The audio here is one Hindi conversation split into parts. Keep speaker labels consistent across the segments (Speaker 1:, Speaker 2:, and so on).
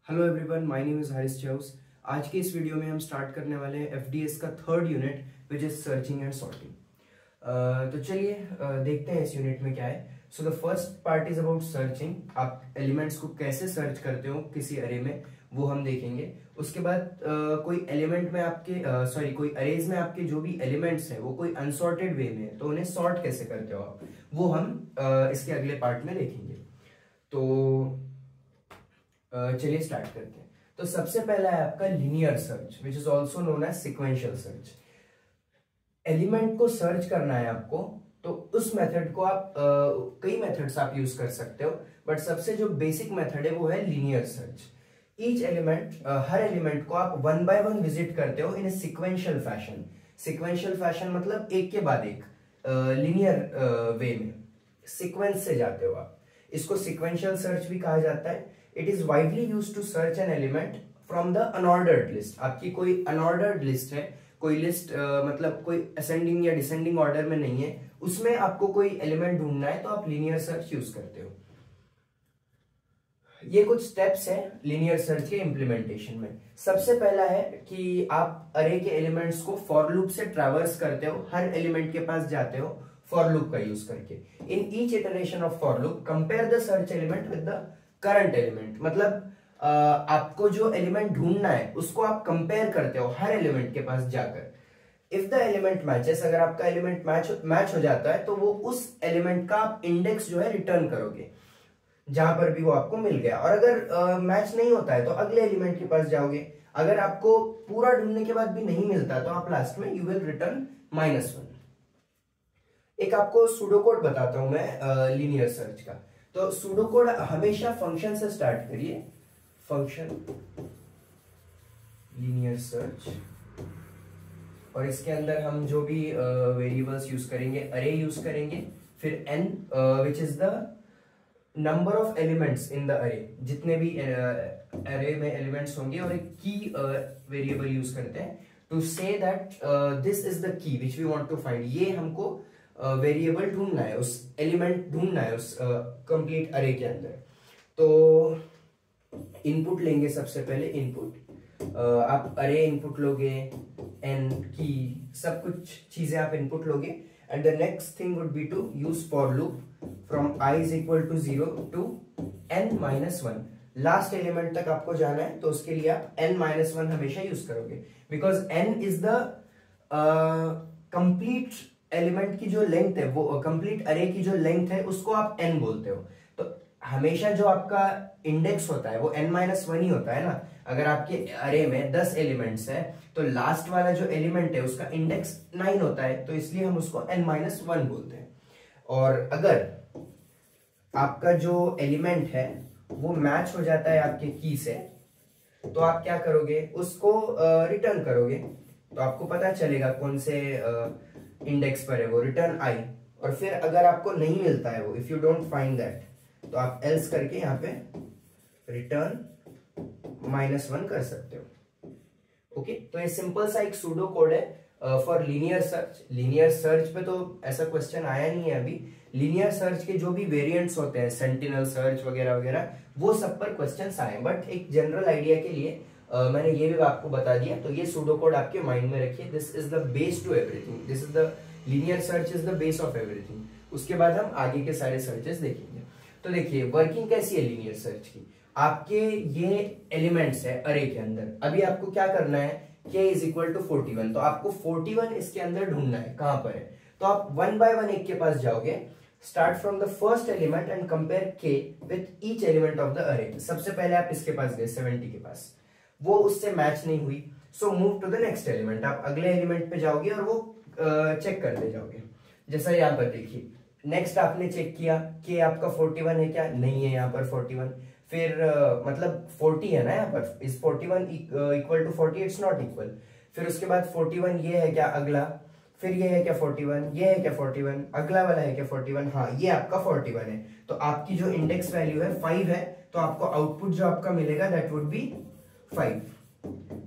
Speaker 1: Hello everyone, my name is Haris chaos. आज के इस वीडियो में हम स्टार्ट करने वाले हैं एफडीएस का third unit which is searching and sorting. तो चलिए देखते हैं इस यूनिट में क्या है। So the first part is about searching. आप एलिमेंट्स को कैसे सर्च करते हो किसी अरे में, वो हम देखेंगे। उसके बाद कोई एलिमेंट में आपके कोई अरेज में आपके जो भी एलिमेंट्स हैं वो कोई अनसॉर्टेड वे में है तो उन्हें सॉर्ट कैसे करते हो आप, वो हम इसके अगले पार्ट में देखेंगे। तो चलिए स्टार्ट करते हैं। तो सबसे पहला है आपका linear search which is also known as sequential search. Element को सर्च करना है आपको, तो उस मेथड को आप कई मेथड्स आप यूज कर सकते हो, बट सबसे जो बेसिक मेथड है वो है लीनियर सर्च। ईच एलिमेंट, हर एलिमेंट को आप वन बाय वन विजिट करते हो in a sequential fashion. Sequential fashion मतलब एक के बाद एक, लीनियर वे में सिक्वेंस से जाते हो आप। इसको सिक्वेंशियल सर्च भी कहा जाता है। It is widely used to search an element from the unordered list. आपकी कोई अनऑर्डर्ड लिस्ट है, कोई लिस्ट मतलब कोई असेंडिंग या डिसेंडिंग ऑर्डर में नहीं है, उसमें आपको कोई एलिमेंट ढूंढना है तो आप लीनियर सर्च यूज करते हो। ये कुछ स्टेप्स हैं लीनियर सर्च के इंप्लीमेंटेशन में। सबसे पहला है कि आप अरे के एलिमेंट्स को फॉर लूप से ट्रैवर्स करते हो, हर एलिमेंट के पास जाते हो फॉर लूप का यूज करके। In each iteration of for loop compare the search element with the current element. मतलब आपको जो एलिमेंट ढूंढना है उसको आप कंपेयर करते हो हर एलिमेंट के पास जाकर। इफ द एलिमेंट मैचेस, अगर आपका एलिमेंट मैच हो जाता है तो वो उस एलिमेंट का आप इंडेक्स जो है रिटर्न करोगे जहां पर भी वो आपको मिल गया। और अगर मैच नहीं होता है तो अगले एलिमेंट के पास जाओगे। अगर आपको पूरा ढूंढने के बाद भी नहीं मिलता तो आप लास्ट में यू विल रिटर्न -1। एक आपको सूडो कोड बताता हूं मैं लीनियर सर्च का। तो सूडो कोड हमेशा फंक्शन से स्टार्ट करिए, फंक्शन लीनियर सर्च, और इसके अंदर हम जो भी वेरिएबल्स यूज करेंगे, अरे यूज करेंगे, फिर n which is the number of elements in the अरे। जितने भी अरे में एलिमेंट्स होंगे, और एक की वेरिएबल यूज करते हैं to say that this is the key which we want to find. ये हमको वेरिएबल ढूंढना है, उस एलिमेंट ढूंढना है उस कंप्लीट अरे के अंदर। तो इनपुट लेंगे सबसे पहले। इनपुट आप अरे इनपुट लोगे, एन की सब कुछ चीजें आप इनपुट लोगे। And the next thing would be to use for loop from i is equal to 0 to n-1। Last element तक आपको जाना है तो उसके लिए आप n-1 हमेशा यूज करोगे, because n is the complete element की जो लेंथ है, वो कंप्लीट अरे की जो लेंथ है उसको आप n बोलते हो। तो हमेशा जो आपका इंडेक्स होता है वो n-1 ही होता है ना। अगर आपके अरे में 10 एलिमेंट्स है तो लास्ट वाला जो एलिमेंट है उसका इंडेक्स 9 होता है, तो इसलिए हम उसको n-1 बोलते हैं। और अगर आपका जो एलिमेंट है वो मैच हो जाता है आपके की से, तो आप क्या करोगे, उसको रिटर्न करोगे। तो आपको पता चलेगा कौन से इंडेक्स पर है वो, रिटर्न i। और फिर अगर आपको नहीं मिलता है वो, if you don't find that, तो आप एल्स करके यहाँ पे रिटर्न -1 कर सकते हो। ओके, तो ये सिंपल सा एक सूडो कोड है for linear search. Linear search पे तो ऐसा क्वेश्चन आया नहीं है अभी। लीनियर सर्च के जो भी वेरिएंट्स होते हैं, सेंटिनल सर्च वगैरह वगैरह, वो सब पर क्वेश्चंस आए, बट एक जनरल आइडिया के लिए मैंने ये भी आपको बता दिया। तो ये सूडो कोड आपके माइंड में रखिए। This is the base to everything, this is the linear search is the base of everything. उसके बाद हम आगे के सारे सर्चेस देखेंगे। तो देखिए वर्किंग कैसी है लीनियर सर्च की। आपके ये एलिमेंट्स है अरे के अंदर, अभी आपको क्या करना है, k इज इक्वल टू 41। तो आपको 41 इसके अंदर ढूंढना है, कहां पर है। तो आप वन बाय वन एक के पास जाओगे, start from the first element and compare k with each element of the अरे। सबसे पहले आप इसके पास गए 70 के पास, वो उससे मैच नहीं हुई, so move to the next element. आप अगले एलिमेंट पे जाओगे और वो चेक करते जाओगे। जैसा यहाँ पर देखिए, नेक्स्ट आपने चेक किया कि आपका 41 है क्या, नहीं है यहाँ पर 41। फिर मतलब 40 है ना यहाँ पर, इस 41 equal to 40, it's not equal. फिर उसके बाद 41 ये है क्या अगला, फिर ये है क्या 41, ये है क्या 41, अगला वाला है क्या 41, हाँ ये आपका 41 है। तो आपकी जो इंडेक्स वैल्यू है 5 है, तो आपको आउटपुट जो आपका मिलेगा दैट वुड बी 5।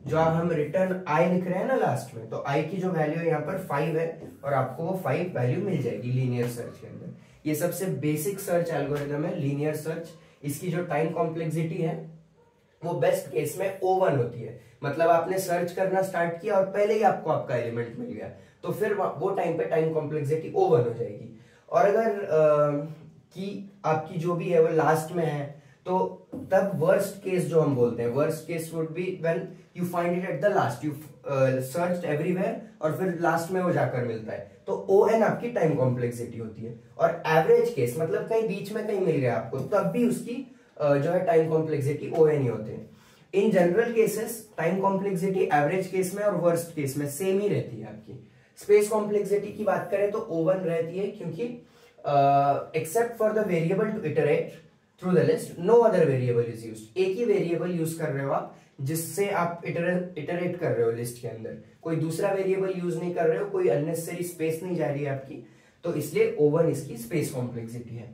Speaker 1: जो आप हम रिटर्न i लिख रहे हैं ना लास्ट में, तो i की जो वैल्यू है यहाँ पर 5 है, और आपको वो 5 वैल्यू मिल जाएगी लीनियर सर्च के अंदर। ये सबसे बेसिक सर्च एल्गोरिथम है लीनियर सर्च। इसकी जो टाइम कॉम्प्लेक्सिटी है वो बेस्ट केस में O1 होती है। मतलब आपने सर्च करना स्टार्ट किया और पहले ही आपको आपका एलिमेंट मिल गया, तो फिर वो टाइम पे टाइम कॉम्प्लेक्सिटी O1 हो जाएगी। और अगर की आपकी जो भी है वो लास्ट में है, तो तब वर्स्ट केस जो हम बोलते हैं, worst case would be when you find it at the last, you searched everywhere और फिर लास्ट में वो जाकर मिलता है, तो ON आपकी टाइम कॉम्प्लेक्सिटी होती है। और एवरेज केस मतलब कहीं बीच में कहीं मिल गया आपको, तब भी उसकी जो है टाइम कॉम्प्लेक्सिटी ON ही होते हैं। In general cases time complexity average case में और वर्स्ट केस में सेम ही रहती है आपकी। स्पेस कॉम्प्लेक्सिटी की बात करें तो O1 रहती है, क्योंकि except for the variable to iterate through the list no other variable is used. एक ही वेरिएबल यूज कर रहे हो आप जिससे आप इटरेट कर रहे हो लिस्ट के अंदर, कोई दूसरा वेरिएबल यूज नहीं कर रहे हो, कोई अननेसेसरी स्पेस नहीं जा रही है आपकी, तो इसलिए O1 इसकी स्पेस कॉम्प्लेक्सिटी है।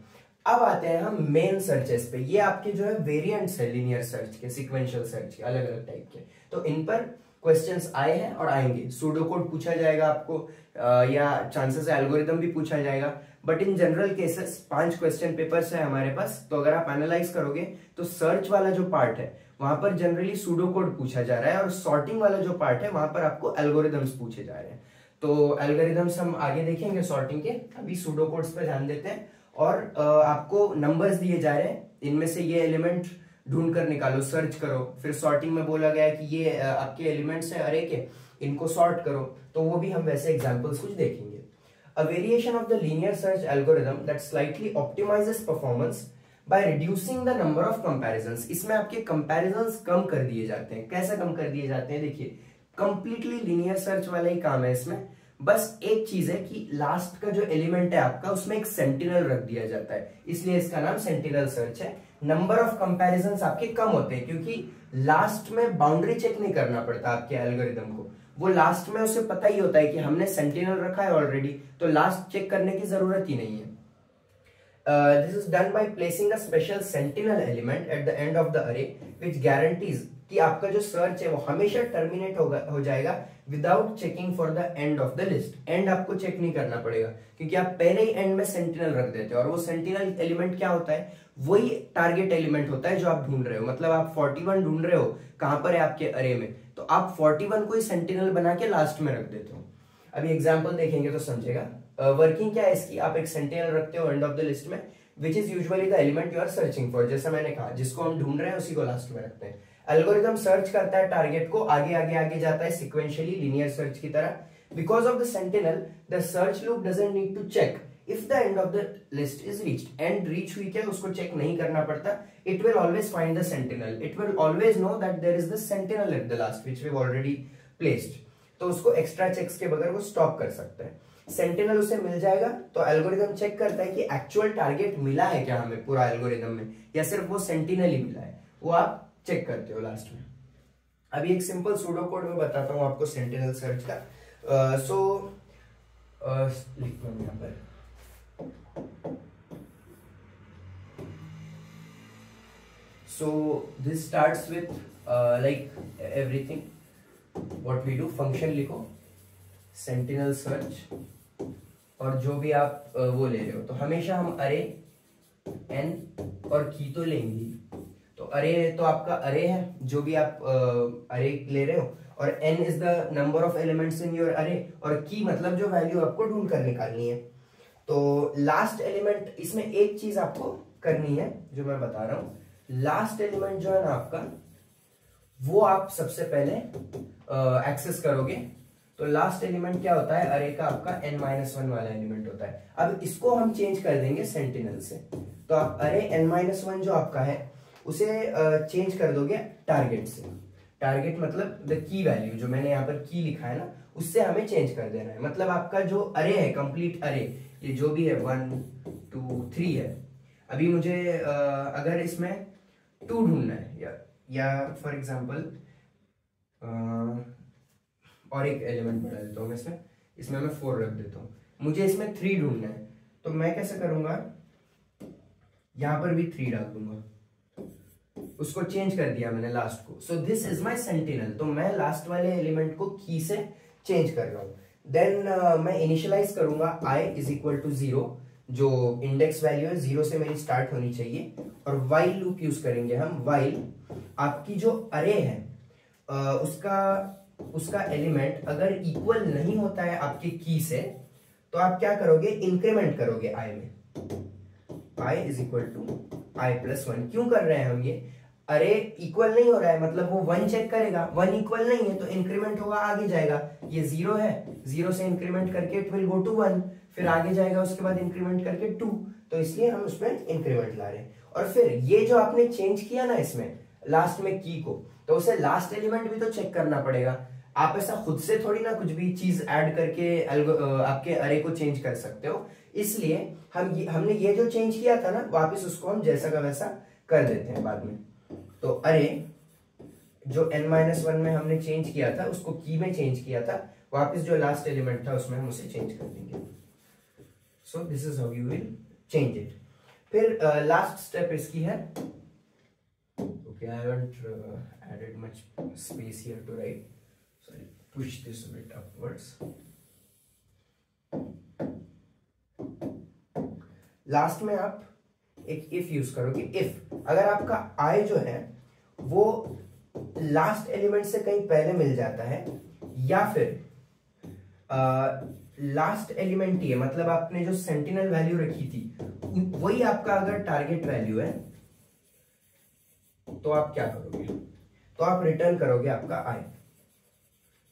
Speaker 1: अब आते हैं हम मेन सर्चेस पे। ये आपके जो है वेरिएंट्स है लीनियर सर्च के, सिक्वेंशियल सर्च के, अलग अलग टाइप के। तो इन पर क्वेश्चंस आए हैं और आएंगे। सूडो कोड पूछा जाएगा आपको, या चांसेस है एल्गोरिदम भी पूछा जाएगा। But in general cases 5 question papers है हमारे पास, तो अगर आप एनालाइज करोगे तो सर्च वाला जो पार्ट है वहां पर जनरली सूडो कोड पूछा जा रहा है, और सॉर्टिंग वाला जो पार्ट है वहां पर आपको एल्गोरिदम्स पूछे जा रहे हैं। तो एल्गोरिदम्स हम आगे देखेंगे सॉर्टिंग के, अभी सूडो कोड्स पे ध्यान देते हैं। और आपको नंबर्स दिए जा रहे हैं, इनमें से ये एलिमेंट ढूंढ कर निकालो, सर्च करो। फिर सॉर्टिंग में बोला गया है कि ये आपके एलिमेंट्स हैं अरे के, इनको सॉर्ट करो, तो वो भी हम वैसे एग्जांपल्स कुछ देखेंगे। A variation of the linear search algorithm that slightly optimizes performance by reducing the number of comparisons। इसमें आपके comparisons कम कर दिए जाते हैं। कैसे कम कर दिए जाते हैं, देखिए कंप्लीटली लीनियर सर्च वाला ही काम है इसमें। बस एक चीज है कि लास्ट का जो एलिमेंट है आपका उसमें एक सेंटिनल रख दिया जाता है, इसलिए इसका नाम सेंटिनल सर्च है। नंबर ऑफ कंपैरिजंस आपके कम होते हैं, क्योंकि लास्ट में बाउंड्री चेक नहीं करना पड़ता आपके एल्गोरिदम को। वो लास्ट में उसे पता ही होता है कि हमने सेंटिनल रखा है ऑलरेडी, तो लास्ट चेक करने की जरूरत ही नहीं है। This is done by placing a special sentinel element eight the end of the अरे व्हिच गारंटीज कि आपका जो सर्च है वो हमेशा टर्मिनेट हो जाएगा without checking for the end of the list. And आपको चेक नहीं करना पड़ेगा, क्योंकि आप पहले ही एंड में सेंटिनल रख देते हो। और वो सेंटिनल एलिमेंट क्या होता है, वही टारगेट एलिमेंट होता है जो आप ढूंढ रहे हो। मतलब आप 41 ढूंढ रहे हो, कहां पर है आपके अरे में, तो आप 41 को ही सेंटिनल बना के लास्ट में रख देते हो। अभी एग्जाम्पल देखेंगे तो समझेगा। वर्किंग क्या है इसकी, आप एक सेंटिनल रखते हो एंड ऑफ द लिस्ट में, which is usually the element you are searching for. जैसा मैंने कहा, जिसको हम ढूंढ रहे हैं उसी को लास्ट में रखते हैं। एल्गोरिथम सर्च करता है टारगेट को, आगे आगे आगे जाता है सिक्वेंशियली लीनियर सर्च की तरह। Because of the sentinel the search loop doesn't need to check if the end of the list is reached. End reach हुई क्या, उसको चेक नहीं करना पड़ता। It will always find the sentinel, it will always know that there is the sentinel at the last which we have already placed. तो उसको एक्स्ट्रा चेक्स के बगैर वो स्टॉप कर सकता है। सेंटिनल उसे मिल जाएगा तो एल्गोरिदम चेक करता है कि एक्चुअल टारगेट मिला है क्या हमें पूरा एल्गोरिदम में, या सिर्फ वो सेंटिनल ही मिला है, वो आप चेक करते हो लास्ट में। अभी एक सिंपल सूडो कोड में बताता हूं आपको सेंटिनल सर्च का। लिखता हूं यहां पर। So this starts with like everything what we do, function लिखो, sentinel search, और जो भी आप वो ले रहे हो, तो हमेशा हम अरे n और की तो लेंगे। तो अरे तो आपका अरे है, जो भी आप अरे ले रहे हो, और n is the number of elements in your अरे, और की मतलब जो वैल्यू आपको ढूंढ कर निकालनी है। तो लास्ट एलिमेंट, इसमें एक चीज आपको करनी है जो मैं बता रहा हूं। लास्ट एलिमेंट जो है ना आपका, वो आप सबसे पहले एक्सेस करोगे। तो लास्ट एलिमेंट क्या होता है, अरे का आपका n-1 वाला एलिमेंट होता है। अब इसको हम चेंज कर देंगे सेंटिनल से। तो आप अरे n-1 जो आपका है उसे चेंज कर दोगे टारगेट से। टारगेट मतलब द की वैल्यू, जो मैंने यहाँ पर की लिखा है ना, उससे हमें चेंज कर देना है। मतलब आपका जो अरे है, कंप्लीट अरे, ये जो भी है 1 2 3 है। अभी मुझे अगर इसमें 2 ढूंढना है, या फॉर एग्जांपल और एक एलिमेंट बढ़ा देता हूँ मैं इसमें मैं 4 रख देता हूँ। मुझे इसमें 3 ढूंढना है, तो मैं कैसे करूंगा, यहां पर भी 3 डाल दूंगा, उसको चेंज कर दिया मैंने लास्ट को। सो दिस इज माई सेंटिनल। तो मैं लास्ट वाले एलिमेंट को की से चेंज कर रहा हूं। देन मैं इनिशियलाइज करूंगा i इज इक्वल टू 0, जो इंडेक्स वैल्यू है 0 से मेरी स्टार्ट होनी चाहिए, और वाइल लूप यूज करेंगे हम। वाइल आपकी जो अरे है उसका एलिमेंट अगर इक्वल नहीं होता है आपके की से, तो आप क्या करोगे, इंक्रीमेंट करोगे आई में। I is equal to i plus one. क्यों कर रहे हैं हम ये, अरे इक्वल नहीं हो रहा है मतलब वो 1 चेक करेगा, 1 इक्वल नहीं है तो इंक्रीमेंट होगा, आगे जाएगा। ये 0 है, 0 से इंक्रीमेंट करके इट विल गो टू 1, फिर आगे जाएगा, उसके बाद इंक्रीमेंट करके 2, तो इसलिए हम उसमें इंक्रीमेंट ला रहे हैं। और फिर ये जो आपने चेंज किया ना इसमें लास्ट में की को, तो उसे लास्ट एलिमेंट भी तो चेक करना पड़ेगा। आप ऐसा खुद से थोड़ी ना कुछ भी चीज ऐड करके आपके अरे को चेंज कर सकते हो। इसलिए हमने ये जो चेंज किया था ना, वापस उसको हम जैसा का वैसा कर देते हैं बाद में। तो अरे जो n-1 में हमने चेंज किया था उसको की में चेंज किया था, वापस जो लास्ट एलिमेंट था उसमें हम उसे चेंज कर देंगे। सो this is how you will change it. फिर लास्ट स्टेप इसकी है, okay, I haven't added much space here to write, so I'll push this a bit upwards. Last में आप एक इफ यूज करोगे। इफ अगर आपका आई जो है वो लास्ट एलिमेंट से कहीं पहले मिल जाता है, या फिर लास्ट एलिमेंट ही है, मतलब आपने जो सेंटिनल वैल्यू रखी थी वही आपका अगर टारगेट वैल्यू है, तो आप क्या करोगे, तो आप रिटर्न करोगे आपका आई।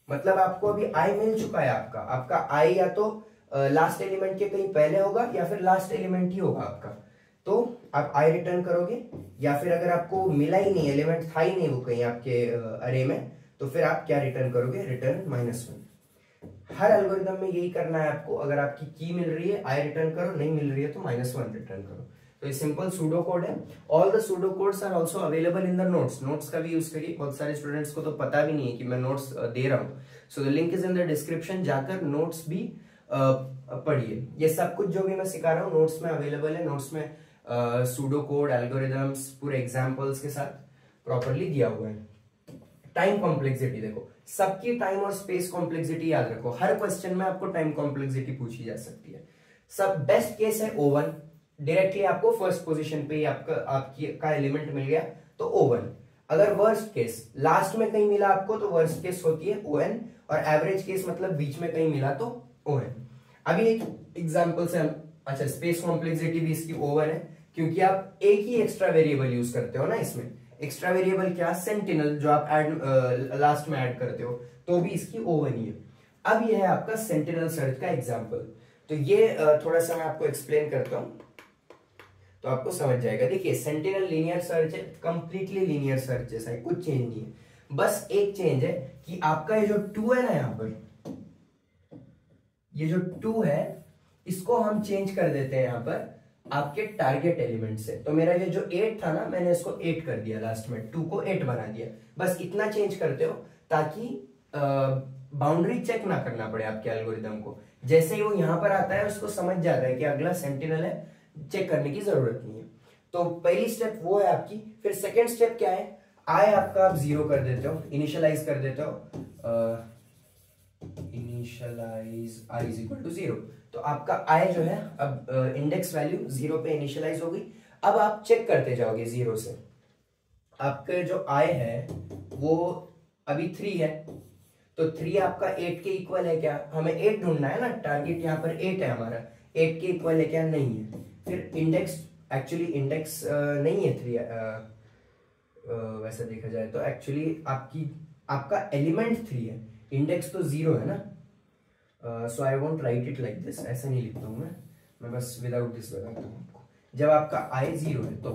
Speaker 1: मतलब आपको अभी आई मिल चुका है, आपका आई या तो लास्ट एलिमेंट के कहीं पहले होगा या फिर लास्ट एलिमेंट ही होगा आपका, तो आप आई रिटर्न करोगे। या फिर अगर आपको मिला ही नहीं, एलिमेंट था ही नहीं वो कहीं आपके अरे में, तो फिर आप क्या रिटर्न करोगे, रिटर्न -1। हर एल्गोरिथम में यही करना है आपको। अगर आपकी की मिल रही है आई रिटर्न करो, नहीं मिल रही है तो -1 रिटर्न करो। तो ये सिंपल सूडो कोड है। All the pseudo codes are also available in the notes. Notes का भी यूज करिए, बहुत सारे स्टूडेंट्स को तो पता भी नहीं है कि मैं नोट्स दे रहा हूँ। So the link is in the description, जाकर नोट्स भी पढ़िए। ये सब कुछ जो भी मैं सिखा रहा हूँ नोट्स में अवेलेबल है। नोट्स में सूडो कोड, एल्गोरिथम्स पूरे एग्जाम्पल्स के साथ प्रॉपरली दिया हुआ है। टाइम कॉम्प्लेक्सिटी देखो, सबकी टाइम और स्पेस कॉम्प्लेक्सिटी याद रखो। हर क्वेश्चन में आपको टाइम कॉम्प्लेक्सिटी पूछी जा सकती है। सब बेस्ट केस है O1, डायरेक्टली आपको फर्स्ट पोजीशन पे ही आपका एलिमेंट मिल गया तो O1। अगर वर्स्ट केस लास्ट में कहीं मिला आपको तो वर्स्ट केस होती है ON, और एवरेज केस मतलब बीच में कहीं मिला तो ON। अभी एक एग्जांपल से हम, अच्छा स्पेस कॉम्प्लेक्सिटी भी इसकी O1 है, क्योंकि आप एक ही एक्स्ट्रा वेरिएबल यूज करते हो ना इसमें। एक्स्ट्रा वेरिएबल क्या, सेंटिनल, जो आप लास्ट में ऐड करते हो, तो भी इसकी O1 ही है। अब ये है आपका सेंटिनल सर्च का एग्जांपल। तो ये थोड़ा सा मैं आपको एक्सप्लेन करता हूं तो आपको समझ जाएगा। देखिए सेंटिनल लीनियर सर्च है, कंप्लीटली लीनियर सर्च जैसा है, कुछ चेंज नहीं है। बस एक चेंज है कि आपका ये जो 2 है ना, यहाँ पर ये जो 2 है इसको हम चेंज कर देते हैं यहाँ पर आपके टारगेट एलिमेंट से। तो मेरा ये जो 8 था ना, मैंने इसको 8 कर दिया, लास्ट में 2 को 8 बना दिया। बस इतना चेंज करते हो ताकि बाउंड्री चेक ना करना पड़े आपके एल्गोरिदम को। जैसे ही वो यहां पर आता है उसको समझ जाता है कि अगला सेंटिनल है, चेक करने की जरूरत नहीं है। तो पहली स्टेप वो है आपकी। फिर सेकेंड स्टेप क्या है, आई आपका आप 0 कर देते हो, इनिशियलाइज कर देते हो। Initialize i is equal to 0। तो आपका आई जो है अब इंडेक्स वैल्यू 0 पे इनिशियलाइज हो गई। अब आप चेक करते जाओगे 0 से। आपके जो आई है वो अभी 3 है, तो 3 आपका 8 के इक्वल है क्या, हमें 8 ढूंढना है ना, टारगेट यहाँ पर 8 है हमारा, 8 के इक्वल है क्या, नहीं है। फिर इंडेक्स, एक्चुअली इंडेक्स नहीं है 3, वैसा देखा जाए तो एक्चुअली आपका एलिमेंट 3 है, इंडेक्स तो 0 है ना। So I won't write it like this, ऐसा नहीं लिखता हूं मैं बस विदाउट दिस बताता हूं आपको। जब आपका आई 0 है तो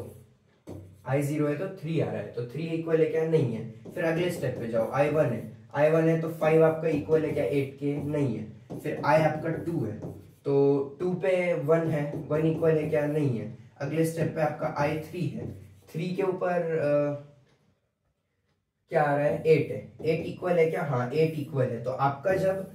Speaker 1: आई 0 है तो 3 आ रहा है, तो 3 इक्वल है क्या, नहीं है। फिर अगले स्टेप पे जाओ, आई 1 है, आई 1 है तो 5 आपका इक्वल है क्या 8 के, नहीं है। फिर आई आपका 2 है तो 2 पे 1 है, 1 इक्वल है क्या, नहीं है। अगले स्टेप पे आपका आई 3 है, 3 के ऊपर क्या आ रहा है, 8 है, 8 इक्वल है क्या, हाँ 8 इक्वल है। तो आपका जब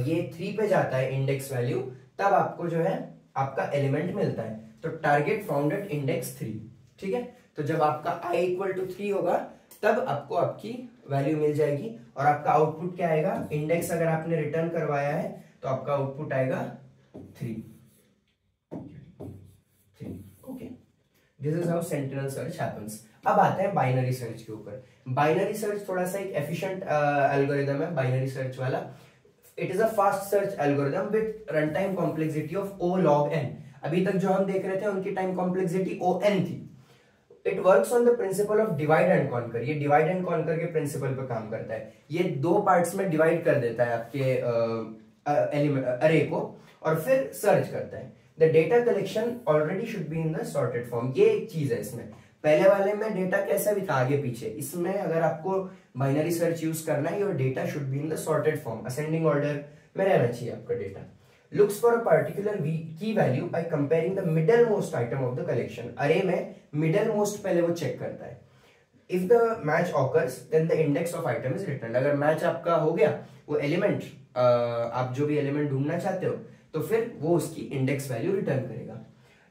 Speaker 1: ये 3 पे जाता है इंडेक्स वैल्यू, तब आपको जो है आपका एलिमेंट मिलता है। तो टारगेट फाउंड एट इंडेक्स 3, ठीक है। तो जब आपका i इक्वल टू 3 होगा तब आपको आपकी वैल्यू मिल जाएगी, और आपका आउटपुट क्या आएगा, इंडेक्स अगर आपने रिटर्न करवाया है तो आपका आउटपुट आएगा 3। This is how sentinel search happens. अब आते हैं बाइनरी सर्च के ऊपर। बाइनरी सर्च थोड़ा सा एक एफिशिएंट एल्गोरिदम है बाइनरी सर्च वाला। It is a fast search algorithm with run time complexity of O log n। अभी तक जो हम देख रहे थे उनकी टाइम कॉम्प्लेक्सिटी ON थी। It works on the principle of divide and conquer. ये डिवाइड एंड कॉन्कर के प्रिंसिपल पे काम करता है। ये 2 पार्ट्स में डिवाइड कर देता है आपके अरे को और फिर सर्च करता है। The data collection already should be in the sorted form. ये एक चीज है इसमें। पहले वाले में डेटा कैसा भी था आगे पीछे, इसमें अगर आपको बाइनरी सर्च यूज करना है, your data should be in the sorted form, ascending order में रहना चाहिए आपका data. Looks for a particular key value by comparing the middle most item of the collection. Array में मिडल मोस्ट पहले वो चेक करता है। If the match occurs then the index of item is return. अगर मैच आपका हो गया, वो एलिमेंट आप जो भी एलिमेंट ढूंढना चाहते हो, तो फिर वो उसकी इंडेक्स वैल्यू रिटर्न करेगा।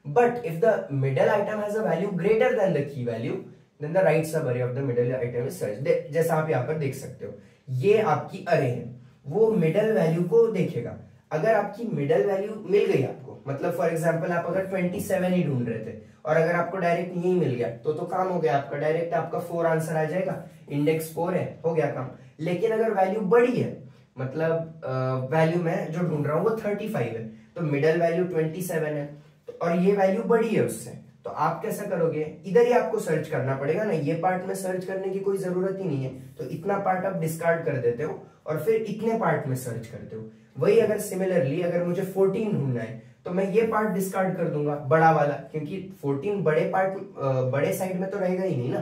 Speaker 1: But if the middle item has a value greater than the key value then the right sub array of the middle item is search. जैसा आप यहाँ पर देख सकते हो, ये आपकी अरे है, वो मिडल वैल्यू को देखेगा। अगर आपकी मिडल वैल्यू मिल गई आपको, मतलब फॉर एग्जांपल आप अगर 27 ही ढूंढ रहे थे और अगर आपको डायरेक्ट यही मिल गया तो काम हो गया आपका। डायरेक्ट आपका 4 आंसर आ जाएगा, इंडेक्स 4 है, हो गया काम। लेकिन अगर वैल्यू बड़ी है, मतलब वैल्यू मैं जो ढूंढ रहा हूँ वो 35 है, तो मिडल वैल्यू 27 है और ये वैल्यू बड़ी है उससे, तो आप कैसा करोगे, इधर ही आपको सर्च करना पड़ेगा ना। ये पार्ट में सर्च करने की कोई जरूरत ही नहीं है, तो इतना पार्ट आप डिस्कार्ड कर देते हो और फिर इतने पार्ट में सर्च करते हो। वही अगर सिमिलरली अगर मुझे 14 ढूंढना है तो मैं ये पार्ट डिस्कार्ड कर दूंगा, बड़ा वाला, क्योंकि 14 बड़े पार्ट बड़े साइड में तो रहेगा ही नहीं ना।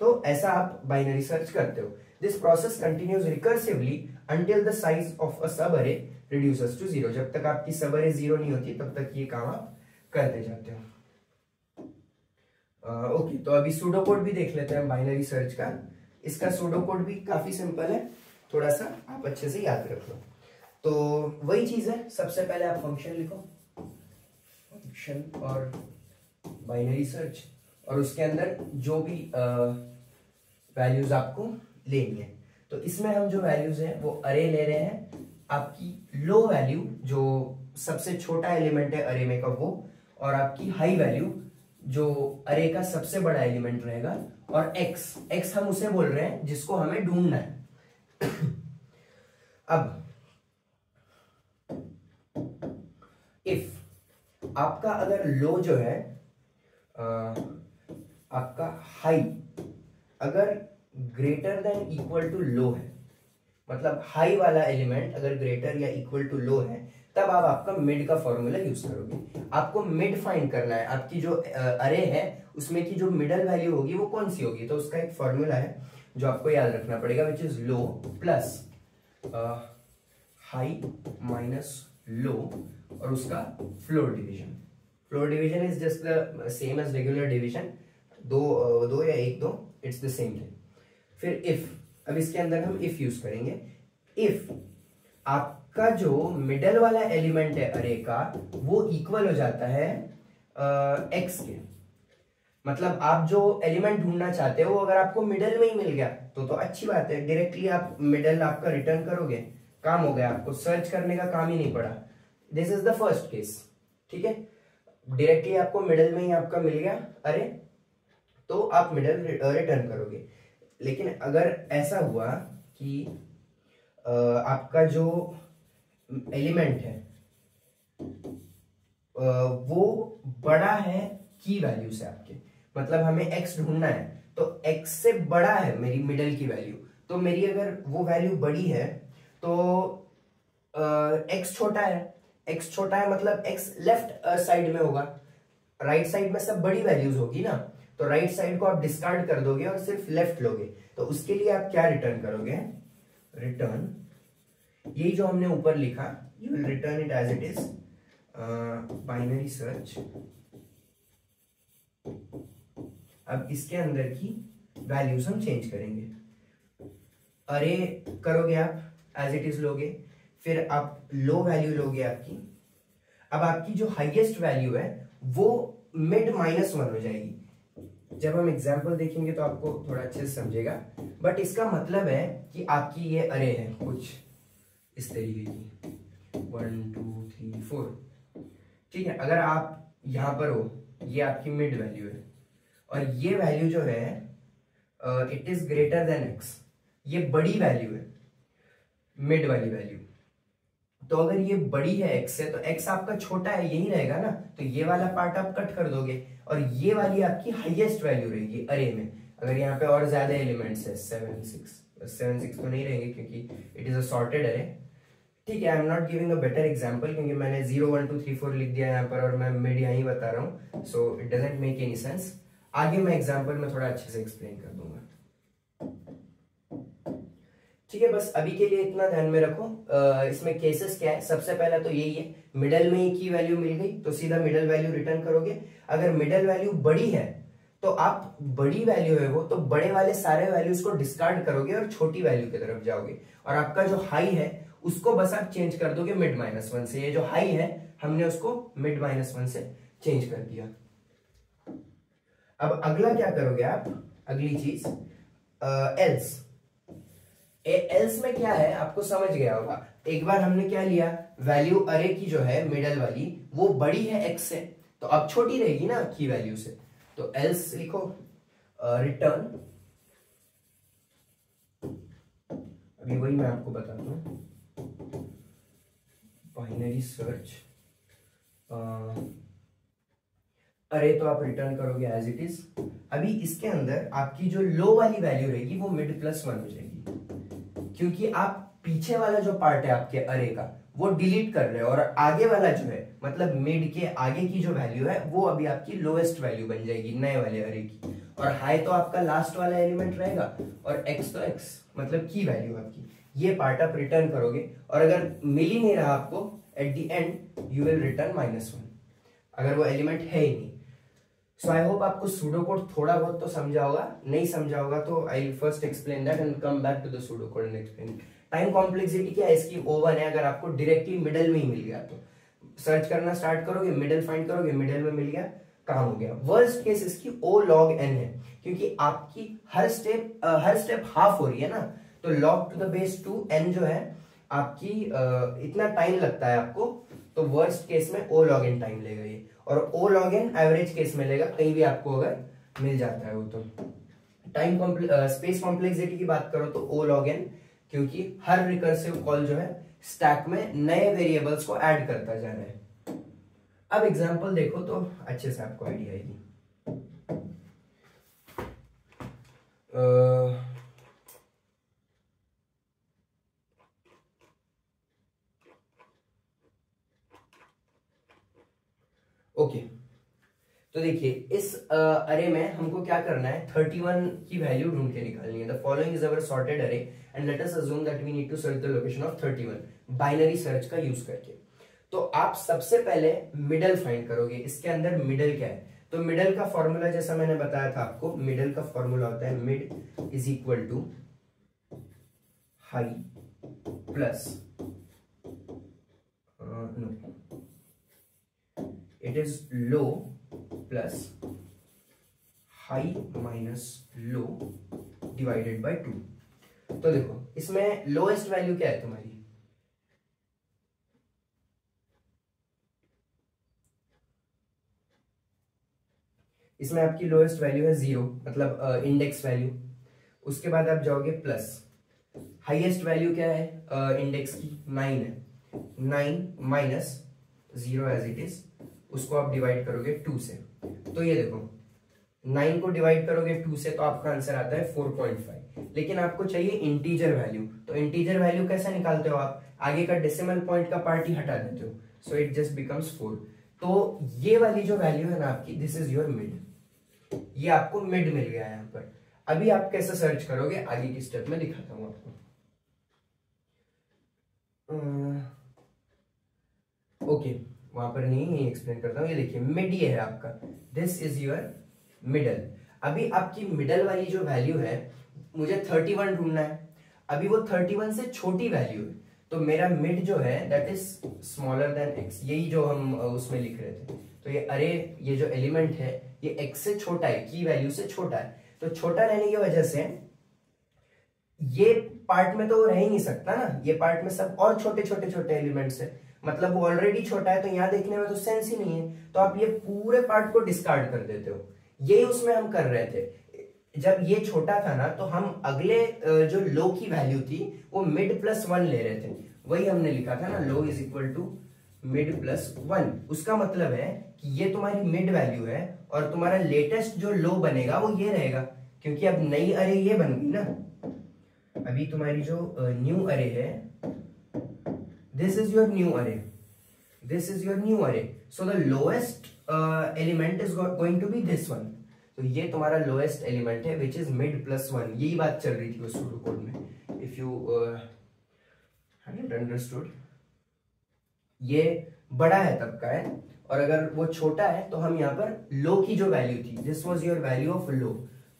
Speaker 1: तो ऐसा आप बाइनरी सर्च करते हो। This process continues recursively until the size of a सब अरे रिड्यूसेस टू 0। जब तक आपकी सब अरे 0 नहीं होती तब तक ये काम आप करते जाते हो। ओके, तो अभी सूडो कोड भी देख लेते हैं बाइनरी सर्च का। इसका सूडो कोड भी काफी सिंपल है, थोड़ा सा आप अच्छे से याद रख लो। तो वही चीज है, सबसे पहले आप फंक्शन लिखो, फंक्शन और बाइनरी सर्च, और उसके अंदर जो भी वैल्यूज आपको लेनी है। तो इसमें हम जो वैल्यूज हैं वो अरे ले रहे हैं, आपकी लो वैल्यू जो सबसे छोटा एलिमेंट है अरे में का वो, और आपकी हाई वैल्यू जो अरे का सबसे बड़ा एलिमेंट रहेगा, और एक्स हम उसे बोल रहे हैं जिसको हमें ढूंढना है। अब इफ आपका अगर लो जो है आपका हाई अगर ग्रेटर देन इक्वल टू लो है, मतलब हाई वाला एलिमेंट अगर ग्रेटर या इक्वल टू लो है, तब आप आपका मिड का फॉर्मूला यूज करोगे। आपको मिड फाइंड करना है, आपकी जो अरे है उसमें की जो मिडल वैल्यू होगी वो कौन सी होगी। तो उसका एक फॉर्मूला है जो आपको याद रखना पड़ेगा, which is low plus high minus low और उसका floor division. Floor division is just the same as regular division, दो या एक दो, इट्स द सेम थिंग। फिर इफ, अब इसके अंदर हम इफ यूज करेंगे। इफ आपका जो मिडल वाला एलिमेंट है अरे का वो इक्वल हो जाता है एक्स के, मतलब आप जो एलिमेंट ढूंढना चाहते हो अगर आपको मिडल में ही मिल गया तो अच्छी बात है, डायरेक्टली आप मिडल आपका रिटर्न करोगे, काम हो गया, आपको सर्च करने का काम ही नहीं पड़ा। This is the first case, ठीक है, डायरेक्टली आपको मिडल में ही आपका मिल गया अरे, तो आप मिडल रिटर्न करोगे। लेकिन अगर ऐसा हुआ कि आपका जो एलिमेंट है वो बड़ा है की वैल्यू से आपके, मतलब हमें x ढूंढना है तो x से बड़ा है मेरी मिडल की वैल्यू, तो मेरी अगर वो वैल्यू बड़ी है तो x छोटा है मतलब x लेफ्ट साइड में होगा, राइट साइड में सब बड़ी वैल्यूज होगी ना, तो राइट साइड को आप डिस्कार्ड कर दोगे और सिर्फ लेफ्ट लोगे। तो उसके लिए आप क्या रिटर्न करोगे, रिटर्न यही जो हमने ऊपर लिखा, you will return it as it is, binary search. अब इसके अंदर की वैल्यूज हम चेंज करेंगे, अरे करोगे आप एज इट इज लोगे, फिर आप लो वैल्यू लोगे आपकी। अब आपकी जो हाईएस्ट वैल्यू है वो मिड -1 हो जाएगी। जब हम एग्जाम्पल देखेंगे तो आपको थोड़ा अच्छे से समझेगा, बट इसका मतलब है कि आपकी ये अरे है कुछ इस तरीके की 1 2 3 4, ठीक है। अगर आप यहां पर हो, ये आपकी मिड वैल्यू है, और ये वैल्यू जो है it is greater than x, ये बड़ी वैल्यू है, मिड वाली वैल्यू। तो अगर ये बड़ी है x से तो x आपका छोटा है, यही रहेगा ना, तो ये वाला पार्ट आप कट कर दोगे और ये वाली आपकी हाईएस्ट वैल्यू रहेगी अरे में। अगर यहाँ पे और ज्यादा एलिमेंट्स है 7 6 तो नहीं रहेंगे क्योंकि इट इज अ सॉर्टेड अरे। ठीक है, I am not giving a better example क्योंकि मैंने 0 1 2 3 4 लिख दिया यहाँ पर और मैं मिड यहीं बता रहा हूँ, so it doesn't make any sense. आगे मैं एग्जांपल में थोड़ा अच्छे से एक्सप्लेन कर दूंगा। ठीक है, बस अभी के लिए इतना ध्यान में रखो। इसमें केसेस क्या है, सबसे पहला तो यही है, मिडल में ही की वैल्यू मिल गई तो सीधा मिडल वैल्यू रिटर्न करोगे। अगर मिडल वैल्यू बड़ी है तो आप बड़ी वैल्यू है वो तो बड़े वाले सारे वैल्यूज को डिस्कार्ड करोगे और छोटी वैल्यू की तरफ जाओगे, और आपका जो हाई है उसको बस आप चेंज कर दोगे मिड -1 से। ये जो हाई है हमने उसको मिड -1 से चेंज कर दिया। अब अगला क्या करोगे आप, अगली चीज एल्स। एल्स में क्या है आपको समझ गया होगा। एक बार हमने क्या लिया, वैल्यू अरे की जो है मिडल वाली वो बड़ी है एक्स से, तो अब छोटी रहेगी ना की वैल्यू से, तो एल्स लिखो रिटर्न, अभी वही मैं आपको बताता हूं, बाइनरी सर्च अरे तो आप रिटर्न करोगे एज इट इज। अभी इसके अंदर आपकी जो लो वाली वैल्यू रहेगी वो मिड +1 हो जाएगी, क्योंकि आप पीछे वाला जो पार्ट है आपके अरे का वो डिलीट कर रहे हो और आगे वाला जो है मतलब मिड के आगे की जो वैल्यू है वो अभी आपकी लोएस्ट वैल्यू बन जाएगी नए वाले अरे की, और हाई तो आपका लास्ट वाला एलिमेंट रहेगा और एक्स तो एक्स मतलब की वैल्यू आपकी। ये पार्ट आप रिटर्न करोगे और अगर मिल ही नहीं रहा आपको at the end you will return -1 अगर वो एलिमेंट है ही नहीं। सो आई होप आपको सूडो कोड थोड़ा बहुत तो समझा होगा, नहीं समझा होगा तो I will first explain that and come back to the pseudo code and explain. Time complexity क्या है इसकी, O1 है। अगर आपको डायरेक्टली मिडल में ही मिल गया तो सर्च करना स्टार्ट करोगे, मिडल फाइंड करोगे, मिडल में मिल गया, काम हो गया। वर्स्ट केस इसकी O log n है, क्योंकि आपकी हर स्टेप हाफ हो रही है ना, तो log to the base 2 n जो है आपकी इतना टाइम लगता है आपको, तो वर्स्ट केस में O log n टाइम लेगा ये, और O log n average case में लेगा, कहीं भी आपको अगर मिल जाता है वो। तो टाइम स्पेस कॉम्प्लेक्सिटी की बात करो तो O log n, क्योंकि हर रिकर्सिव कॉल जो है स्टैक में नए वेरिएबल्स को ऐड करता जा रहा है। अब एग्जांपल देखो तो अच्छे से आपको आइडिया आएगी। ओके, तो देखिए इस अरे में हमको क्या करना है, 31 की वैल्यू ढूंढ के निकालनी है। The following is our sorted array and let us assume that we need to search the location of 31 binary search का यूज करके। तो आप सबसे पहले मिडल फाइंड करोगे, इसके अंदर मिडल क्या है, तो मिडल का फॉर्मूला जैसा मैंने बताया था आपको, मिडल का फॉर्मूला होता है mid is equal to high plus it is low plus high minus low divided by 2। तो देखो इसमें लोएस्ट वैल्यू क्या है तुम्हारी, इसमें आपकी लोएस्ट वैल्यू है 0 मतलब इंडेक्स वैल्यू। उसके बाद आप जाओगे प्लस, हाईएस्ट वैल्यू क्या है इंडेक्स की 9 है, 9 माइनस 0 एज इट इज, उसको आप डिवाइड करोगे 2 से। तो ये देखो 9 को डिवाइड करोगे 2 से तो आपका आंसर आता है 4.5, लेकिन आपको चाहिए इंटीजर वैल्यू। तो इंटीजर वैल्यू कैसे निकालते हो आप, आगे का डेसिमल पॉइंट का पार्ट ही हटा देते हो, सो इट जस्ट बिकम्स 4। तो ये वाली जो वैल्यू है ना आपकी, दिस इज योर मिड, ये आपको मिड मिल गया है यहाँ पर। अभी आप कैसे सर्च करोगे आगे की स्टेप में दिखाता हूं आपको। ओके वहां पर नहीं एक्सप्लेन करता हूं, ये देखिए मिड ये है आपका, दिस इज योर मिडल। अभी आपकी मिडल वाली जो वैल्यू है मुझे 31 ढूंढना है, अभी वो 31 से छोटी वैल्यू है, तो मेरा मिड जो है that is smaller then x, यही जो हम उसमें लिख रहे थे। तो ये अरे ये जो एलिमेंट है ये एक्स से छोटा है, की वैल्यू से छोटा है, तो छोटा रहने की वजह से ये पार्ट में तो वो रह ही नहीं सकता ना, ये पार्ट में सब और छोटे छोटे छोटे एलिमेंट्स है, मतलब वो ऑलरेडी छोटा है, तो यहां देखने में तो सेंस ही नहीं है, तो आप ये पूरे पार्ट को डिस्कार्ड कर देते हो। यही उसमें हम कर रहे थे। जब ये छोटा था ना तो हम अगले जो लो की वैल्यू थी वो मिड प्लस वन ले रहे थे, वही हमने लिखा था ना, low is equal to mid plus one. उसका मतलब है कि ये तुम्हारी मिड वैल्यू है और तुम्हारा लेटेस्ट जो लो बनेगा वो ये रहेगा, क्योंकि अब नई अरे ये बन गई ना। अभी तुम्हारी जो न्यू अरे है, this is your new array, this is your new array, so the lowest element is going to be this one. तो ये तुम्हारा लोएस्ट एलिमेंट है which is mid plus one. यही बात चल रही थी उस सूडो कोड में, इफ यू अंडरस्टूड। ये बड़ा है तब का है, और अगर वो छोटा है तो हम यहाँ पर लो की जो वैल्यू थी, this was your value of low,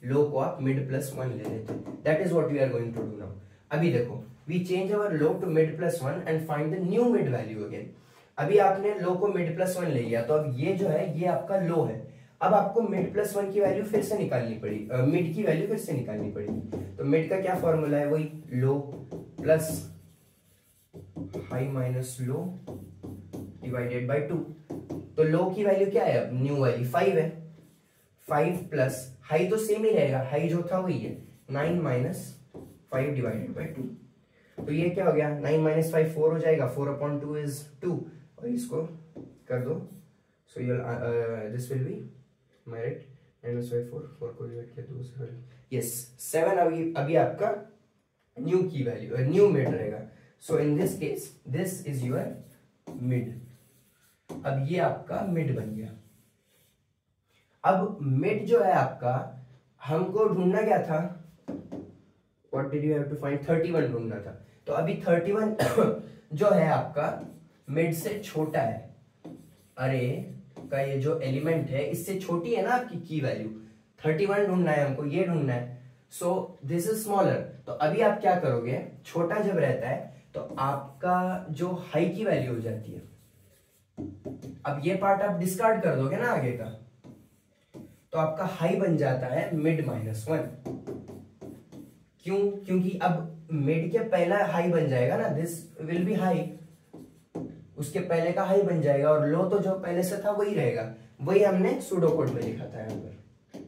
Speaker 1: low को आप मिड प्लस वन ले लेते, that is what we are going to do now. अभी देखो, we change our low to mid plus one and find the new mid value again. अभी आपने लो को मिड प्लस वन ले लिया, तो अब ये जो है ये आपका लो है। अब आपको मिड प्लस वन की वैल्यू फिर से निकालनी पड़ी, मिड की वैल्यू फिर से निकालनी पड़ेगी। तो मिड का क्या फॉर्मूला है, वही low plus high minus low divided by 2। तो लो की वैल्यू क्या है, अब न्यू वाली 5 है, 5 प्लस हाई तो सेम ही रहेगा, हाई जो था वही है, 9 माइनस 5 डिवाइडेड बाय 2। तो ये क्या हो गया, 9 माइनस 5 4 हो जाएगा, 4/2 इज 2, और इसको कर दो, सो this will be my right, 9 minus 5 4 को डिवाइड किया 2 से, यस 7 अभी आपका न्यू की वैल्यू न्यू मिड रहेगा। So in this case this is your mid. अब ये आपका मिड बन गया। अब मिड जो है आपका, हमको ढूंढना क्या था, what did you have to find, 31 ढूंढना था। तो अभी 31 जो है आपका मिड से छोटा है, अरे का ये जो एलिमेंट है इससे छोटी है ना आपकी की वैल्यू, 31 ढूंढना है हमको, ये ढूंढना है। सो दिस इज स्मॉलर। तो अभी आप क्या करोगे, छोटा जब रहता है तो आपका जो हाई की वैल्यू हो जाती है, अब ये पार्ट आप डिस्कार्ड कर दोगे ना आगे का, तो आपका हाई बन जाता है मिड माइनस वन। क्यों, क्योंकि अब मिड के पहला हाई बन जाएगा ना, दिस विल बी हाई, उसके पहले का हाई बन जाएगा, और लो तो जो पहले से था वही रहेगा, वही हमने सूडो कोड में लिखा था यहाँ पर।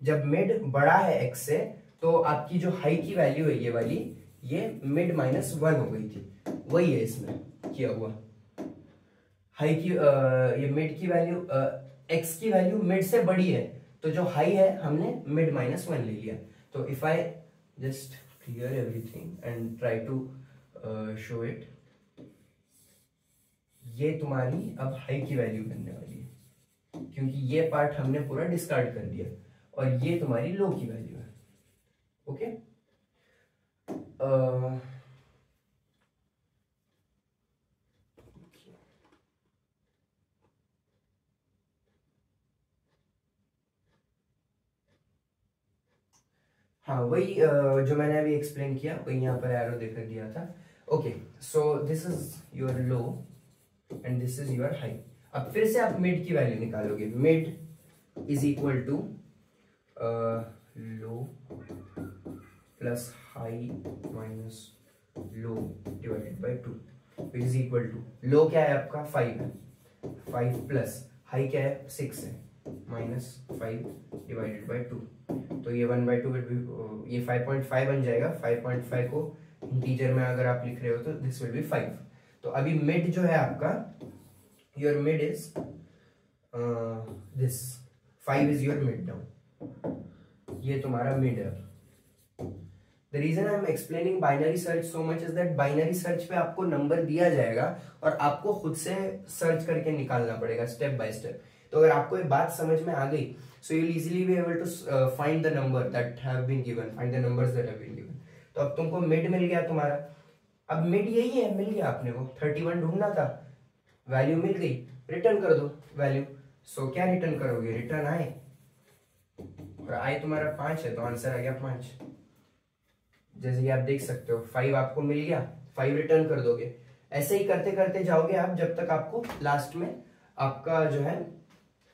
Speaker 1: जब मिड बड़ा है x से, तो आपकी जो हाई की वैल्यू है ये वाली, ये मिड माइनस वन हो गई थी, वही है इसमें किया हुआ। हाई की ये मिड की वैल्यू x की वैल्यू मिड से बड़ी है, तो जो हाई है हमने मिड माइनस वन ले लिया। तो if I just clear everything and try to show it, ये तुम्हारी अब हाई की वैल्यू बनने वाली है, क्योंकि ये पार्ट हमने पूरा डिस्कार्ड कर दिया, और ये तुम्हारी लो की वैल्यू है। ओके हाँ, वही जो मैंने अभी एक्सप्लेन किया वही यहाँ पर एरो देकर दिया था। Okay, so this is your low and this is your high. अब फिर से आप मिड की वैल्यू निकालोगे, mid is equal to low plus high minus low divided by 2 is equal to, low क्या है आपका 5 है, 5 प्लस हाई क्या है 6 है, माइनस 5 डिवाइडेड बाय 2। तो ये 1/2 विल बी, ये 5.5 बन जाएगा। 5.5 को इंटीजर में अगर आप लिख रहे हो तो दिस विल बी 5। तो अभी मिड जो है आपका, your mid is this, 5 is your mid now, ये तुम्हारा मिड है। The reason I am explaining binary search so much is that binary search पे आपको नंबर दिया जाएगा और आपको खुद से सर्च करके निकालना पड़ेगा स्टेप बाय स्टेप। तो अगर आपको ये बात समझ में आ गई, so you will easily be able to find the number that have been given, find the numbers that have been given। तो अब तुमको मिड मिल गया तुम्हारा, अब मिड यही है, मिल गया आपने को, 31 ढूंढना था, वैल्यू मिल गई, रिटर्न कर दो वैल्यू। सो क्या रिटर्न करोगे, रिटर्न आए, और आए तुम्हारा 5 है, तो आंसर आ गया 5। जैसे कि आप देख सकते हो 5 आपको मिल गया, 5 रिटर्न कर दोगे। ऐसे ही करते करते जाओगे आप जब तक आपको लास्ट में आपका जो है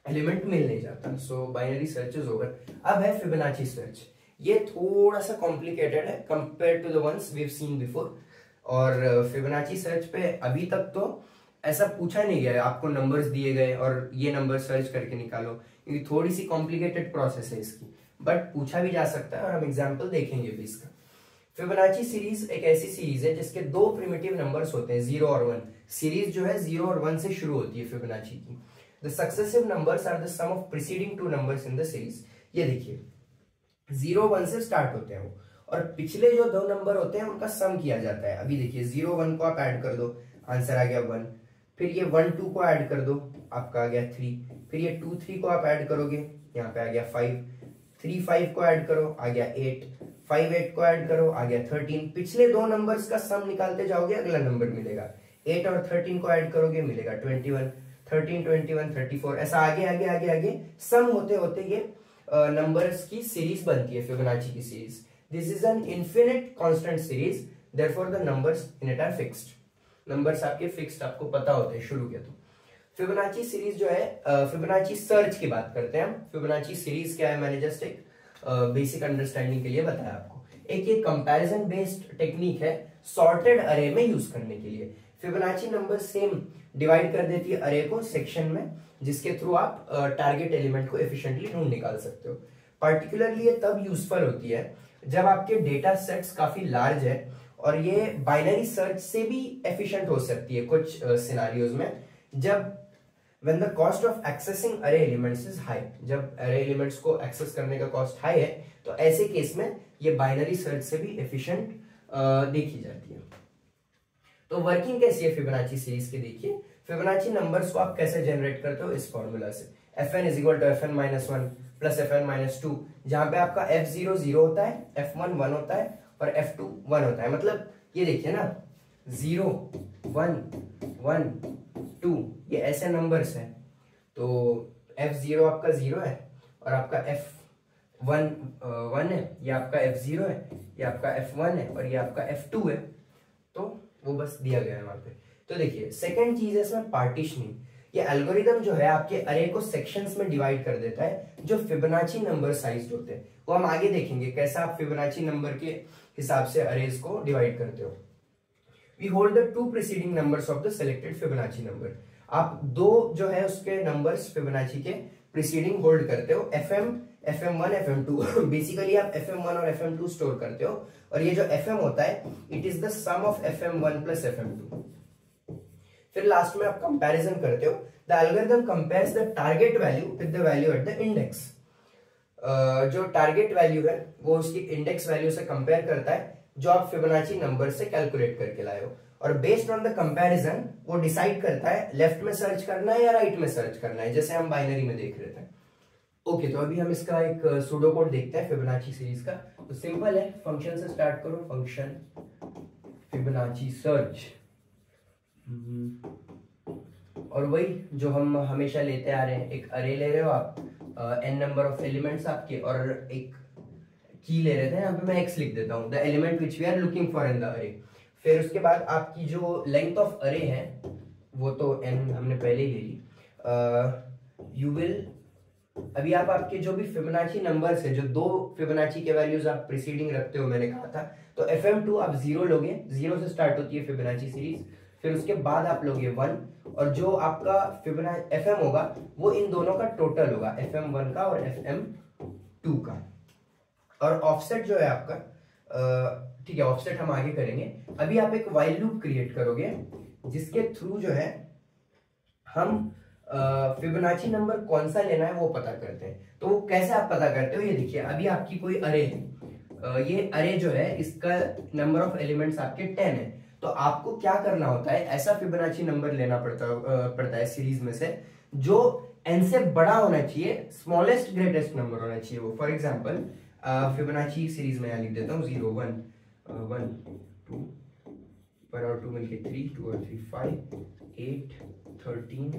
Speaker 1: एलिमेंट मिल नहीं जाता। So binary search is over. अब है फिबोनाची सर्च। ये थोड़ा सा कॉम्प्लिकेटेड है compare to the ones we have seen before. और फिबोनाची सर्च पे अभी तक तो ऐसा पूछा नहीं गया है, आपको नंबर्स दिए गए और ये नंबर सर्च करके निकालो, क्योंकि थोड़ी सी कॉम्प्लिकेटेड प्रोसेस है इसकी, बट पूछा भी जा सकता है और हम एग्जाम्पल देखेंगे भी इसका। फिबोनाची सीरीज एक ऐसी सीरीज है जिसके दो प्रिमिटिव नंबर्स होते हैं 0 और 1। सीरीज जो है 0 और 1 से शुरू होती है फिबोनाची की। The successive numbers are the sum of preceding two numbers in the series. ये देखिए 0 1 से स्टार्ट होते हैं वो, और पिछले जो दो नंबर होते हैं उनका सम किया जाता है। अभी देखिए 0 1 को आप ऐड कर दो, आंसर आ गया 1। फिर ये 1 2 को ऐड कर दो, आपका आ गया 3। फिर ये 2 3 को आप ऐड करोगे, यहाँ पे आ गया 5। 3 5 को ऐड करो, आ गया 8। 5 8 को ऐड करो, आ गया 13। पिछले दो नंबर्स का सम निकालते जाओगे, अगला नंबर मिलेगा। 8 और 13 को ऐड करोगे, मिलेगा 21। 13 21 34, ऐसा आगे आगे आगे आगे सम होते होते ये नंबर्स की सीरीज बनती है, फिबोनाची की series. This is an infinite constant series, therefore the numbers in it are fixed. Numbers आपके फिक्स्ड आपको पता होते हैं शुरू के। तो फिबोनाची सीरीज जो है, फिबोनाची सर्च की बात करते हैं हम। फिबोनाची सीरीज क्या है, मैंने जस्ट एक बेसिक अंडरस्टैंडिंग के लिए बताया आपको। एक ये कंपैरिजन बेस्ड टेक्निक है सॉर्टेड अरे में यूज करने के लिए। फिबोनाची नंबर सेम डिवाइड कर देती है अरे को सेक्शन में, जिसके थ्रू आप टारगेट एलिमेंट को एफिशिएंटली ढूंढ निकाल सकते हो। पर्टिकुलरली ये तब यूजफुल होती है जब आपके डेटा सेट्स काफी लार्ज है, और ये बाइनरी सर्च से भी एफिशिएंट हो सकती है कुछ सिनारियोज में, जब when the cost of accessing array elements is high, जब array elements को एक्सेस करने का कॉस्ट हाई है, तो ऐसे केस में ये बाइनरी सर्च से भी एफिशिएंट देखी जाती है। तो वर्किंग कैसी है फिबोनाची सीरीज की, देखिए फिबोनाची नंबर्स को आप कैसे जनरेट करते हो, इस फॉर्मूला से fn is equal to fn minus 1 plus fn minus 2, जहां पे आपका f0 0 होता है, f1 1 होता है और f2 1 होता है। मतलब ये देखिए ना 0 1 1 2 ये ऐसे नंबर्स हैं, तो f0 आपका 0 है और आपका f1 1 है, ये आपका f0 है, ये आपका f1 है और ये आपका f2 है। तो वो बस दिया गया है वहां पे। तो देखिए सेकंड चीज है इसमें पार्टीशनिंग। ये एल्गोरिदम जो है आपके अरे को सेक्शंस में डिवाइड कर देता है जो फिबोनाची नंबर साइज्ड होते हैं। वो हम आगे देखेंगे कैसा आप फिबोनाची नंबर के हिसाब से अरेज को डिवाइड करते हो। We hold the two preceding numbers of the selected Fibonacci number. आप दो जो है उसके नंबर्स फिबोनाची के प्रीसीडिंग होल्ड करते हो, FM1 FM2। बेसिकली आप FM1 और FM2 स्टोर करते हो, और ये जो FM होता है it is the sum of FM1 plus FM2। फिर लास्ट में आप कंपैरिजन करते हो। The algorithm compares the target value with the value at the index. जो टारगेट वैल्यू है वो उसकी इंडेक्स वैल्यू से कंपेयर करता है जो आप फिबोनाची नंबर से कैलकुलेट करके लाए हो, और बेस्ड ऑन द कंपैरिजन वो डिसाइड करता है लेफ्ट में सर्च करना है या राइट में सर्च करना है, जैसे हम बाइनरी में देख रहे थे। ओके, तो अभी हम इसका एक सूडो कोड देखते हैं फिबोनाची सीरीज का। तो सिंपल है, फंक्शन से स्टार्ट करो, फंक्शन फिबोनाची सर्च, और वही जो हम हमेशा लेते आ रहे हैं, एक अरे ले रहे हो आप, n नंबर ऑफ एलिमेंट्स आपके, और एक की ले रहे थे, यहाँ पे मैं x लिख देता हूँ, the element which we are looking for in the array. फिर उसके बाद आपकी जो लेंथ ऑफ अरे है वो तो n हमने पहले ही ले ली। यू विल, अभी आप आपके जो भी फिबोनाची नंबर्स है, जो दो फिबोनाची के वैल्यूज आप प्रीसीडिंग रखते हो मैंने कहा था, तो FM2 आप 0 लोगे, 0 से स्टार्ट होती है फिबोनाची सीरीज। फिर उसके बाद आप लोगे 1, और जो आपका फिबोनाची FM होगा वो इन दोनों का टोटल होगा, FM1 का और FM2 का। और ऑफसेट जो है आपका, ठीक है ऑफसेट हम आगे करेंगे। अभी आप एक व्हाइल लूप क्रिएट करोगे जिसके थ्रू जो है हम फिबोनाची नंबर कौन सा लेना है वो पता करते हैं। तो वो कैसे आप पता करते हो, ये देखिए अभी आपकी कोई अरे है, ये अरे जो है इसका नंबर ऑफ एलिमेंट्स आपके 10 है। तो आपको क्या करना होता है, ऐसा फिबोनाची नंबर लेना पड़ता है सीरीज में से जो n से बड़ा होना चाहिए, स्मॉलेस्ट ग्रेटेस्ट नंबर होना चाहिए वो। फॉर एग्जाम्पल फिबोनाची सीरीज में यहाँ लिख देता हूँ 0 1 1 2 1 और 2 मिलके 3 2 और 3 5 8 13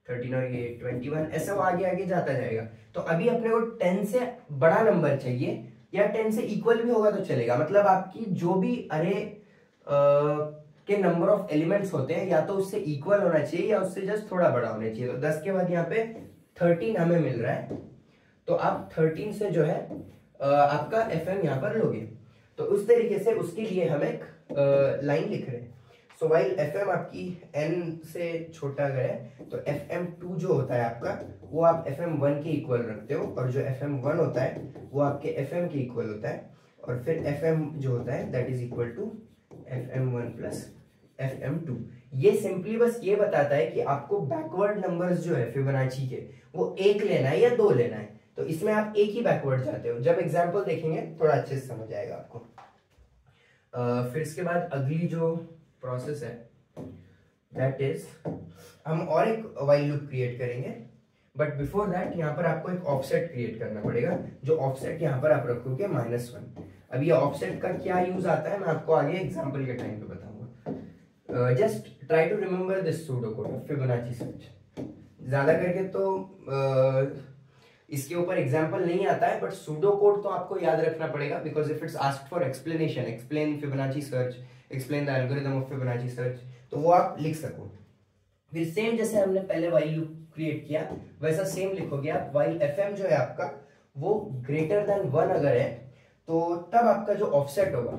Speaker 1: 13 और ये 21, ऐसा वो आगे आगे जाता जाएगा। तो अभी अपने को 10 से बड़ा नंबर चाहिए, या 10 से इक्वल भी होगा तो चलेगा। मतलब आपकी जो भी अरे के नंबर ऑफ एलिमेंट्स होते हैं या तो उससे इक्वल होना चाहिए या उससे जस्ट थोड़ा बड़ा होना चाहिए। तो 10 के बाद यहाँ पे 13 हमें मिल रहा है, तो आप 13 से जो है आपका FM यहाँ पर लोगे। तो उस तरीके से उसके लिए हम एक लाइन लिख रहे हैं। सो वाइल fm आपकी n से छोटा अगर है तो fm2 जो होता है आपका वो आप fm1 के इक्वल रखते हो, और जो fm1 होता है वो आपके fm के इक्वल होता है, और फिर fm जो होता है that is equal to fm1 plus fm2। ये सिंपली बस ये बताता है कि आपको बैकवर्ड नंबर्स जो है फिबोनाची के वो एक लेना है या दो लेना है, तो इसमें आप एक ही बैकवर्ड जाते हो। जब एग्जांपल देखेंगे थोड़ा अच्छे से समझ आएगा आपको। फिर इसके बाद अगली जो प्रोसेस है दैट इज हम और एक व्हाइल लूप क्रिएट करेंगे, बट बिफोर दैट यहाँ पर आपको एक ऑफसेट क्रिएट करना पड़ेगा, जो ऑफसेट यहाँ पर आप रखोगे -1। अब ये ऑफसेट का क्या यूज आता है मैं आपको आगे एग्जांपल के टाइम पे बताऊंगा। Just try to remember this pseudo code of Fibonacci search. ज्यादा करके तो इसके ऊपर एग्जांपल नहीं आता है, बट सूडो कोड तो आपको याद रखना पड़ेगा, because if it's asked for explanation, explain Fibonacci search, explain the algorithm of Fibonacci search, तो वो आप लिख सको। फिर सेम जैसे हमने पहले व्हाइल लूप क्रिएट किया वैसा सेम लिखोगे आप। व्हाइल fm जो है आपका वो ग्रेटर देन 1 अगर है तो तब आपका जो ऑफसेट होगा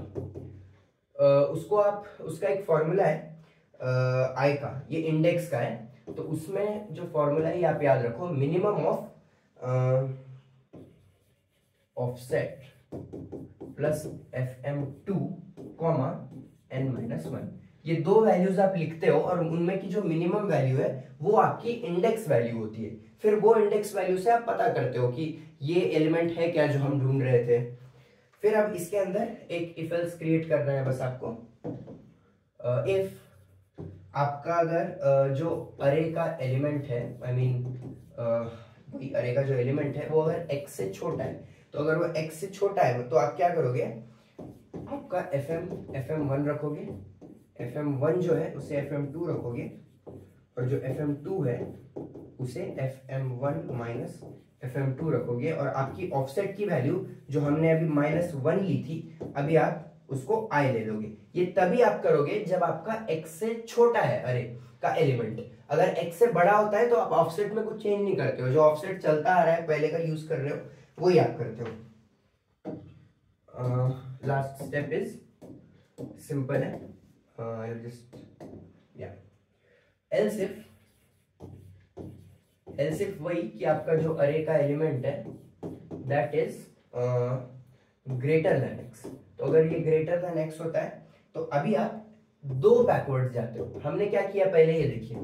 Speaker 1: उसको आप, उसका एक फॉर्मूला है i का, ये इंडेक्स का है, तो उसमें जो फॉर्मूला है आप याद रखो, minimum of offset plus fm2 comma n-1। ये दो वैल्यूज आप लिखते हो और उनमें की जो मिनिमम वैल्यू है वो आपकी इंडेक्स वैल्यू होती है। फिर वो इंडेक्स वैल्यू से आप पता करते हो कि ये एलिमेंट है क्या जो हम ढूंढ रहे थे। फिर अब इसके अंदर एक इफ एल्स क्रिएट करना है बस आपको। इफ आपका अगर जो अरे का एलिमेंट है, आई मीन अरे का जो एलिमेंट है वो अगर x से छोटा है, तो अगर वो x से छोटा है तो आप क्या करोगे, आपका fm1 रखोगे, fm1 जो है उसे fm2 रखोगे, और जो fm2 है उसे fm1 माइनस fm2 रखोगे, और आपकी ऑफसेट की वैल्यू जो हमने अभी -1 ली थी अभी आप उसको i ले लोगे। ये तभी आप करोगे जब आपका x से छोटा है अरे का एलिमेंट। अगर x से बड़ा होता है तो आप ऑफसेट में कुछ चेंज नहीं करते हो, जो ऑफसेट चलता आ रहा है पहले का यूज कर रहे हो वही आप करते हो। लास्ट स्टेप इज सिंपल है, just yeah, else if वही कि आपका जो अरे का एलिमेंट है that is greater than x, तो अगर ये ग्रेटर देन x होता है तो अभी आप दो बैकवर्ड जाते हो। हमने क्या किया पहले ये देखिए,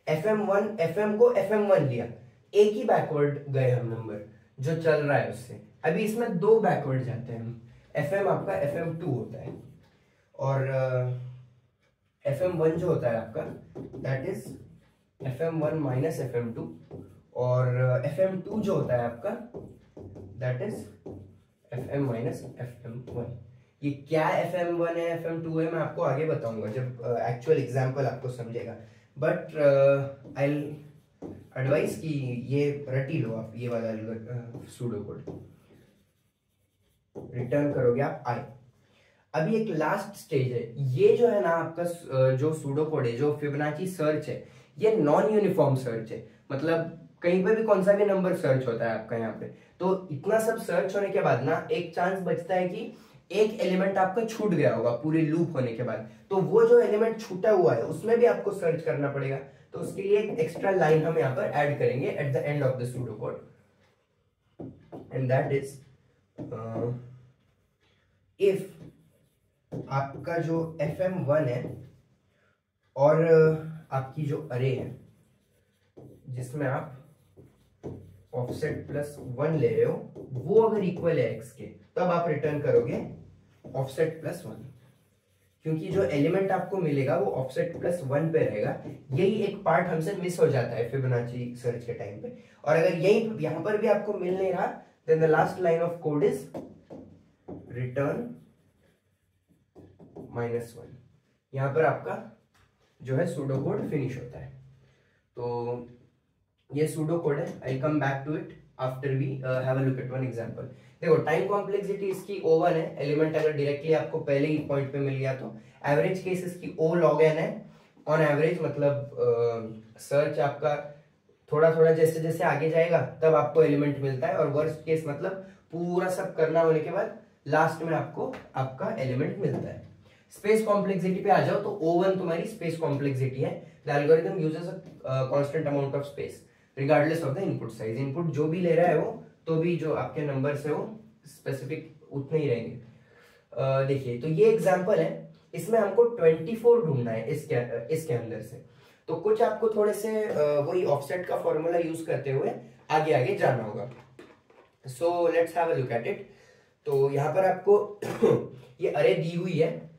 Speaker 1: fm को fm1 लिया, एक ही बैकवर्ड गए हम नंबर जो चल रहा है उससे। अभी इसमें दो बैकवर्ड जाते हैं हम, fm आपका fm2 होता है, और fm1 जो होता है आपका that is fm1 minus fm2, और fm2 जो होता है आपका that is fm minus fm1। ये क्या fm1 है fm2 है मैं आपको आगे बताऊंगा जब एक्चुअल एग्जांपल आपको समझेगा, बट आई एडवाइस कि ये रट ही लो आप, ये वाला सूडो कोड रिटर्न करोगे आप i। अभी एक लास्ट स्टेज है, ये जो है ना आपका जो सूडो कोड है, जो फिबोनाची सर्च है, ये नॉन यूनिफॉर्म सर्च है, मतलब कहीं पे भी कौन सा भी नंबर सर्च होता है आपका यहाँ पे। तो इतना सब सर्च होने के बाद ना एक चांस बचता है कि एक एलिमेंट आपका छूट गया होगा पूरे लूप होने के बाद, तो वो जो एलिमेंट छूटा हुआ है उसमें भी आपको सर्च करना पड़ेगा। तो उसके लिए एक एक्स्ट्रा लाइन हम यहाँ पर ऐड करेंगे eight the end of the pseudo code, and that is if आपका जो fm1 है और आपकी जो अरे है जिसमें आप ऑफसेट +1 ले रहे हो वो अगर इक्वल है x के, तब आप रिटर्न करोगे ऑफसेट +1, क्योंकि जो एलिमेंट आपको मिलेगा वो ऑफसेट +1 पे रहेगा। यही एक पार्ट हमसे मिस हो जाता है फिबोनाची सर्च के टाइम पे, और अगर यही यहां पर भी आपको मिल नहीं रहा then the last line of code is return -1। यहां पर आपका जो है सूडो कोड फिनिश होता है। तो ये सूडो कोड है, I come back to it after we have a look at one example. देखो टाइम कॉम्प्लेक्सिटी इसकी O1 है, एलिमेंट अगर डायरेक्टली आपको पहले ही पॉइंट पे मिल गया तो। एवरेज केस इसकी O log n है, ऑन एवरेज मतलब सर्च आपका थोड़ा थोड़ा जैसे जैसे आगे जाएगा तब आपको एलिमेंट मिलता है, और वर्स्ट केस मतलब पूरा सब करना होने के बाद लास्ट में आपको आपका एलिमेंट मिलता है। स्पेस कॉम्प्लेक्सिटी पे आ जाओ तो O1 तुम्हारी स्पेस कॉम्प्लेक्सिटी है। The algorithm uses a constant amount of space regardless of the input size. Input जो भी ले रहा है वो तो भी जो आपके नंबर से वो स्पेसिफिक उतने ही रहेंगे। देखिए तो ये एग्जांपल है, इसमें हमको 24 ढूंढना है इसके अंदर से। तो कुछ आपको थोड़े से वही ऑफसेट का फॉर्मूला यूज करते हुए आगे आगे जाना होगा। So let's have a look at it. तो यहाँ पर आपको ये अरे दी हुई है,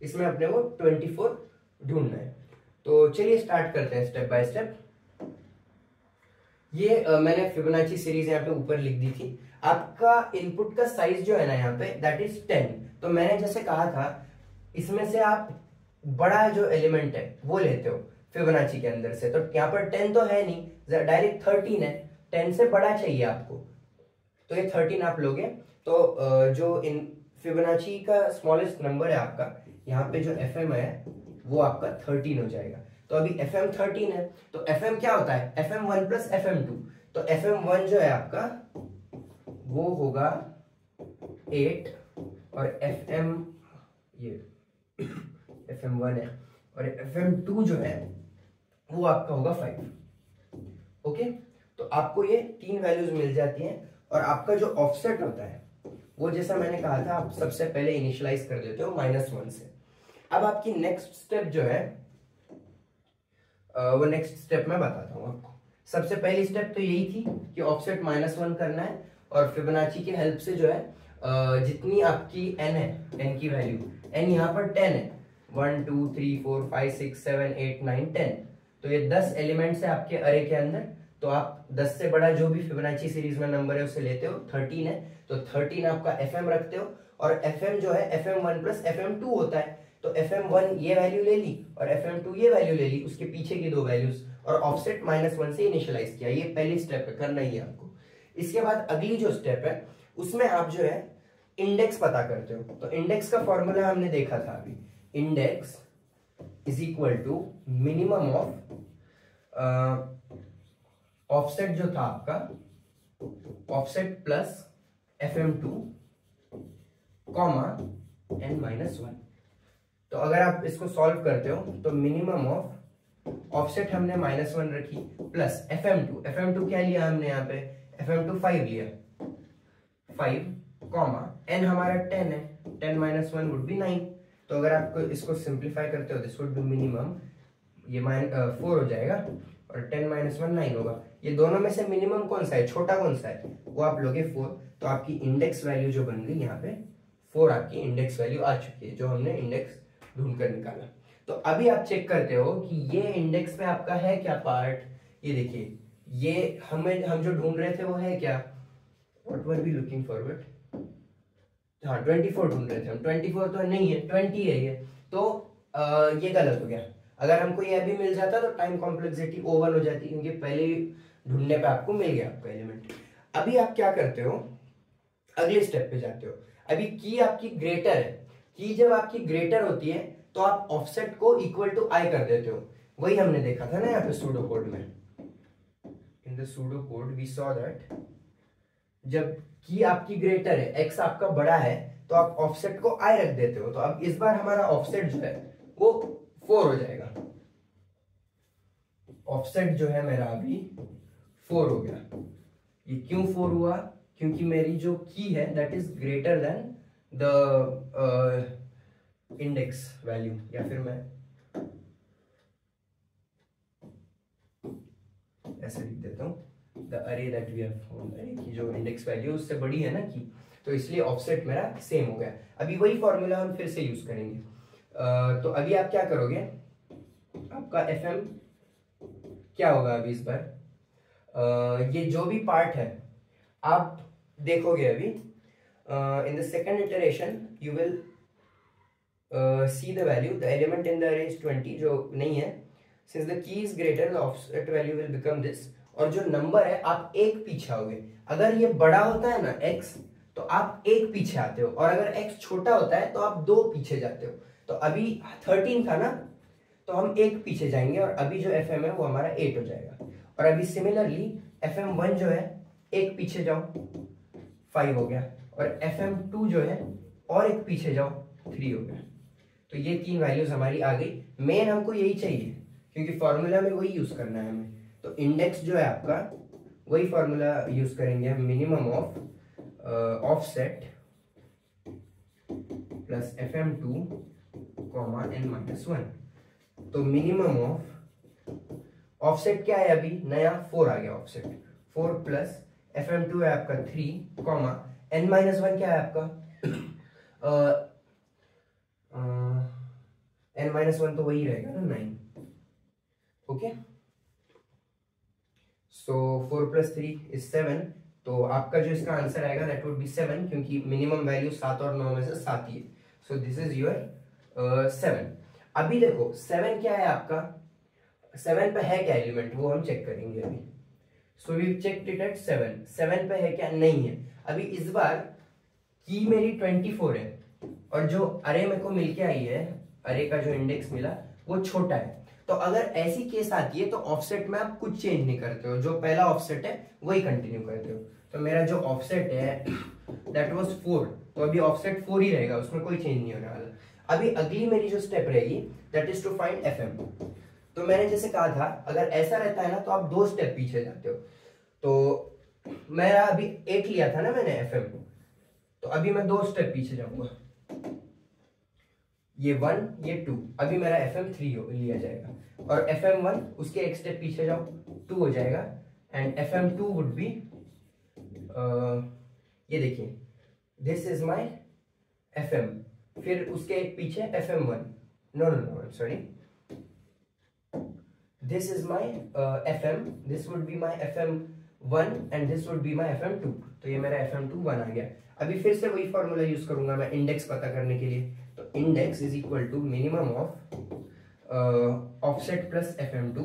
Speaker 1: इसमें अपने को 24 ढूंढना है। तो चलिए स्टार्ट करते हैं स्टेप बाय स्टेप। ये मैंने फिबोनाची सीरीज यहाँ पे ऊपर लिख दी थी। आपका इनपुट का साइज जो है ना यहाँ पे दैट इज 10। तो मैंने जैसे कहा था इसमें से आप बड़ा जो एलिमेंट है वो लेते हो फिबोनाची के अंदर से। तो यहाँ पर 10 तो है नहीं, डायरेक्ट 13 है, 10 से बड़ा चाहिए आपको, तो ये 13 आप लोगे। तो जो इन फिबोनाची का स्मॉलेस्ट नंबर है आपका, यहाँ पे जो FM है वो आपका 13 हो जाएगा। तो अभी FM 13 है, तो FM क्या होता है, FM1 प्लस FM2। तो FM1 जो है आपका वो होगा 8 और ये FM1 है और FM2 जो है वो आपका होगा 5। ओके, तो आपको ये 3 वैल्यूज मिल जाती हैं। और आपका जो ऑफसेट होता है वो जैसा मैंने कहा था आप सबसे पहले इनिशियलाइज कर देते हो -1 से। अब आपकी नेक्स्ट स्टेप जो है वो नेक्स्ट स्टेप मैं बताता हूँ आपको। सबसे पहली स्टेप तो यही थी कि ऑफसेट -1 करना है और फिबोनाची की हेल्प से जो है जितनी आपकी n है, n की वैल्यू, n यहाँ पर 10 है, 1 2 3 4 5 6 7 8 9 10। तो ये 10 एलिमेंट्स है आपके अरे के अंदर। तो आप 10 से बड़ा जो भी फिबोनाची सीरीज में नंबर है उसे लेते हो, 13 है तो 13 आपका FM रखते हो। और FM जो है FM1 प्लस FM2 होता है। तो FM1 ये वैल्यू ले ली और FM2 ये वैल्यू ले ली, उसके पीछे की 2 वैल्यूज, और ऑफसेट -1 से इनिशियलाइज किया। ये पहली स्टेप है, करना ही है आपको। इसके बाद अगली जो स्टेप है उसमें आप जो है इंडेक्स पता करते हो। तो इंडेक्स का फॉर्मूला हमने देखा था अभी, index is equal to minimum of offset जो था आपका, offset plus FM2 comma n-1। तो अगर आप इसको सॉल्व करते हो तो मिनिमम ऑफ ऑफसेट हमने -1 रखी प्लस FM2 क्या लिया हमने यहाँ पे, FM2 5 लिया, 5 कॉमा n हमारा 10 है, 10 - 1 वुड बी 9। तो अगर आपको इसको सिंप्लीफाई करते हो दिस वुड बी मिनिमम, ये 4 हो जाएगा और 10 - 1 9 होगा। ये दोनों में से मिनिमम कौन सा है, छोटा कौन सा है, वो आप लोगे 4। तो आपकी इंडेक्स वैल्यू जो बन गई यहाँ पे 4 आपकी इंडेक्स वैल्यू आ चुकी है, जो हमने इंडेक्स ढूंढ कर निकाला। तो अभी आप चेक करते हो कि ये इंडेक्स पे आपका है क्या पार्ट। ये देखिए, ये हम जो ढूंढ रहे थे वो है क्या, what were we looking forward, हाँ 24 ढूंढ रहे थे हम, 24 तो नहीं है, 20 है ये। तो ये गलत हो गया। अगर हमको ये अभी मिल जाता तो टाइम कॉम्प्लेक्सिटी O1 हो जाती, क्योंकि पहले ढूंढने पे आपको मिल गया आपका एलिमेंट। अभी आप क्या करते हो, अगले स्टेप पे जाते हो। अभी की आपकी ग्रेटर है, की जब आपकी ग्रेटर होती है तो आप ऑफसेट को इक्वल टू I कर देते हो। वही हमने देखा था ना यहाँ पे सूडो कोड में, in the pseudo code we saw that जब की आपकी ग्रेटर है, x आपका बड़ा है, तो आप ऑफसेट को I रख देते हो। तो अब इस बार हमारा ऑफसेट जो है वो 4 हो जाएगा। ऑफसेट जो है मेरा अभी 4 हो गया। ये क्यों 4 हुआ, क्योंकि मेरी जो की है that is greater than the index value, या फिर मैं ऐसे लिख देता हूं, द अरे दैट वी हैव फाउंड, अरे की जो इंडेक्स वैल्यू उससे बड़ी है ना की, तो इसलिए ऑफसेट मेरा सेम हो गया। अभी वही फॉर्मूला हम फिर से यूज करेंगे। तो अभी आप क्या करोगे, आपका FM क्या होगा अभी इस बार, ये जो भी पार्ट है आप देखोगे अभी in the second iteration you will see the value, the element in the अरे इज 20, जो नहीं है, since the key is greater the offset value will become this. और जो नंबर है आप एक पीछे आओगे। अगर ये बड़ा होता है ना x, तो आप एक पीछे आते हो, और अगर x छोटा होता है तो आप 2 पीछे जाते हो। तो अभी 13 था ना, तो हम एक पीछे जाएंगे, और अभी जो FM है वो हमारा 8 हो जाएगा। और अभी सिमिलरली FM1 जो है एक पीछे जाओ, 5 हो गया, और FM2 जो है और एक पीछे जाओ, 3 हो गया। तो ये 3 वैल्यूज हमारी आ गई। मेन हमको यही चाहिए क्योंकि फॉर्मूला में वही यूज करना है हमें। तो इंडेक्स जो है आपका वही फॉर्मूला यूज करेंगे हम, minimum of offset plus FM2 comma n-1। तो मिनिमम ऑफ ऑफसेट क्या है, अभी नया 4 आ गया ऑफसेट, 4 प्लस FM2 है आपका 3 कॉमा n-1 क्या है आपका n-1 तो वही रहेगा ना 9। Okay, so 4 plus 3 is 7। तो आपका जो इसका आंसर आएगा दैट वुड बी 7, क्योंकि मिनिमम वैल्यू 7 और 9 में से 7 ही है। सो दिस इज योर 7। अभी देखो 7 क्या है आपका, 7 पे है क्या एलिमेंट वो हम चेक करेंगे अभी। So we checked it at 7, 7 पे है क्या, नहीं है। अभी इस बार की मेरी 24 है और जो अरे मेरे को मिलके आई है, अरे का जो इंडेक्स मिला वो छोटा है। तो अगर ऐसी केस आती है तो ऑफसेट में आप कुछ चेंज नहीं करते हो, जो पहला ऑफसेट है वही कंटिन्यू करते हो। तो मेरा जो ऑफसेट है दैट वाज 4, तो अभी ऑफसेट 4 ही रहेगा, उसमें कोई चेंज नहीं होने वाला। अभी अगली मेरी जो स्टेप रहेगी that is to find FM। तो मैंने जैसे कहा था अगर ऐसा रहता है ना तो आप 2 स्टेप पीछे जाते हो। तो मेरा अभी 8 लिया था ना मैंने FM, तो अभी मैं 2 स्टेप पीछे जाऊंगा, ये 1 ये 2, अभी मेरा FM3 लिया जाएगा और FM1 उसके एक स्टेप पीछे जाओ 2 हो जाएगा एंड FM2 वुड बी ये देखिए दिस इज माय FM, फिर उसके एक पीछे FM1, no sorry, this is my FM, this would be my FM1 and this would be my FM2। तो ये मेरा FM2 1 आ गया। अभी फिर से वही फॉर्मूला यूज करूंगा मैं इंडेक्स पता करने के लिए। तो index is equal to minimum of offset plus FM2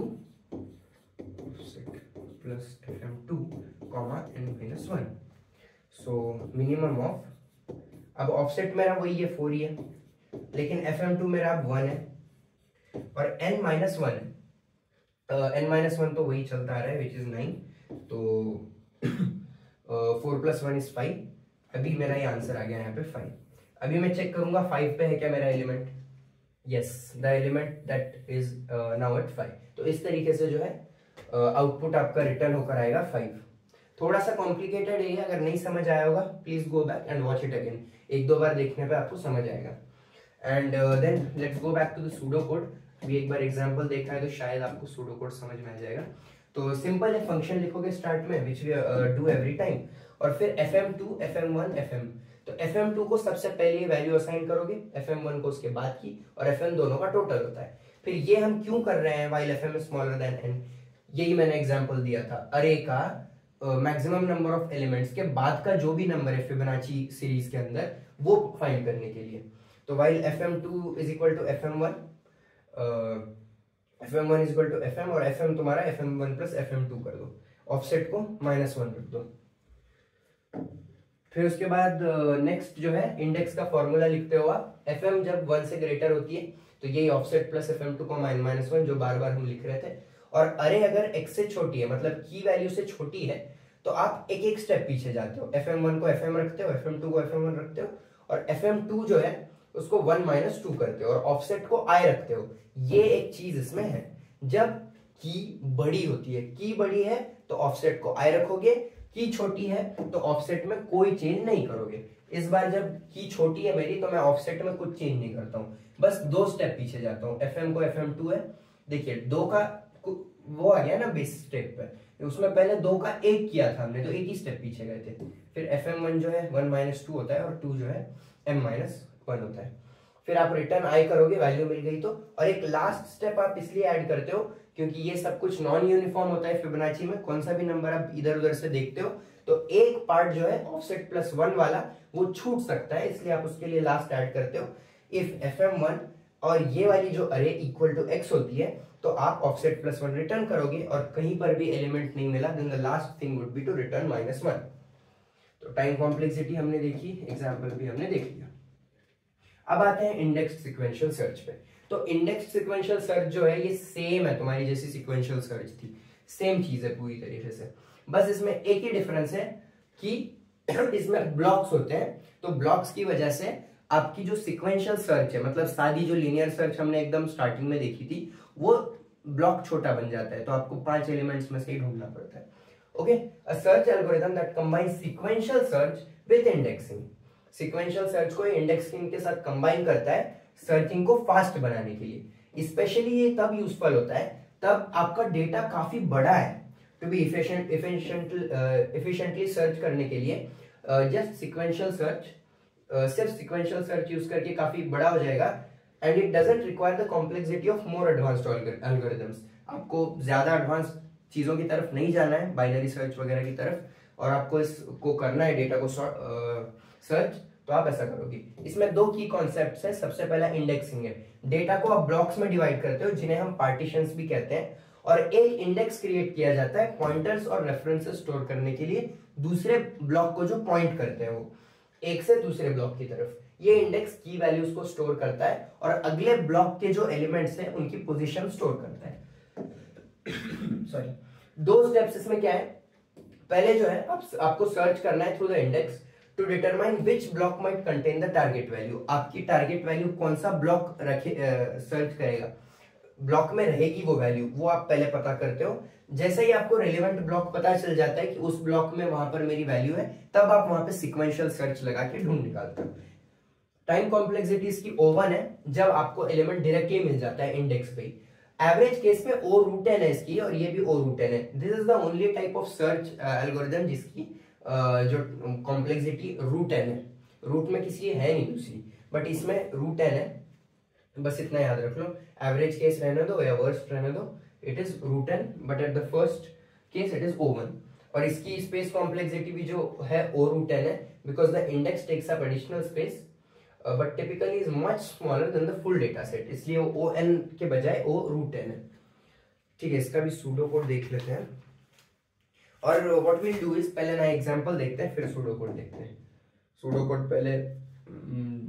Speaker 1: plus FM2 comma n-1। So minimum of, अब ऑफसेट मेरा वही है 4 ही है, लेकिन FM2 मेरा अब 1 है और n-1 है। n-1 तो वही चलता आ रहा है विच इज 9। तो 4 प्लस 1 इज 5। अभी मेरा ये आंसर आ गया यहाँ पे 5। अभी मैं चेक करूंगा 5 पे है क्या मेरा element, yes the element that is now at 5। तो इस तरीके से जो है आउटपुट आपका रिटर्न होकर आएगा 5। थोड़ा सा कॉम्प्लिकेटेड है, अगर नहीं समझ आया होगा please go back and watch it again, 1-2 बार देखने पे आपको समझ आएगा। And then let's go back to the pseudo code. भी एक बार एग्जांपल देखा है तो शायद आपको सूडो कोड समझ में आ जाएगा। तो सिंपल है, फंक्शन लिखोगे स्टार्ट में which we do every time, और फिर FM2 FM1 FM। तो FM2 को सबसे पहले वैल्यू असाइन करोगे, FM1 को उसके बाद की, और FM दोनों का टोटल होता है। फिर ये हम क्यों कर रहे हैं while FM is smaller then n, यही मैंने एग्जांपल दिया था, अरे का मैक्सिमम नंबर ऑफ एलिमेंट्स के बाद का जो भी नंबर है फिबोनाची सीरीज के अंदर वो फाइंड करने के लिए। तो while FM2 is equal to FM1, FM1 is equal to FM, और FM तुम्हारा FM1 प्लस FM2 कर दो, ऑफसेट को -1 रख दो। फिर उसके बाद नेक्स्ट जो है इंडेक्स का फॉर्मूला लिखते हो आप। FM जब 1 से ग्रेटर होती है तो यही ऑफसेट प्लस FM2 को -1 जो बार बार हम लिख रहे थे। और अरे अगर x से छोटी है, मतलब की वैल्यू से छोटी है, तो आप एक एक स्टेप पीछे जाते हो। FM1 को FM रखते हो, FM2 को FM1 रखते हो, और FM2 जो है उसको 1 - 2 करते हो और ऑफसेट को I रखते हो। ये एक चीज इसमें है, जब की बड़ी होती है, की बड़ी है तो ऑफसेट को I रखोगे, की छोटी है तो ऑफसेट में कोई चेंज नहीं करोगे। इस बार जब की छोटी है मेरी तो मैं ऑफसेट में कुछ चेंज नहीं करता हूँ, बस 2 स्टेप पीछे जाता हूँ। FM को FM2 है, देखिए 2 का वो आ गया ना बेस स्टेप पे, उसमें पहले 2 का 1 किया था हमने, तो एक ही स्टेप पीछे गए थे। फिर FM1 जो है 1 - 2 होता है और 2 जो है m-1 होता है। फिर आप रिटर्न I करोगे, वैल्यू मिल गई तो। और एक लास्ट स्टेप आप इसलिए ऐड करते हो क्योंकि ये सब कुछ नॉन यूनिफॉर्म होता है फिबोनाची में, कौन सा भी नंबर आप इधर उधर से देखते हो तो एक पार्ट जो है ऑफसेट प्लस 1 वाला वो छूट सकता है, इसलिए आप उसके लिए लास्ट ऐड करते हो। इफ FM1 और ये वाली जो अरे इक्वल टू x होती है तो आप ऑफसेट प्लस 1 रिटर्न करोगे, और कहीं पर भी एलिमेंट नहीं मिला then the last thing would be to return -1। तो टाइम कॉम्प्लेक्सिटी हमने देखी, एग्जांपल भी हमने देख लिया। अब आते हैं इंडेक्स सीक्वेंशियल सर्च पे। तो इंडेक्स सीक्वेंशियल सर्च जो है ये सेम है तुम्हारी जैसी सीक्वेंशियल सर्च थी, सेम चीज है पूरी तरीके से, बस इसमें एक ही डिफरेंस है कि इसमें ब्लॉक्स होते हैं, तो ब्लॉक्स की वजह से आपकी जो सिक्वेंशियल सर्च है, मतलब सादी जो लीनियर सर्च हमने एकदम स्टार्टिंग में देखी थी, वो ब्लॉक छोटा बन जाता है, तो आपको 5 एलिमेंट्स में से ही ढूंढना पड़ता है। Okay, a search algorithm that combines sequential search with indexing. Sequential search को इंडेक्सिंग के साथ कंबाइन करता है सर्चिंग को फास्ट बनाने के लिए। स्पेशली ये तब यूजफुल होता है तब आपका डेटा काफी बड़ा है, टू बी इफिशिएंटली सर्च करने के लिए जस्ट सिक्वेंशियल सर्च, सिर्फ सिक्वेंशियल सर्च यूज करके काफी बड़ा हो जाएगा। And it doesn't require the complexity of more advanced algorithms. आपको ज्यादा एडवांस चीजों की तरफ नहीं जाना है, बाइनरी सर्च वगैरह की तरफ, और आपको इसको करना है डेटा को सर्च, तो आप ऐसा करोगे। इसमें 2 की कॉन्सेप्ट्स है। सबसे पहला इंडेक्सिंग है। डेटा को आप ब्लॉक्स में डिवाइड करते हो जिन्हें हम पार्टीशंस भी कहते हैं, और एक इंडेक्स क्रिएट किया जाता है पॉइंटर्स और रेफरेंसेस स्टोर करने के लिए, दूसरे ब्लॉक को जो पॉइंट करते हैं वो एक से दूसरे ब्लॉक की तरफ। ये इंडेक्स की वैल्यूज को स्टोर करता है और अगले ब्लॉक के जो एलिमेंट्स हैं उनकी पोजीशन स्टोर करता है। सॉरी, 2 स्टेप्स इसमें क्या है। पहले जो है आपको सर्च करना है through the index to determine which block might contain the target value. आपकी टारगेट वैल्यू कौन सा ब्लॉक रखे सर्च करेगा, ब्लॉक में रहेगी वो वैल्यू, वो आप पहले पता करते हो। जैसे ही आपको रेलेवेंट ब्लॉक पता चल जाता है कि उस ब्लॉक में वहां पर मेरी वैल्यू है, तब आप वहां पे सीक्वेंशियल सर्च लगा के ढूंढ निकालते हो। टाइम कॉम्प्लेक्सिटी इसकी O1 है, जब आपको एलिमेंट डायरेक्टली मिल जाता है इंडेक्स पे। एवरेज केस में O रूट n है इसकी, और ये भी O रूट n है। This is the only type of search algorithm जिसकी जो कॉम्प्लेक्सिटी रूट n है। रूट में किसी है नहीं दूसरी, बट इसमें रूट n है। बस इतना याद रख लो। एवरेज केस रहने दो या वर्स्ट रहने दो, it is root n, but at the first case it is O1। और इसकी स्पेस कॉम्प्लेक्सिटी भी जो है O रूट n है, because the index takes up additional space but typically is much smaller than the full data set, इसलिए वो O(n) के बजाय O रूट n है। ठीक है, इसका भी सूडो कोड देख लेते हैं। और व्हाट विल डू इज, पहले ना एग्जांपल देखते हैं फिर सूडो कोड देखते हैं। सूडो कोड पहले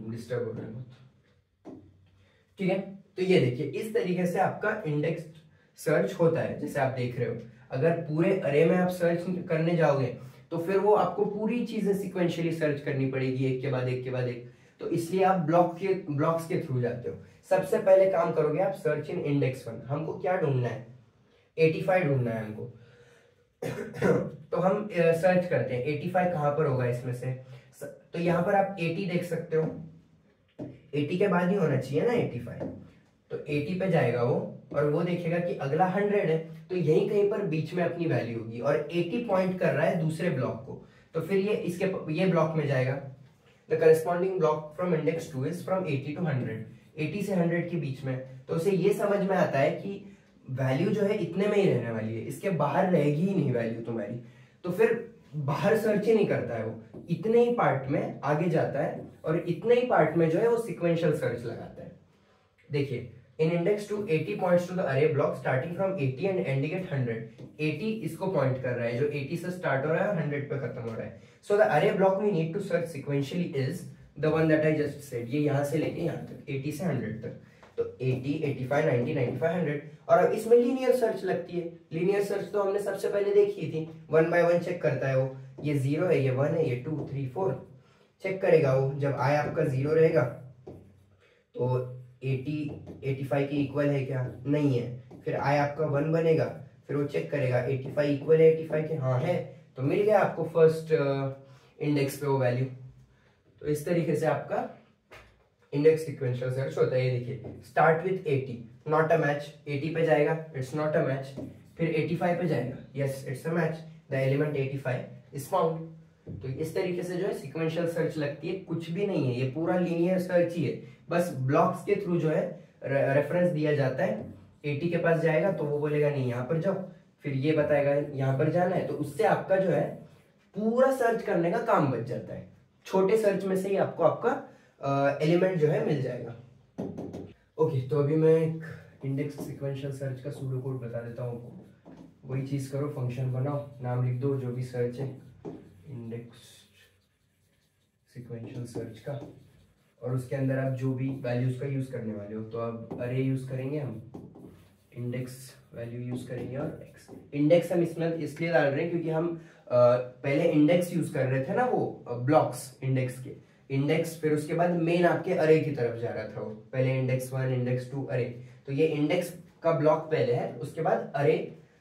Speaker 1: डिस्टर्ब हो रहा है बहुत। ठीक है, तो ये देखिए, इस तरीके से आपका इंडेक्स सर्च होता है। जैसे आप देख रहे हो, अगर पूरे अरे में आप सर्च करने जाओगे तो फिर वो आपको पूरी चीजें सिक्वेंशियली सर्च करनी पड़ेगी, एक के बाद एक के बाद एक। तो इसलिए आप ब्लॉक्स के थ्रू जाते हो। सबसे पहले काम करोगे आप सर्च इन इंडेक्स 1। हमको क्या ढूंढना है, 85 ढूंढना है हमको। तो हम सर्च करते हैं 85 कहां पर होगा इसमें से। तो यहां पर आप 80 देख सकते हो, 80 के बाद ही होना चाहिए ना 85। तो 80 पे जाएगा वो, और वो देखेगा कि अगला 100 है, तो यही कहीं पर बीच में अपनी वैल्यू होगी, और 80 पॉइंट कर रहा है दूसरे ब्लॉक को, तो फिर ये ब्लॉक में जाएगा। The corresponding block from index 2 is from 80 to 100, 80 से 100 के बीच में। तो उसे ये समझ में आता है कि वैल्यू जो है इतने में ही रहने वाली है, इसके बाहर रहेगी ही नहीं वैल्यू तुम्हारी, तो फिर बाहर सर्च ही नहीं करता है वो, इतने ही पार्ट में आगे जाता है, और इतने ही पार्ट में जो है वो सिक्वेंशियल सर्च लगाता है। देखिए, इन index 2 80 points to the array block starting from 80 and ending eight 100। 80 इसको पॉइंट कर रहा है, जो 80 से स्टार्ट हो रहा है और 100 पे खत्म हो रहा है। So the array block we need to search sequentially is the one that I just said. ये यहां से लेके यहां तक 80 से 100 तक, तो 80, 85, 90, 95, 100। और अब इसमें लीनियर सर्च लगती है। लीनियर सर्च तो हमने सबसे पहले देखी थी, 1 by 1 चेक करता है वो, ये 0 है, ये 1 है, ये 2, 3, 4 चेक करेगा वो। जब आई आपका 0 रहेगा तो 80 85 के इक्वल है क्या, नहीं है, फिर आई आपका 1 बनेगा, फिर वो चेक करेगा 85 इक्वल है 85 के, हाँ है, तो मिल गया आपको फर्स्ट इंडेक्स पे वो वैल्यू। तो इस तरीके से आपका इंडेक्स सीक्वेंशियल सर्च होता है। ये देखिए, start with 80, not a match, 80 पे जाएगा, इट्स नॉट अ मैच, फिर 85 पे जाएगा, yes it's a match, the element 85 is found. तो इस तरीके से जो है सीक्वेंशियल सर्च लगती है। कुछ भी नहीं है, ये पूरा लीनियर सर्च ही है, बस ब्लॉक्स के थ्रू जो है रेफरेंस दिया जाता है। 80 के पास जाएगा तो वो बोलेगा नहीं यहाँ पर जाओ, फिर ये बताएगा यहाँ पर जाना है, तो उससे आपका जो है पूरा सर्च करने का काम बच जाता है। छोटे सर्च में से ही आपको आपका एलिमेंट जो है मिल जाएगा। ओके, तो अभी मैं एक इंडेक्स सीक्वेंशियल सर्च का सूडो कोड बता देता हूँ आपको। वही चीज करो, फंक्शन बनाओ, नाम लिख दो जो भी सर्च है, इंडेक्स सीक्वेंशियल सर्च का, और उसके अंदर आप जो भी वैल्यूज का यूज करने वाले हो, तो अब अरे यूज करेंगे हम, इंडेक्स वैल्यू यूज करेंगे, और एक्स। इंडेक्स हम इसमें इसलिए डाल रहे हैं क्योंकि हम पहले इंडेक्स यूज कर रहे थे ना, वो ब्लॉक्स इंडेक्स के, इंडेक्स, फिर उसके बाद मेन आपके अरे की तरफ जा रहा था वो, पहले इंडेक्स 1 इंडेक्स 2 अरे, तो ये इंडेक्स का ब्लॉक पहले है, उसके बाद अरे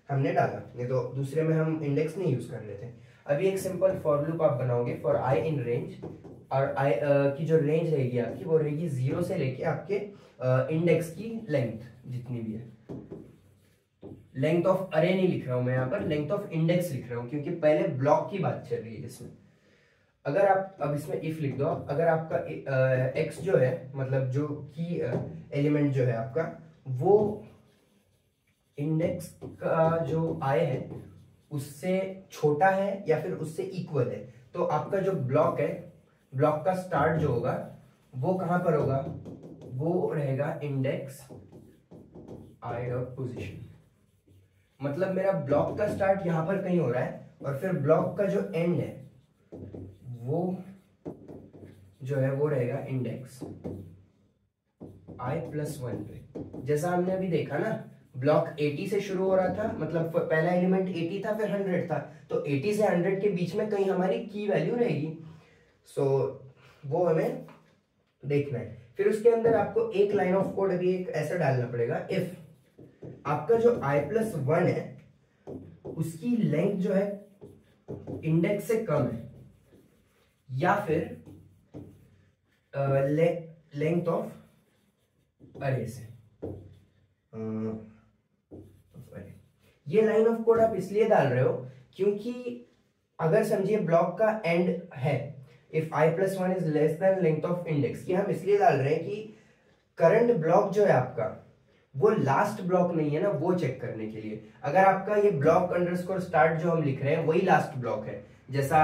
Speaker 1: हमने डाला, नहीं तो दूसरे में हम इंडेक्स नहीं यूज कर रहे थे। अभी एक सिंपल फॉर लूप आप बनाओगे फॉर आई इन रेंज, और आई की जो रेंज रहेगी आपकी वो रहेगी 0 से लेके आपके इंडेक्स की लेंथ जितनी भी है। लेंथ ऑफ अरे नहीं लिख रहा हूं मैं यहाँ पर, लेंथ ऑफ इंडेक्स लिख रहा हूं क्योंकि पहले ब्लॉक की बात चल रही है इसमें। अगर आप अब इसमें इफ लिख दो, अगर आपका एक्स जो है मतलब जो की एलिमेंट जो है आपका वो इंडेक्स का जो आई है उससे छोटा है या फिर उससे इक्वल है, तो आपका जो ब्लॉक है, ब्लॉक का स्टार्ट जो होगा वो कहां पर होगा, वो रहेगा इंडेक्स आई डॉट पोजीशन। मतलब मेरा ब्लॉक का स्टार्ट यहां पर कहीं हो रहा है और फिर ब्लॉक का जो एंड है वो जो है वो रहेगा इंडेक्स i+1 पे। जैसा हमने अभी देखा ना, ब्लॉक 80 से शुरू हो रहा था, मतलब पहला एलिमेंट 80 था फिर 100 था, तो 80 से 100 के बीच में कहीं हमारी की वैल्यू रहेगी, सो वो हमें देखना है। फिर उसके अंदर आपको एक लाइन ऑफ कोड अभी एक ऐसा डालना पड़ेगा, इफ आपका जो i+1 है उसकी लेंथ जो है इंडेक्स से कम है या फिर लेंथ ऑफ अरे से, ये लाइन ऑफ कोड आप इसलिए डाल रहे हो क्योंकि अगर समझिए ब्लॉक का एंड है if i+1 is less than length of index, ये हम इसलिए डाल रहे हैं कि करंट ब्लॉक जो है आपका वो लास्ट ब्लॉक नहीं है ना, वो चेक करने के लिए। अगर आपका ये ब्लॉक अंडरस्कोर स्टार्ट जो हम लिख रहे हैं वही लास्ट ब्लॉक है, जैसा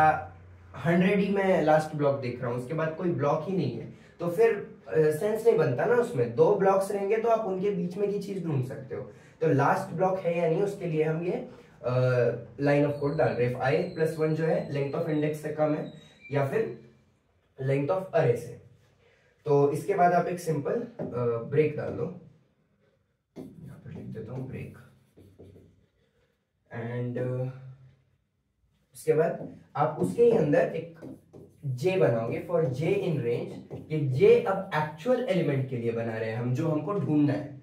Speaker 1: 100 ही मैं लास्ट ब्लॉक देख रहा हूं, उसके बाद कोई ब्लॉक ही नहीं है, तो फिर सेंस नहीं बनता ना, उसमें दो ब्लॉक्स रहेंगे तो आप उनके बीच में की चीज ढूंढ सकते हो। तो लास्ट ब्लॉक है या नहीं उसके लिए हम ये लाइन ऑफ कोड डाल रहे हैं, i+1 जो है लेंथ ऑफ इंडेक्स से कम है या फिर लेंथ ऑफ अरे से। तो इसके बाद आप एक सिंपल ब्रेक डाल दो, यहाँ पर लिख देता हूं ब्रेक, एंड उसके बाद आप उसके ही अंदर एक जे बनाओगे फॉर जे इन रेंज। ये जे अब एक्चुअल एलिमेंट के लिए बना रहे हैं हम, जो हमको ढूंढना है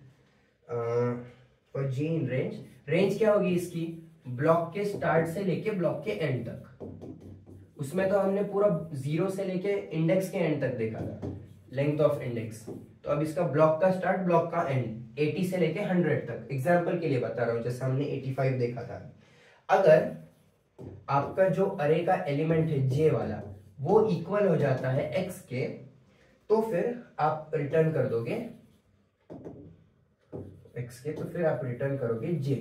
Speaker 1: for J in range. Range क्या होगी इसकी, ब्लॉक के स्टार्ट से लेके ब्लॉक के एंड तक। उसमें तो हमने पूरा 0 से लेके इंडेक्स के एंड तक देखा था, लेंथ ऑफ इंडेक्स। तो अब इसका ब्लॉक का स्टार्ट ब्लॉक का एंड 80 से लेके 100 तक, एग्जाम्पल के लिए बता रहा हूं, जैसे हमने 85 देखा था। अगर आपका जो अरे का एलिमेंट है जे वाला वो इक्वल हो जाता है एक्स के, तो फिर आप रिटर्न कर दोगे एक्स के, तो फिर आप रिटर्न करोगे जे,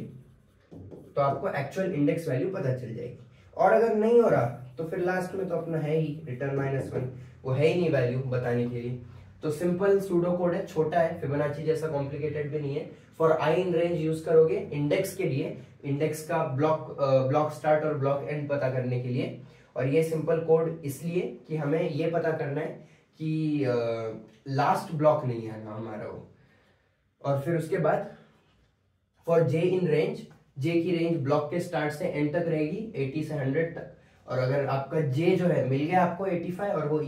Speaker 1: तो आपको एक्चुअल इंडेक्स वैल्यू पता चल जाएगी। और अगर नहीं हो रहा तो फिर लास्ट में तो अपना है ही रिटर्न -1, वो है ही नहीं वैल्यू बताने के लिए। तो सिंपल सूडो कोड है, छोटा है, फिबोनाची जैसा कॉम्प्लिकेटेड भी नहीं है। For I in range use करोगे इंडेक्स के लिए, इंडेक्स का ब्लॉक स्टार्ट और ब्लॉक एंड पता करने के लिए। और ये सिंपल कोड इसलिए कि हमें ये पता करना है कि लास्ट ब्लॉक नहीं है ना हमारा वो। और फिर उसके बाद फॉर जे इन रेंज, जे की रेंज ब्लॉक के स्टार्ट से एंड तक रहेगी 80 से 100 तक। और अगर आपका जे जो है मिल गया आपको 85 और वो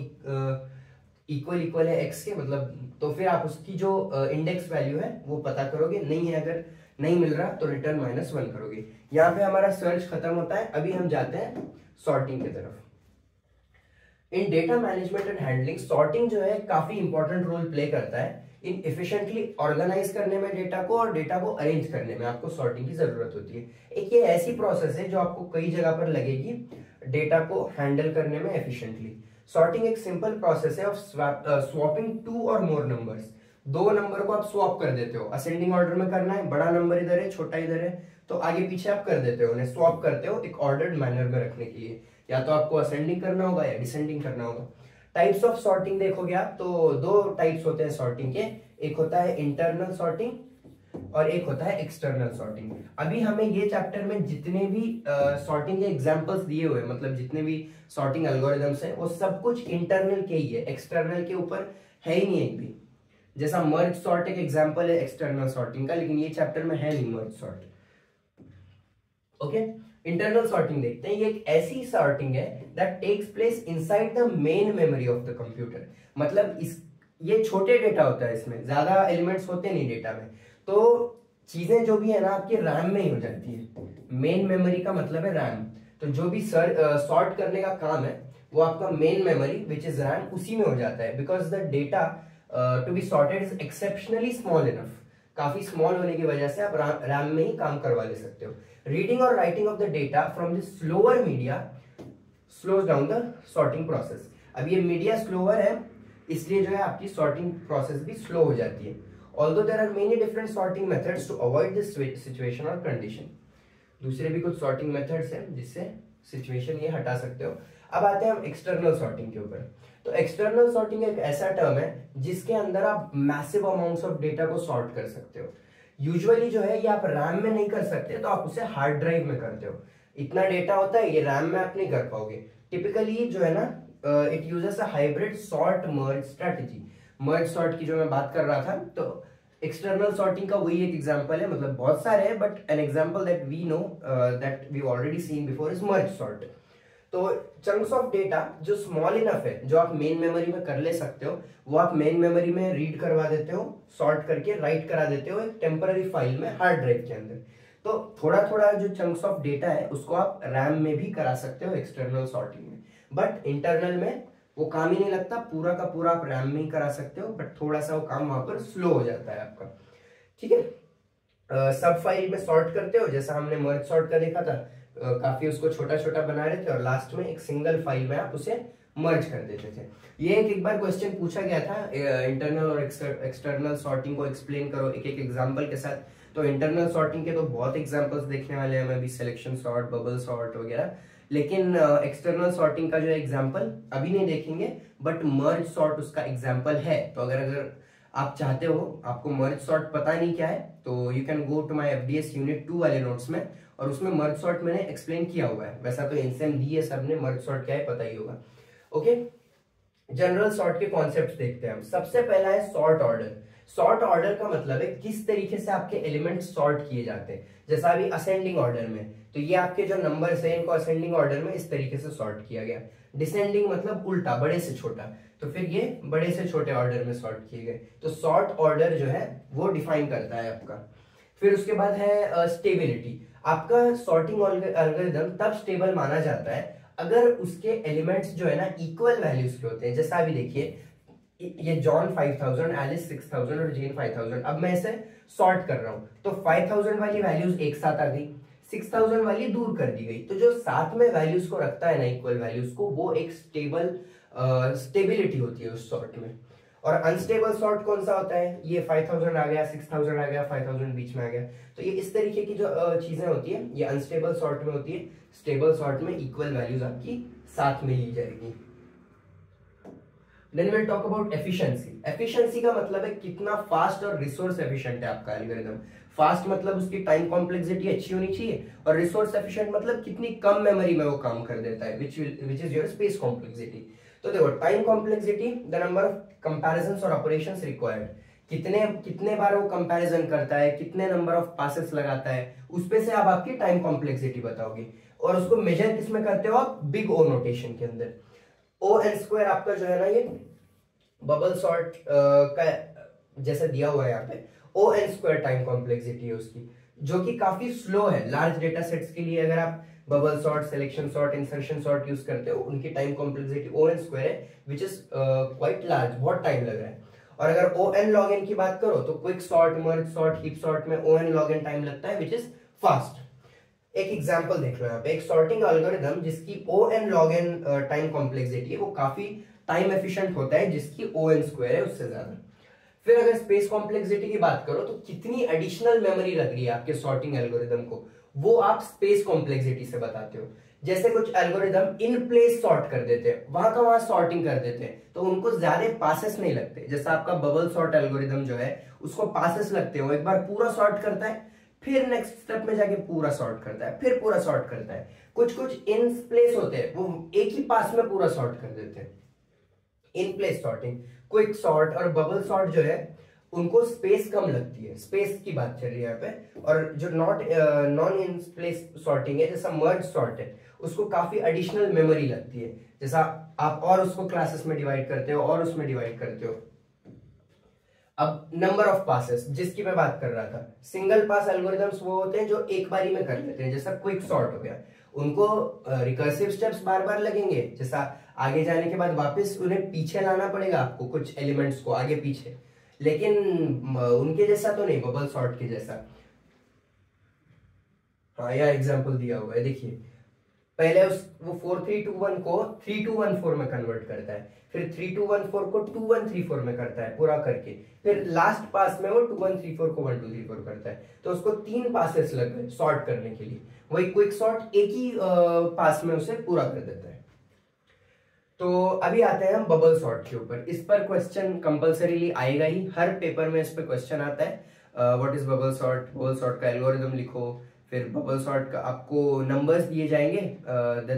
Speaker 1: इक्वल है एक्स के, मतलब तो फिर आप उसकी जो इंडेक्स वैल्यू है वो पता करोगे। नहीं है, अगर नहीं मिल रहा तो रिटर्न -1 करोगे। यहाँ पे हमारा सर्च खत्म होता है। अभी हम जाते हैं सॉर्टिंग की तरफ। In data management and handling sorting जो है काफी इंपॉर्टेंट रोल प्ले करता है इन एफिशिएंटली ऑर्गेनाइज करने में डेटा को, और डेटा को अरेंज करने में आपको सॉर्टिंग की जरूरत होती है। एक ये ऐसी प्रोसेस है जो आपको कई जगह पर लगेगी डेटा को हैंडल करने में एफिशिएंटली। सॉर्टिंग एक सिंपल प्रोसेस है ऑफ स्वैपिंग 2 और मोर नंबर्स। 2 नंबर को आप स्वैप कर देते हो, असेंडिंग ऑर्डर में करना है, बड़ा नंबर इधर है छोटा इधर है, तो आगे पीछे आप कर देते हो, उन्हें स्वैप करते हो एक ऑर्डर्ड मैनर में रखने के लिए। या तो आपको असेंडिंग करना होगा या डिसेंडिंग करना होगा। टाइप्स ऑफ सॉर्टिंग देखोगे आप तो 2 टाइप्स होते हैं सॉर्टिंग के, एक होता है इंटरनल सॉर्टिंग और एक होता है एक्सटर्नल सॉर्टिंग। अभी हमें ये चैप्टर में जितने भी सॉर्टिंग के एग्जांपल्स दिए हुए, मतलब जितने भी सॉर्टिंग एल्गोरिथम्स हैं वो सब कुछ इंटरनल के ही है, एक्सटर्नल के ऊपर है ही नहीं एक भी। जैसा मर्ज सॉर्ट एक एग्जांपल है एक्सटर्नल सॉर्टिंग का, लेकिन ये चैप्टर में है नहीं merge sort. Okay, internal sorting देखते हैं। ये एक ऐसी सॉर्टिंग है that takes place inside the main memory of the computer. मतलब इस ये छोटे डेटा होता है, इसमें ज्यादा एलिमेंट्स होते नहीं डेटा में, तो चीजें जो भी है ना आपकी रैम में ही हो जाती है। मेन मेमोरी का मतलब है रैम। तो जो भी सॉर्ट करने का काम है वो आपका main memory which is RAM उसी में हो जाता है, because the data to be sorted is exceptionally small enough. काफी स्मॉल होने की वजह से आप रैम में ही काम करवा ले सकते हो। रीडिंग और writing of the data from the slower media slows down the sorting process. अब ये मीडिया स्लोअर है इसलिए जो है आपकी सॉर्टिंग प्रोसेस भी स्लो हो जाती है। Although there are many different sorting methods to avoid this situation और कंडीशन। दूसरे भी कुछ सॉर्टिंग मेथड्स हैं जिससे सिचुएशन ये हटा सकते हो। अब आते हैं हम एक्सटर्नल सॉर्टिंग के ऊपर। तो एक्सटर्नल सॉर्टिंग एक ऐसा टर्म है जिसके अंदर आप मैसिव अमाउंट्स ऑफ डेटा को सॉर्ट कर सकते हो। यूजुअली जो है ये आप रैम में नहीं कर सकते, तो आप उसे हार्ड ड्राइव में करते हो। इतना डेटा होता है ये रैम में आप नहीं कर पाओगे। टिपिकली जो है ना it uses a hybrid sort merge strategy. Merge sort की जो मैं बात कर रहा था, तो एक्सटर्नल सॉर्टिंग का वही एक एग्जांपल है। मतलब बहुत सारे हैं but an example that we know that we already seen before is merge sort. तो चंक्स ऑफ डेटा जो स्मॉल इनफ है, जो आप मेन मेमोरी में कर ले सकते हो, वो आप मेन मेमोरी में रीड करवा देते हो, सॉर्ट करके राइट करा देते हो एक टेम्पररी फाइल में हार्ड ड्राइव के अंदर। तो थोड़ा थोड़ा जो चंक्स ऑफ डेटा है उसको आप रैम में भी करा सकते हो एक्सटर्नल सॉर्टिंग में, बट इंटरनल में वो काम ही नहीं लगता। पूरा का पूरा आप रैम में ही करा सकते हो, बट थोड़ा सा वो काम वहां पर स्लो हो जाता है आपका। ठीक है। सब फाइल में सॉर्ट करते हो, जैसा हमने मर्ज सॉर्ट का देखा था। काफी उसको छोटा छोटा बना रहे थे और लास्ट में एक सिंगल फाइल में आप उसे मर्ज कर देते थे। ये एक बार क्वेश्चन पूछा गया था इंटरनल और एक्सटर्नल सॉर्टिंग को एक्सप्लेन करो एक एक एग्जांपल के साथ। तो इंटरनल सॉर्टिंग के तो बहुत एग्जांपल्स देखने वाले हैं, अभी सिलेक्शन सॉर्ट, बबल सॉर्ट वगैरह। लेकिन एक्सटर्नल सॉर्टिंग का जो एग्जांपल अभी नहीं देखेंगे, बट मर्ज सॉर्ट उसका एग्जांपल है। तो अगर आप चाहते हो, आपको मर्ज सॉर्ट पता नहीं क्या है, तो you can go to my FDS unit 2 वाले नोट्स में, और उसमें मर्ज सॉर्ट मैंने एक्सप्लेन किया हुआ है। वैसा तो इनसेम दी है सबने, मर्ज सॉर्ट क्या है पता ही होगा। ओके, जनरल सॉर्ट के कॉन्सेप्ट्स देखते हैं हम। सबसे पहला है सॉर्ट ऑर्डर। सॉर्ट ऑर्डर का मतलब है किस तरीके से आपके एलिमेंट सॉर्ट किए जाते हैं। जैसा अभी असेंडिंग ऑर्डर में, तो ये आपके जो नंबर्स हैं इनको असेंडिंग ऑर्डर में इस तरीके से सॉर्ट किया गया। डिसेंडिंग मतलब उल्टा, बड़े से छोटा, तो फिर ये बड़े से छोटे ऑर्डर में सॉर्ट किए गए। तो सॉर्ट ऑर्डर जो है वो डिफाइन करता है आपका। फिर उसके बाद है स्टेबिलिटी। आपका सॉर्टिंग एल्गोरिथम तब स्टेबल माना जाता है अगर उसके एलिमेंट्स जो है ना इक्वल वैल्यूज के होते हैं। जैसा अभी देखिए, ये जॉन 5000, एलिस 6000 और जेन 5000। अब मैं इसे सॉर्ट कर रहा हूं, तो 5000 वाली वैल्यूज एक साथ आ गई, 6000 वाली दूर कर दी गई। तो जो साथ में वैल्यूज को रखता है ना इक्वल वैल्यूज को, वो एक स्टेबिलिटी होती है उस सॉर्ट में। और अनस्टेबल सॉर्ट कौन सा होता है, ये 5000 आ गया, 6000 आ गया, 5000 बीच में आ गया। तो ये इस तरीके की जो चीजें होती है ये अनस्टेबल सॉर्ट में होती है। स्टेबल सॉर्ट में इक्वल वैल्यूज आपकी साथ में ली जाएगी। Then we'll talk about efficiency. Efficiency का मतलब है कितना फास्ट और रिसोर्स एफिशिएंट है आपका एल्गोरिथम। फास्ट मतलब उसकी टाइम कॉम्प्लेक्सिटी अच्छी होनी चाहिए, और रिसोर्स एफिशिएंट मतलब कितनी कम मेमोरी में वो काम कर देता है, which is your space complexity. तो देखो, time complexity the number of comparisons और ऑपरेशंस रिक्वायर्ड, कितने बार वो कंपैरिजन करता है, कितने नंबर ऑफ पासेस लगाता है, उस पे से आप आपकी टाइम कॉम्प्लेक्सिटी बताओगे। और उसको मेजर किसमें करते हो आप, बिग ओ नोटेशन के अंदर। ओ एन स्क्वायर आपका जो है ना ये बबल सॉर्ट का जैसा दिया हुआ है यहाँ पे, O n square time complexity है उसकी, जो कि काफी स्लो है लार्ज डेटा सेट्स के लिए। अगर आप bubble sort, selection sort, insertion sort use करते हो, उनकी time complexity O n square है, विच इज क्वाइट लार्ज, बहुत टाइम लग रहा है। और अगर ओ एन लॉग एन की बात करो तो quick sort, merge sort, heap sort में O n log n time लगता है, विच इज फास्ट। एक एग्जांपल देख लो यहाँ पे, एक सॉर्टिंग एल्गोरिथम जिसकी O n log n time complexity है, वो काफी टाइम एफिशिएंट होता है, जिसकी ओ एन स्क्वायर है उससे ज्यादा। फिर अगर स्पेस कॉम्प्लेक्सिटी की बात करो तो कितनी एडिशनल मेमोरी लग रही है आपके सॉर्टिंग एल्गोरिथम को, वो आप स्पेस कॉम्प्लेक्सिटी से बताते हो। जैसे कुछ एल्गोरिथम इन प्लेस सॉर्ट कर देते हैं, वहां का वहां सॉर्टिंग कर देते हैं, तो उनको ज्यादा पासेस नहीं लगते। जैसा आपका बबल सॉर्ट एल्गोरिथम जो है उसको पासेस लगते हो, एक बार पूरा सॉर्ट करता है, फिर नेक्स्ट स्टेप में जाके पूरा सॉर्ट करता है, फिर पूरा सॉर्ट करता है। कुछ इन प्लेस होते हैं, वो एक ही पास में पूरा सॉर्ट कर देते हैं। इन प्लेस सॉर्टिंग, क्विक सॉर्ट और बबल सॉर्ट जो है उनको स्पेस कम लगती है, स्पेस की बात चल रही है यहाँ पे। और जो नॉन इन प्लेस सॉर्टिंग है, जैसा मर्ज सॉर्ट है, उसको काफी एडिशनल मेमोरी लगती है, जैसा आप और उसको क्लासेस में डिवाइड करते हो और उसमें डिवाइड करते हो। अब नंबर ऑफ पासेस जिसकी मैं बात कर रहा था, सिंगल पास एल्गोरिथम्स वो होते हैं जो एक बारी में कर लेते हैं, जैसा क्विक सॉर्ट हो गया। उनको रिकर्सिव स्टेप्स बार बार लगेंगे, जैसा आगे जाने के बाद वापस उन्हें पीछे लाना पड़ेगा आपको, कुछ एलिमेंट्स को आगे पीछे, लेकिन उनके जैसा तो नहीं, बबल सॉर्ट के जैसा। हाँ, यह एग्जांपल दिया हुआ है, देखिए पहले वो 4321 को 3214 में कन्वर्ट करता है, फिर 3214 को 2134 में करता है पूरा करके, फिर लास्ट पास में वो 2134 को 1234 करता है। तो उसको 3 पासेस लग गए सॉर्ट करने के लिए। वही क्विक सॉर्ट एक ही पास में उसे पूरा कर देता है। तो अभी आते हैं हम बबल सॉर्ट के ऊपर। इस पर क्वेश्चन कंपल्सरीली आएगा ही, हर पेपर में इस पर क्वेश्चन आता है। What is bubble sort, bubble sort का एल्गोरिथम लिखो, फिर बबल सॉर्ट का आपको नंबर्स दिए जाएंगे,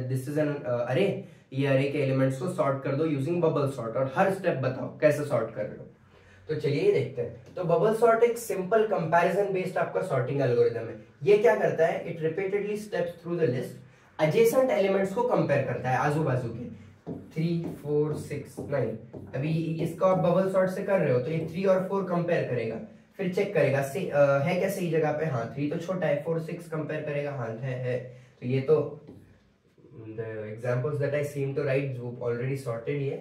Speaker 1: दिस इज एन अरे, ये अरे के एलिमेंट्स को सॉर्ट कर दो यूजिंग बबल सॉर्ट, और हर स्टेप बताओ कैसे सॉर्ट कर रहे हो। तो चलिए ये देखते हैं। तो बबल सॉर्ट एक सिंपल कंपैरिजन बेस्ड आपका सॉर्टिंग एल्गोरिथम है। ये क्या करता है, it repeatedly steps through the list, adjacent elements को कंपेयर करता है, आजू बाजू के 3 4 6 9। अभी इसको आप बबल सॉर्ट से कर रहे हो तो ये 3 और 4 कंपेयर करेगा, फिर चेक करेगा है क्या सही जगह पे, हाँ 3 तो छोटा है, 4 6 कंपेयर करेगा, हाँ है। तो ये तो the examples that I seem to write वो already sorted ही है,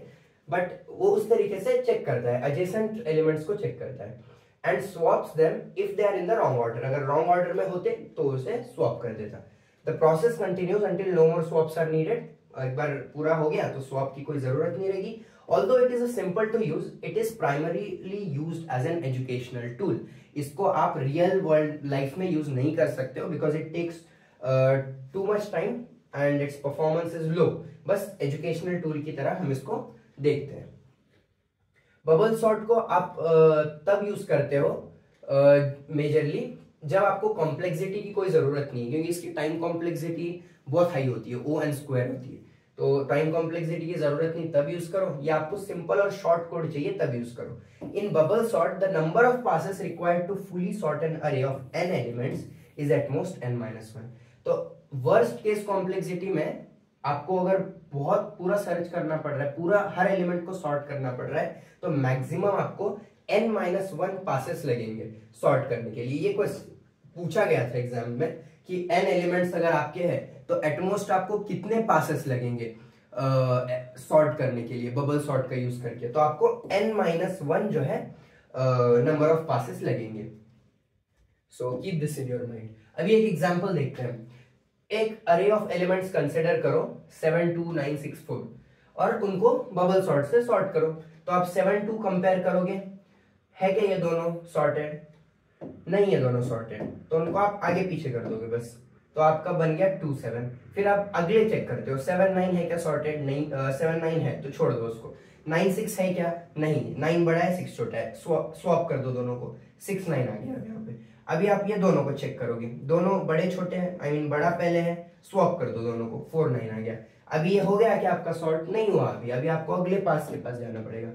Speaker 1: बट वो उस तरीके से चेक करता है, adjacent elements को चेक करता है, and swaps them if they are in the wrong order। अगर wrong order में होते तो उसे swap कर देता। The process continues until no more swaps are needed। एक बार पूरा हो गया तो swap की कोई जरूरत नहीं रहेगी। Although it is a simple to use, it is primarily used as an educational tool। इसको आप real world life में use नहीं कर सकते हो, because it takes too much time and its performance is low। बस एजुकेशनल टूल की तरह हम इसको देखते हैं। बबल सॉर्ट को आप तब यूज करते हो मेजरली जब आपको कॉम्प्लेक्सिटी की कोई जरूरत नहीं है, क्योंकि इसकी टाइम कॉम्प्लेक्सिटी बहुत हाई होती है, O(n)² होती है। तो टाइम कॉम्प्लेक्सिटी की जरूरत नहीं तब यूज करो, या आपको सिंपल और शॉर्ट कोड चाहिए तब यूज करो। In bubble sort the number of passes required to fully sort an array of n elements is at most n-1। तो वर्स्ट केस कॉम्प्लेक्सिटी में आपको अगर बहुत पूरा सर्च करना पड़ रहा है, पूरा हर एलिमेंट को सॉर्ट करना पड़ रहा है, तो मैक्सिमम आपको n-1 पासेस लगेंगे सॉर्ट करने के लिए। ये क्वेश्चन पूछा गया था एग्जाम में कि n एलिमेंट्स अगर आपके हैं तो एटमोस्ट आपको कितने पासेस लगेंगे सॉर्ट करने के लिए बबल सॉर्ट का यूज करके। तो आपको n-1 जो है नंबर ऑफ पासेस लगेंगे। सो keep this in your mind. अभी एक एग्जांपल देखते हैं। एक अरे ऑफ एलिमेंट्स कंसिडर करो 7 2 9 6 4 और उनको बबल सॉर्ट से सॉर्ट करो। तो आप 7 2 कंपेयर करोगे, है क्या ये दोनों सॉर्टेड? नहीं है दोनों सॉर्टेड, तो उनको आप आगे पीछे कर दोगे बस। तो आपका बन गया 2 7। फिर आप अगले चेक करते हो 7 9 है क्या सॉर्टेड? नहीं। 7 9 है तो छोड़ दो उसको। 9 6 है क्या? नहीं। 9 बड़ा है 6 छोटा है, स्वैप कर दो दोनों को। 6 9 आ गया यहाँ पे। अभी आप ये दोनों को चेक करोगे, दोनों बड़े छोटे हैं, आई मीन बड़ा पहले है, स्वैप कर दो दोनों को। 4 9 आ गया। अभी ये हो गया कि आपका सॉर्ट नहीं हुआ, अभी आपको अगले पास के पास जाना पड़ेगा।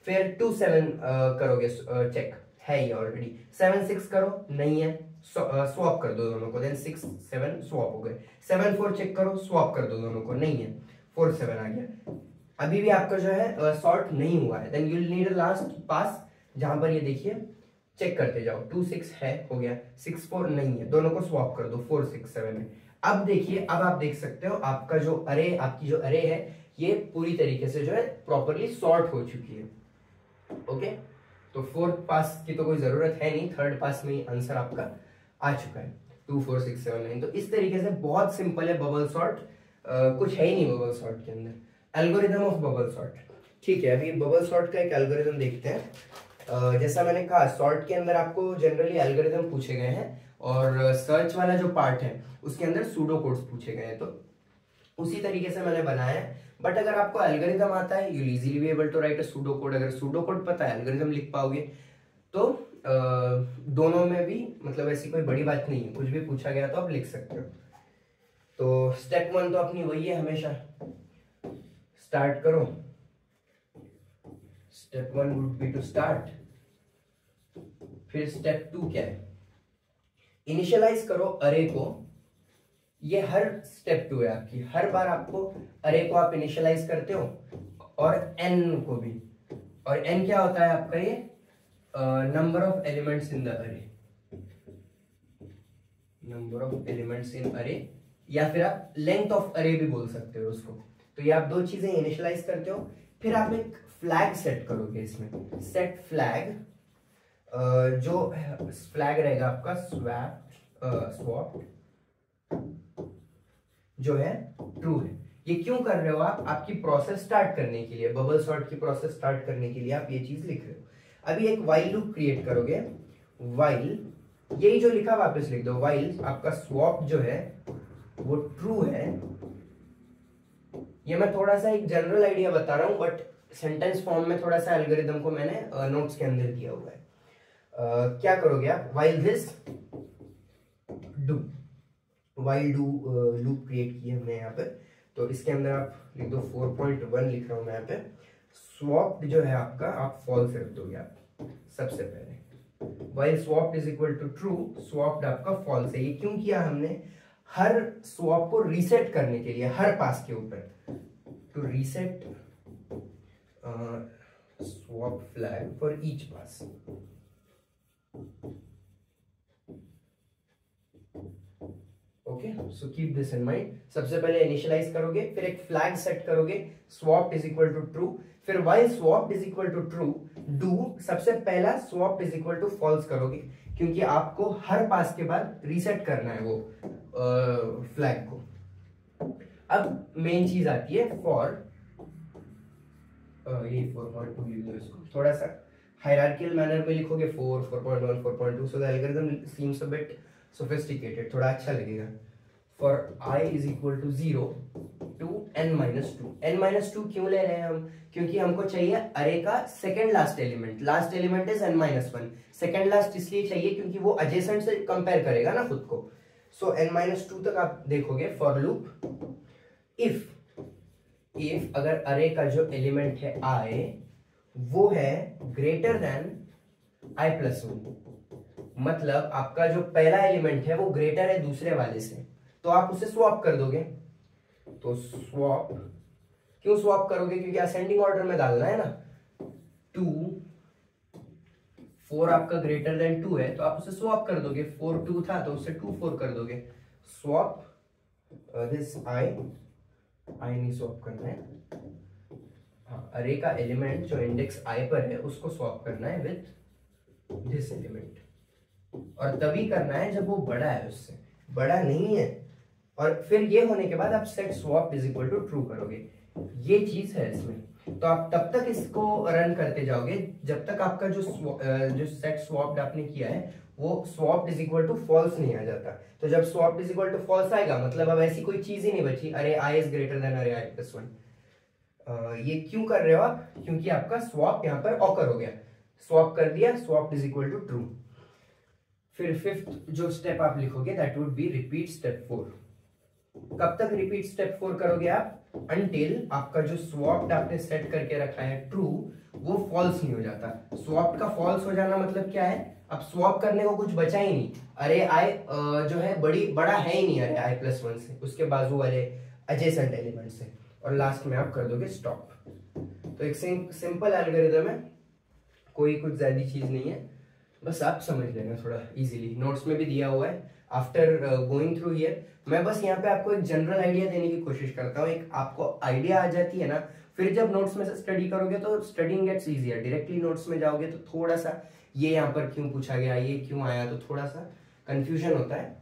Speaker 1: फिर 2 7 करोगे चेक, है ये ऑलरेडी। 7 6 करो, नहीं है, स्वैप कर दो दोनों को। देन 6 7 स्वैप हो गए। 7 4 चेक करो, स्वैप कर दो दोनों को, नहीं है, 4 7 आ गया। अभी भी आपका जो है सॉर्ट नहीं हुआ है। Then you will need a last pass, जहां पर ये देखिए चेक करते जाओ। 2 6 है, हो गया। 6 4 नहीं है, दोनों को स्वैप कर दो 4 6 7 में। अब देखिए, अब आप देख सकते हो आपका जो अरे, आपकी जो अरे है ये पूरी तरीके से जो है प्रॉपरली सॉर्ट हो चुकी है। ओके, तो फोर्थ पास की तो कोई जरूरत है नहीं, थर्ड पास में ही आंसर आपका आ चुका है 2 4 6 7 9। तो इस तरीके से बहुत सिंपल है बबल सॉर्ट, कुछ है ही नहीं बबल सॉर्ट के अंदर। एल्गोरिथम ऑफ बबल सॉर्ट, ठीक है। अभी बबल सॉर्ट का एक एल्गोरिथम देखते हैं। जैसा मैंने कहा, सॉर्ट के अंदर आपको जनरली एल्गोरिथम पूछे गए हैं, और सर्च वाला जो पार्ट है उसके अंदर सूडो कोड्स पूछे गए हैं, तो उसी तरीके से मैंने बनाया है। बट अगर आपको एल्गोरिथम आता है, you easily be able to write a pseudo code. अगर सूडो कोड पता है, एल्गोरिथम लिख पाओगे। तो दोनों में भी मतलब ऐसी कोई बड़ी बात नहीं है, कुछ भी पूछा गया तो आप लिख सकते हो। तो स्टेप 1 तो अपनी वही है हमेशा, स्टार्ट करो। Step 1 would be to start. फिर स्टेप 2 क्या है, इनिशियलाइज करो अरे को। ये हर स्टेप 2 है आपकी, हर बार आपको अरे को आप इनिशियलाइज करते हो और एन को भी। और एन क्या होता है आपका, ये number of elements in the अरे, नंबर ऑफ एलिमेंट्स इन अरे, या फिर आप लेंथ ऑफ अरे भी बोल सकते हो उसको। तो ये आप दो चीजें इनिशियलाइज करते हो, फिर आप एक फ्लैग सेट करोगे इसमें, सेट फ्लैग, जो फ्लैग रहेगा आपका स्वैप जो है ट्रू है। ये क्यों कर रहे हो आप, आपकी प्रोसेस स्टार्ट करने के लिए, बबल सॉर्ट की प्रोसेस स्टार्ट करने के लिए आप ये चीज लिख रहे हो। अभी एक वाइल लूप क्रिएट करोगे, वाइल, यही जो लिखा वापस लिख दो, वाइल आपका स्वैप जो है वो ट्रू है। ये मैं थोड़ा सा एक जनरल आइडिया बता रहा हूं, बट सेंटेंस फॉर्म में थोड़ा सा एल्गोरिदम को मैंने नोट्स के अंदर किया हुआ है। क्या करोगे आप, while this do, while do loop create किया हमने यहाँ पे, तो इसके अंदर आप लिख दो 4.1 लिख रहा हूं मैं यहाँ पे। स्वैप जो है आपका आप फॉल्स रख दोगे आप सबसे पहले, while swap is equal to true, swap आपका फॉल्स है। ये क्यों किया हमने, हर स्वैप को रीसेट करने के लिए, हर पास के ऊपर, to reset swap flag for each pass. Okay, so keep this in mind. सबसे पहले इनिशियलाइज करोगे, फिर एक फ्लैग सेट करोगे, swap is equal to true, फिर while swap is equal to true do, सबसे पहला swap is equal to false करोगे, क्योंकि आपको हर पास के बाद रीसेट करना है वो फ्लैग को। अब मेन चीज आती है फॉर, ये 4.2 लिख दो इसको, थोड़ा सा हायरार्किकल मैनर में लिखोगे 4, 4.1, 4.2, so the algorithm seems a bit sophisticated, थोड़ा अच्छा लगेगा। For i is equal to 0 to n-2। n-2 क्यों ले रहे हैं हम, क्योंकि हमको चाहिए अरे का second last element, last element is n-1, second last इसलिए चाहिए क्योंकि वो एडजेसेंट से कंपेयर करेगा ना खुद को। सो n-2 तक आप देखोगे फॉर लूप, इफ अगर अरे का जो एलिमेंट है i वो है ग्रेटर देन i+1, मतलब आपका जो पहला एलिमेंट है वो ग्रेटर है दूसरे वाले से, तो आप उसे स्वैप कर दोगे। तो स्वैप क्यों स्वैप करोगे, क्योंकि असेंडिंग ऑर्डर में डालना है ना। 2, 4 आपका ग्रेटर देन 2 है, तो आप उसे स्वैप कर दोगे। 4 2 था तो उसे 2 4 कर दोगे। स्वैप दिस i नहीं स्वैप करना है, हाँ, अरे का एलिमेंट जो इंडेक्स i पर है उसको स्वैप करना है विद दिस एलिमेंट, और तभी करना है जब वो बड़ा है उससे, बड़ा नहीं है। और फिर ये होने के बाद आप set swap is equal to true करोगे, ये चीज है इसमें। तो आप तब तक इसको रन करते जाओगे जब तक आपका जो सेट स्वैप आपने किया है वो swap is equal to false नहीं आ जाता। तो जब swap is equal to false आएगा मतलब अब ऐसी कोई चीज ही नहीं बची, अरे i इज ग्रेटर देन अरे i+1। ये क्यों कर रहे हो आप, क्योंकि आपका स्वैप यहाँ पर ऑकर हो गया, स्वैप कर दिया, swap is equal to true. फिर फिफ्थ जो स्टेप आप लिखोगे that would be repeat step 4। कब तक रिपीट स्टेप 4 करोगे आप, अनटिल आपका जो स्वैप आपने सेट करके रखा है ट्रू वो फॉल्स नहीं हो जाता। स्वैप का फॉल्स हो जाना मतलब क्या है, अब स्वैप करने को कुछ बचा ही नहीं, अरे i जो है बड़ा है ही नहीं अरे i+1 से, उसके बाजू वाले एडजेसेंट एलिमेंट से, और लास्ट में आप कर दोगे स्टॉप। तो एक सिंपल एल्गोरिथम है, कोई कुछ ज्यादा चीज नहीं है, बस आप समझ लेना थोड़ा इजीली, नोट्स में भी दिया हुआ है। आफ्टर गोइंग थ्रू हियर मैं बस यहाँ पे आपको एक जनरल आइडिया देने की कोशिश करता हूँ, एक आपको आइडिया आ जाती है ना, फिर जब नोट्स में से स्टडी करोगे तो studying gets easier. Directly notes में जाओगे तो थोड़ा सा ये यहाँ पर क्यों पूछा गया, ये क्यों आया, तो थोड़ा सा कंफ्यूजन होता है।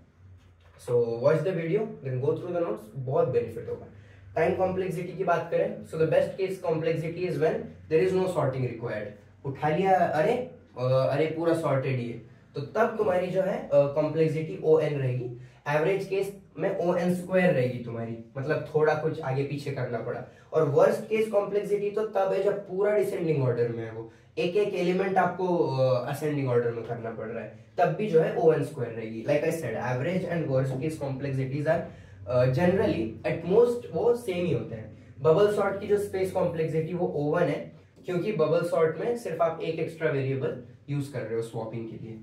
Speaker 1: So watch the video then go through the notes, बहुत बेनिफिट होगा। टाइम कॉम्प्लेक्सिटी की बात करें, so the best case complexity is when there is no sorting required. उठा लिया अरे पूरा सॉर्टेड ही है, तो तब तुम्हारी जो है कॉम्प्लेक्सिटी ON रहेगी। एवरेज केस में ON² रहेगी तुम्हारी, मतलब थोड़ा कुछ आगे पीछे करना पड़ा। और वर्स्ट केस कॉम्प्लेक्सिटी तो तब है जब पूरा डिसेंडिंग ऑर्डर में है, वो एक एक एलिमेंट आपको असेंडिंग ऑर्डर में करना पड़ रहा है, तब भी जो है ON² रहेगी। Like I said, average and worst case complexities are generally at most वो सेम ही होते हैं। बबल सॉर्ट की जो स्पेस कॉम्प्लेक्सिटी वो O1 है, क्योंकि बबल सॉर्ट में सिर्फ आप एक एक्स्ट्रा वेरिएबल यूज कर रहे हो स्वैपिंग के लिए।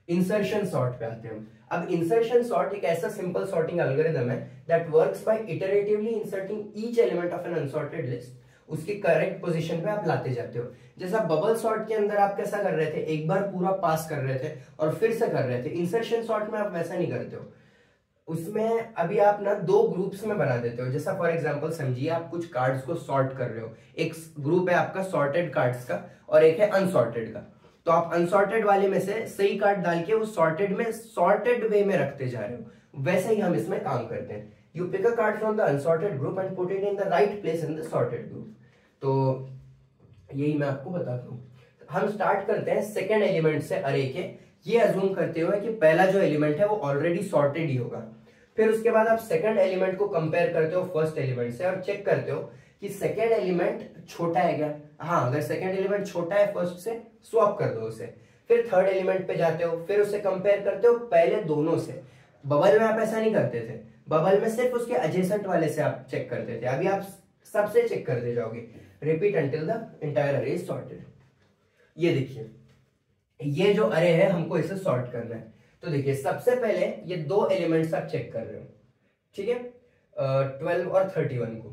Speaker 1: इंसर्शन सॉर्ट पे आते हैं हम। अब इंसर्शन सॉर्ट एक ऐसा सिंपल सॉर्टिंग एल्गोरिथम है that works by iteratively inserting each element of an unsorted list, उसकी करेक्ट पोजीशन पे आप लाते जाते हो। जैसा बबल सॉर्ट के अंदर आप कैसा कर रहे थे, एक बार पूरा पास कर रहे थे और फिर से कर रहे थे, इंसर्शन सॉर्ट में आप वैसा नहीं करते हो। उसमें अभी आप ना दो ग्रुप्स में बना देते हो। जैसा फॉर एग्जांपल समझिए आप कुछ कार्ड्स को सॉर्ट कर रहे हो, एक ग्रुप है आपका सॉर्टेड कार्ड्स का और एक है अनसॉर्टेड का। तो आप अनसॉर्टेड वाले में से सही कार्ड डाल के उस सॉर्टेड में सॉर्टेड वे में रखते जा रहे हो। वैसे ही हम इसमें काम करते हैं। You pick a card from the unsorted group and put it in the right place in the sorted group. तो यही मैं आपको बताता हूँ। हम स्टार्ट करते हैं सेकेंड एलिमेंट से अरे के, ये अज्यूम करते हुए कि पहला जो एलिमेंट है वो ऑलरेडी सॉर्टेड ही होगा। फिर उसके बाद आप सेकंड एलिमेंट को कंपेयर करते हो फर्स्ट एलिमेंट से और चेक करते हो कि सेकंड एलिमेंट छोटा है क्या। हाँ, अगर सेकंड एलिमेंट छोटा है फर्स्ट से, स्वैप कर दो उसे। फिर थर्ड एलिमेंट पे जाते हो, फिर उसे कंपेयर करते हो पहले दोनों से। बबल में आप ऐसा नहीं करते थे, बबल में सिर्फ उसके एडजेसेंट वाले से आप चेक करते थे। अभी आप सबसे चेक करते जाओगे। रिपीट अंटिल द एंटायर अरे इज सॉर्टेड। ये देखिए, ये जो अरे है हमको इसे सॉर्ट करना है। तो देखिए सबसे पहले ये दो एलिमेंट्स आप चेक कर रहे हो, ठीक है, 12 और 31 को।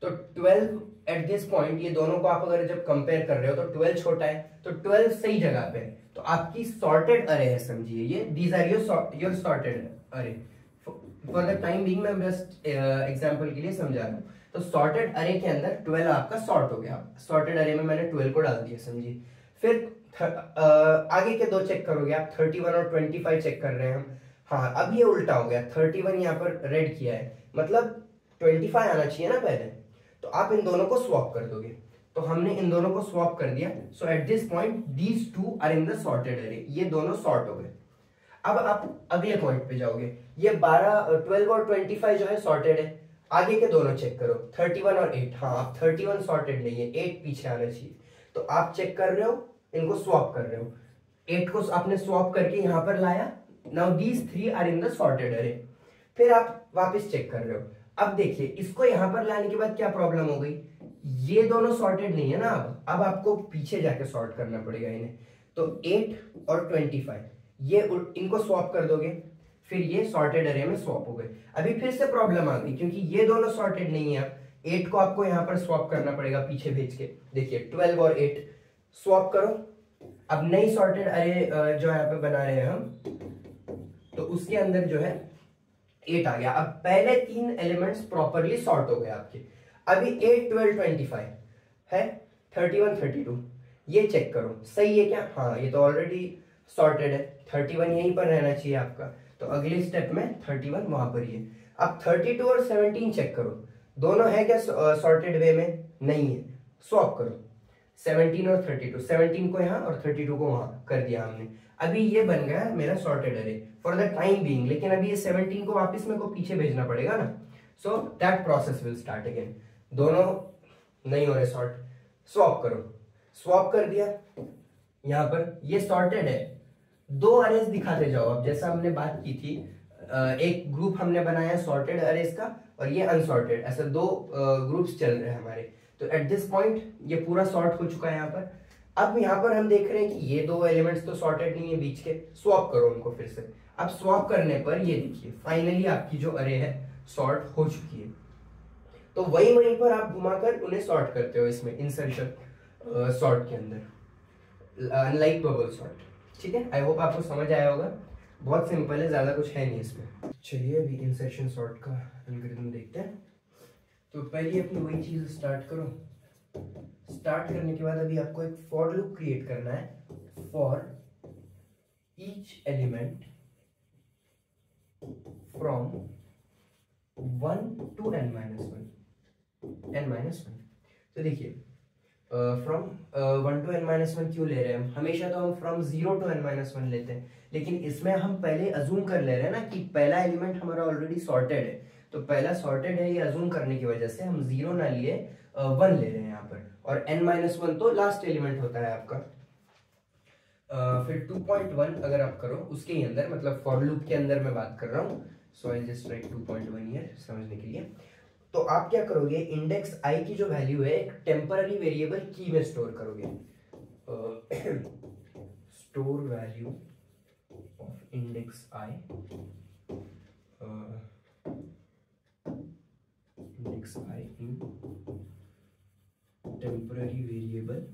Speaker 1: तो 12 एट दिस पॉइंट, ये दोनों को आप अगर जब कंपेयर कर रहे हो तो 12 छोटा है, तो 12 सही जगह पे है। तो आपकी सॉर्टेड अरे है, समझिए ये दीज आर योर सॉर्टेड अरे। फॉर द टाइम बीइंग मैं जस्ट एग्जांपल के लिए समझा रहा हूँ। तो सॉर्टेड अरे के अंदर 12 आपका सॉर्ट हो गया। सॉर्टेड अरे में मैंने 12 को डाल दिया, समझिए। फिर आगे के दो चेक करोगे आप, 31 और 25 चेक कर रहे हैं हम। हाँ, अब ये उल्टा हो गया, 31 यहाँ पर रेड किया है, मतलब 25 आना चाहिए ना पहले। तो आप इन दोनों को स्वैप कर दोगे। तो हमने इन दोनों को स्वैप कर दिया। So at this point these two are in the sorted array, ये दोनों सॉर्ट हो गए। अब आप अगले पॉइंट पे जाओगे। ये 12 और 25 जो है सॉर्टेड है। आगे के दोनों चेक करो, 31 और 8। हाँ, आप 31 सॉर्टेड नहीं है, 8 पीछे आना चाहिए। तो आप चेक कर रहे हो, इनको स्वैप कर रहे हो। 8 को आपने स्वैप करके यहां पर लाया। Now these 3 are in the sorted array. फिर आप वापस चेक कर रहे हो। अब देखिए, इसको यहां पर लाने के बाद क्या प्रॉब्लम हो गई, ये दोनों सॉर्टेड नहीं है ना। अब आपको पीछे जाके सॉर्ट करना पड़ेगा इन्हें। तो 8 और 25 ये इनको स्वैप कर दोगे, फिर ये सॉर्टेड अरे में स्वैप हो गए। अभी फिर से प्रॉब्लम आ गई क्योंकि ये दोनों सॉर्टेड नहीं है। 8 को आपको यहां पर स्वैप करना पड़ेगा पीछे भेज के। देखिए 12 और 8 स्वैप करो। अब नई सॉर्टेड अरे जो यहाँ पे बना रहे हैं हम, तो उसके अंदर जो है 8 आ गया। अब पहले 3 एलिमेंट्स प्रॉपरली सॉर्ट हो गए आपके। अभी 8, 12, 25 है, 31, 32 ये चेक करो सही है क्या। हाँ, ये तो ऑलरेडी सॉर्टेड है। 31 यहीं पर रहना चाहिए आपका। तो अगले स्टेप में 31 वहां पर ही है। अब 32 और 17 चेक करो, दोनों है क्या सॉर्टेड वे में, नहीं है। स्वैप करो 17 और 32, 17 को यहाँ और 32 को वहां कर दिया हमने। अभी ये बन गया मेरा सॉर्टेड अरे फॉर द टाइम बीइंग। लेकिन अभी ये 17 को वापस मेरे को पीछे भेजना पड़ेगा ना। So that process will start again. दोनों नहीं हो रहे सॉर्ट, स्वैप करो। स्वैप कर दिया, यहाँ पर ये सॉर्टेड है। दो अरेज दिखाते जाओ। अब जैसा हमने बात की थी, एक ग्रुप हमने बनाया सॉर्टेड अरेज का और ये अनसॉर्टेड, ऐसे दो ग्रुप्स चल रहे हैं हमारे। तो एट दिस पॉइंट ये पूरा सॉर्ट हो चुका है यहाँ पर। अब यहाँ पर हम देख रहे हैं कि ये दो एलिमेंट्स तो सॉर्टेड नहीं है बीच के, स्वैप करो उनको फिर से। अब स्वैप करने पर ये देखिए फाइनली आपकी जो अरे है सॉर्ट हो चुकी है। तो वहीं पर आप घुमाकर उन्हें सॉर्ट करते हो इसमें इंसर्शन सॉर्ट के अंदर, अनलाइक बबल सॉर्ट। ठीक है, आई होप आपको समझ आया होगा। बहुत सिंपल है, ज्यादा कुछ है नहीं इसमें। चलिए अभी इंसर्शन सॉर्ट का एल्गोरिथम देखते हैं। तो पहले अपनी वही चीज स्टार्ट करो। स्टार्ट करने के बाद अभी आपको एक फॉर लूप क्रिएट करना है। For each element from 1 to n-1। तो देखिए फ्रॉम 1 to n-1 क्यों ले रहे हैं हम? हमेशा तो हम फ्रॉम 0 to n-1 लेते हैं, लेकिन इसमें हम पहले अजूम कर ले रहे हैं ना कि पहला एलिमेंट हमारा ऑलरेडी सॉर्टेड है। तो पहला सॉर्टेड है, ये अजूम करने की वजह से हम 0 ना लिए 1 ले रहे हैं यहाँ पर। और n-1 तो लास्ट एलिमेंट होता है आपका। फिर 2.1 अगर आप करो उसके ही अंदर, मतलब फॉर लूप के अंदर मैं बात कर रहा हूँ। सो आई जस्ट राइट 2.1 हियर समझने के लिए। तो आप क्या करोगे, इंडेक्स आई की जो वैल्यू है एक टेम्पररी वेरिएबल की में स्टोर करोगे। Store value of index I, index I in temporary variable.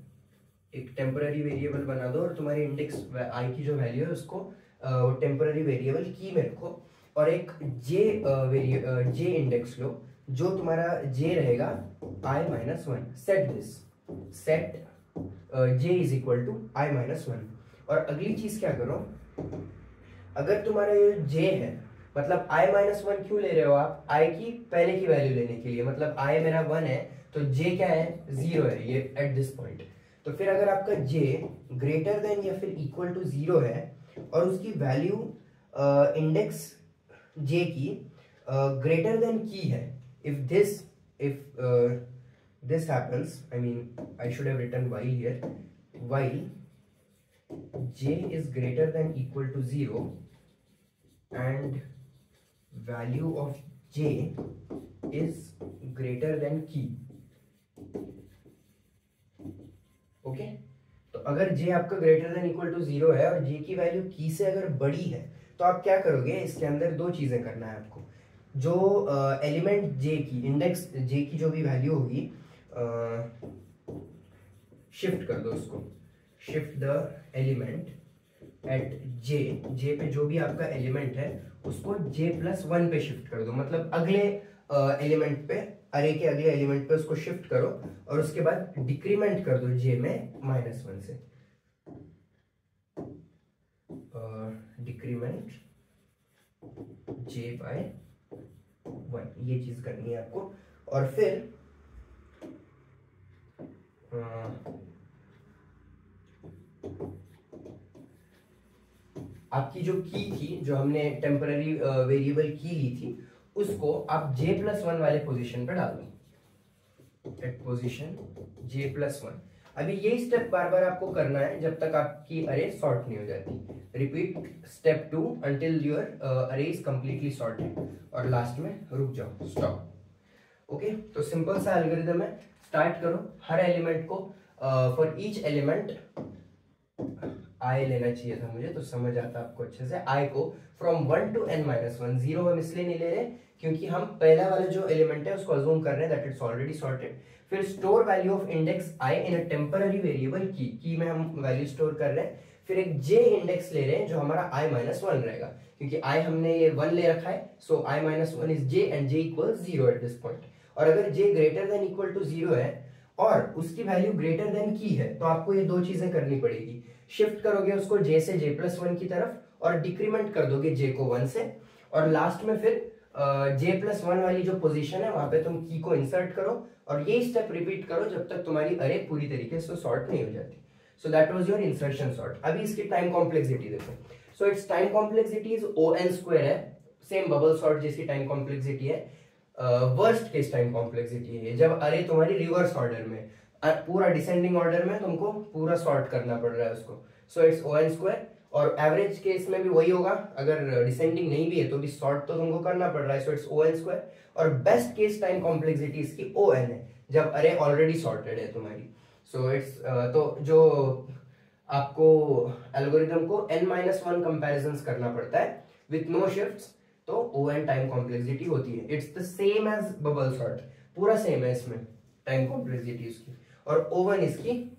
Speaker 1: एक टेम्पररी वेरिएबल बना दो और तुम्हारे इंडेक्स आई की जो वैल्यू है उसको टेम्पररी वेरिएबल की में रखो, और एक जे इंडेक्स लो जो तुम्हारा जे रहेगा i-1। Set this, set j is equal to i-1। और अगली चीज क्या करो, अगर तुम्हारा ये j है, मतलब i-1 क्यों ले रहे हो आप, i की पहले की वैल्यू लेने के लिए, मतलब i मेरा 1 है तो j क्या है, 0 है ये एट दिस पॉइंट। तो फिर अगर आपका j ग्रेटर देन या फिर इक्वल टू 0 है और उसकी वैल्यू इंडेक्स j की ग्रेटर देन की है, if this happens, I mean I should have written while here, while j is greater than equal to 0 and value of j is greater than key, okay. तो अगर j आपका ग्रेटर देन इक्वल टू 0 है और j की वैल्यू की से अगर बड़ी है तो आप क्या करोगे, इसके अंदर दो चीजें करना है आपको। जो एलिमेंट j की, इंडेक्स j की जो भी वैल्यू होगी, शिफ्ट कर दो उसको, shift the element at j पे जो भी आपका एलिमेंट है उसको j+1 पे शिफ्ट कर दो, मतलब अगले एलिमेंट पे, अरे के अगले एलिमेंट पे उसको शिफ्ट करो और उसके बाद डिक्रीमेंट कर दो j में -1 से, डिक्रीमेंट j by 1, ये चीज करनी है आपको। और फिर आपकी जो की थी, जो हमने टेम्पररी वेरिएबल की ली थी, उसको आप j+1 वाले पोजीशन पे डाल दो, एट पोजीशन j+1। अभी यही स्टेप बार बार आपको करना है जब तक आपकी अरे सॉर्ट नहीं हो जाती। रिपीट स्टेप 2 अंटिल योर अरे इज कंप्लीटली सॉर्टेड, और लास्ट में रुक जाओ, स्टॉप। ओके, तो सिंपल सा एल्गोरिथम है, स्टार्ट करो हर एलिमेंट को, फॉर ईच एलिमेंट i लेना चाहिए था मुझे, तो समझ आता आपको अच्छे से। i को फ्रॉम 1 to n-1, 0 हम इसलिए नहीं ले रहे क्योंकि हम पहला वाला जो एलिमेंट है उसको अज्यूम कर रहे हैं दैट इट्स ऑलरेडी सॉर्टेड। फिर store value of index i in a temporary variable की में हम वैल्यू स्टोर कर रहे हैं। फिर एक j इंडेक्स ले रहे हैं जो हमारा i-1 रहेगा, क्योंकि i हमने ये 1 ले रखा है, so i-1 is j and j equal 0 at this point. और अगर j greater than equal to 0 है और उसकी वैल्यू ग्रेटर देन की है, तो आपको ये दो चीजें करनी पड़ेगी। शिफ्ट करोगे उसको j से j+1 की तरफ और डिक्रीमेंट कर दोगे j को 1 से, और लास्ट में फिर j+1 वाली जो पोजीशन है वहां पे तुम की को इंसर्ट करो, और ये स्टेप रिपीट करो जब तक तुम्हारी अरे पूरी तरीके से सॉर्ट नहीं हो जाती। So that was your insertion sort. अभी इसकी टाइम कॉम्प्लेक्सिटी देखो, so it's time complexity is O(n)² है, सेम बबल सॉर्ट जैसी टाइम कॉम्प्लेक्सिटी है। वर्स्ट केस टाइम कॉम्प्लेक्सिटी है जब अरे तुम्हारी रिवर्स ऑर्डर में, पूरा डिसेंडिंग ऑर्डर में तुमको पूरा सॉर्ट करना पड़ रहा है उसको, सो इट्स O(n)²। और एवरेज केस में भी वही होगा, अगर डिसेंडिंग नहीं भी है तो भी सॉर्ट तो तुमको करना पड़ रहा है, सो इट्स O(n)²। और बेस्ट केस टाइम कॉम्प्लेक्सिटी इसकी O(n) है, जब अरे ऑलरेडी सॉर्टेड है तुम्हारी। सो इट्स तो जो आपको एल्गोरिथम को n-1 कंपैरिजंस करना पड़ता है विथ नो शिफ्ट्स, तो O(n) टाइम कॉम्प्लेक्सिटी होती है। It's the same as bubble sort, पूरा सेम है इसमें टाइम कॉम्प्लेक्सिटी इसकी, और O(1) इसकी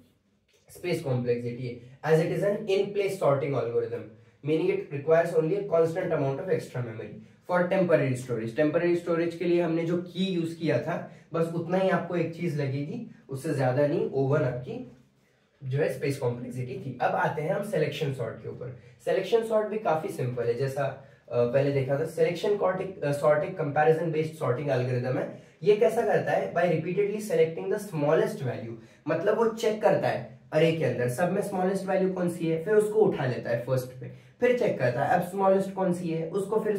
Speaker 1: स्पेस कॉम्प्लेक्सिटी है, as it is an in place sorting algorithm, meaning it requires only a constant amount of extra memory for temporary storage. Temporary storage के लिए हमने जो की यूज किया था बस उतना ही आपको एक चीज लगेगी, उससे ज्यादा नहीं। O(1) आपकी जो है स्पेस कॉम्प्लेक्सिटी थी। अब आते हैं हम सिलेक्शन सॉर्ट के ऊपर। सिलेक्शन सॉर्ट भी काफी सिंपल है, जैसा पहले देखा था। सिलेक्शन सॉर्ट एक कंपैरिजन बेस्ड सॉर्टिंग एल्गोरिथम है। ये कैसा करता है, by repeatedly selecting the smallest value, मतलब वो चेक करता है अरे के अंदर सब में स्मॉलेस्ट वैल्यू कौन सी है, फिर उसको उठा लेता है फर्स्ट पे, फिर चेक करता है अब स्मॉलेस्ट कौन सी है, उसको फिर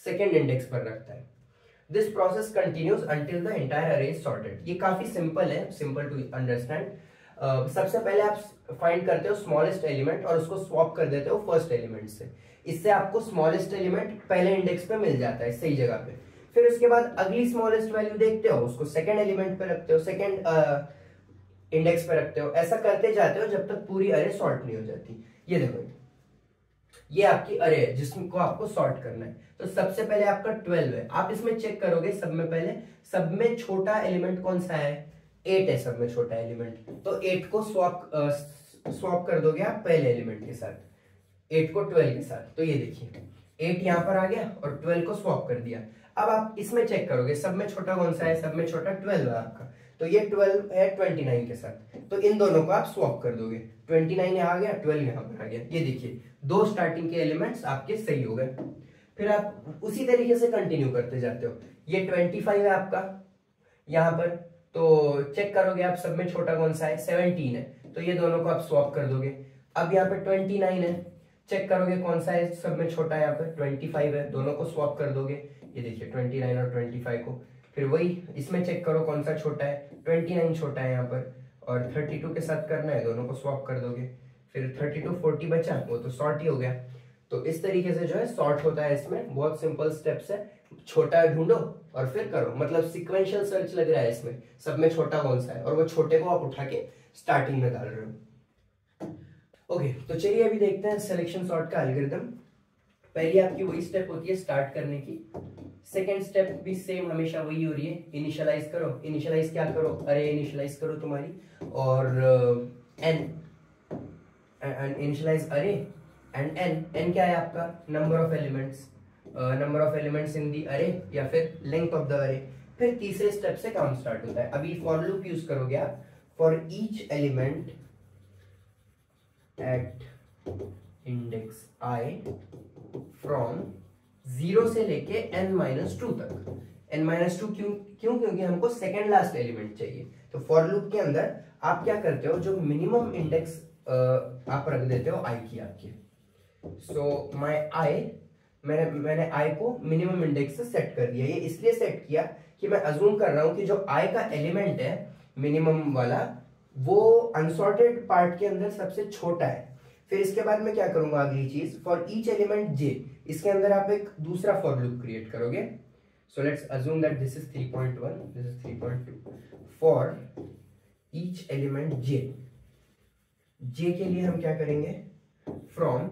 Speaker 1: सेकंड इंडेक्स पर रखता है। This process continues until the entire अरे इज सॉर्टेड। ये काफी सिंपल है, सिंपल टू अंडरस्टैंड। सबसे पहले आप फाइंड करते हो स्मॉलेस्ट एलिमेंट और उसको स्वैप कर देते हो फर्स्ट एलिमेंट से। इससे आपको स्मॉलेस्ट एलिमेंट पहले इंडेक्स पे मिल जाता है सही जगह पे। फिर उसके बाद अगली स्मॉलेस्ट वैल्यू देखते हो, उसको सेकंड एलिमेंट पे रखते हो, सेकंड इंडेक्स पे रखते हो, ऐसा करते जाते हो जब तक पूरी अरे सॉर्ट नहीं हो जाती। ये देखो ये आपकी अरे है जिसको आपको सॉर्ट करना है। तो सबसे पहले आपका 12 है, आप इसमें चेक करोगे सब में पहले सब में छोटा एलिमेंट कौन सा है, 8 है सब में छोटा एलिमेंट, तो 8 को स्वैप कर दोगे आप पहले एलिमेंट के साथ, 8 को 12 के साथ। तो ये देखिए 8 यहां पर आ गया और 12 को स्वैप कर दिया। अब आप इसमें चेक करोगे सब में छोटा कौन सा है, सब में छोटा 12 है आपका, तो ये 12 है 29 के साथ, तो इन दोनों को आप स्वैप कर दोगे, 29 यहाँ आ गया 12 यहाँ पर आ गया। ये देखिए दो स्टार्टिंग के एलिमेंट्स आपके सही हो गए। फिर आप उसी तरीके से कंटिन्यू करते जाते हो। ये 25 है आपका यहाँ पर, तो चेक करोगे आप सब में छोटा कौन सा है, 17 है, तो ये दोनों को आप स्वैप कर दोगे। अब यहाँ पे 29 है, चेक करोगे कौन सा है सब में छोटा है, यहाँ पे 25 है, दोनों को स्वैप कर दोगे। ये देखिए 29 और 25 को। फिर वही इसमें चेक करो कौन सा छोटा है, 29 छोटा है यहाँ पर, और 32 के साथ करना है, दोनों को स्वैप कर दोगे। फिर 32 40 बचा, वो तो सॉर्ट ही हो गया। तो इस तरीके से जो है सॉर्ट होता है। इसमें बहुत सिंपल स्टेप्स है, छोटा ढूंढो और फिर करो, मतलब सिक्वेंशियल सर्च लग रहा है इसमें, सब में छोटा कौन सा है और वो छोटे को आप उठा के स्टार्टिंग में डाल रहे हो। ओके, तो चलिए अभी देखते हैं सिलेक्शन सॉर्ट का एल्गोरिथम। पहली आपकी वही स्टेप होती है स्टार्ट करने की, सेकेंड स्टेप भी सेम हमेशा वही हो रही है, इनिशियलाइज करो। इनिशियलाइज क्या करो, अरे इनिशियलाइज करो तुम्हारी, और इनिशियलाइज अरे एंड एन क्या है आपका, number of elements in the array या फिर लेंथ ऑफ द अरे। फिर तीसरे स्टेप से काम स्टार्ट होता है। अभी फॉर लूप यूज करोगे आप, for each element at index I from 0 से लेके n-2 तक। n-2 क्यों, क्योंकि हमको सेकेंड लास्ट एलिमेंट चाहिए। तो फॉर लूप के अंदर आप क्या करते हो, जो मिनिमम इंडेक्स आप रख देते हो आई की आपकी। सो माई आई, मैंने आई को मिनिमम इंडेक्स से सेट कर दिया। ये इसलिए सेट किया कि मैं अज्यूम कर रहा हूं कि जो आई का एलिमेंट है मिनिमम वाला, वो अनसॉर्टेड पार्ट के अंदर सबसे छोटा है। फिर इसके बाद मैं क्या करूंगा, अगली चीज, फॉर ईच एलिमेंट जे, इसके अंदर आप एक दूसरा फॉर लूप क्रिएट करोगे। So let's assume that this is 3.1, this is 3.2। For each element j, j के लिए हम क्या करेंगे, फ्रॉम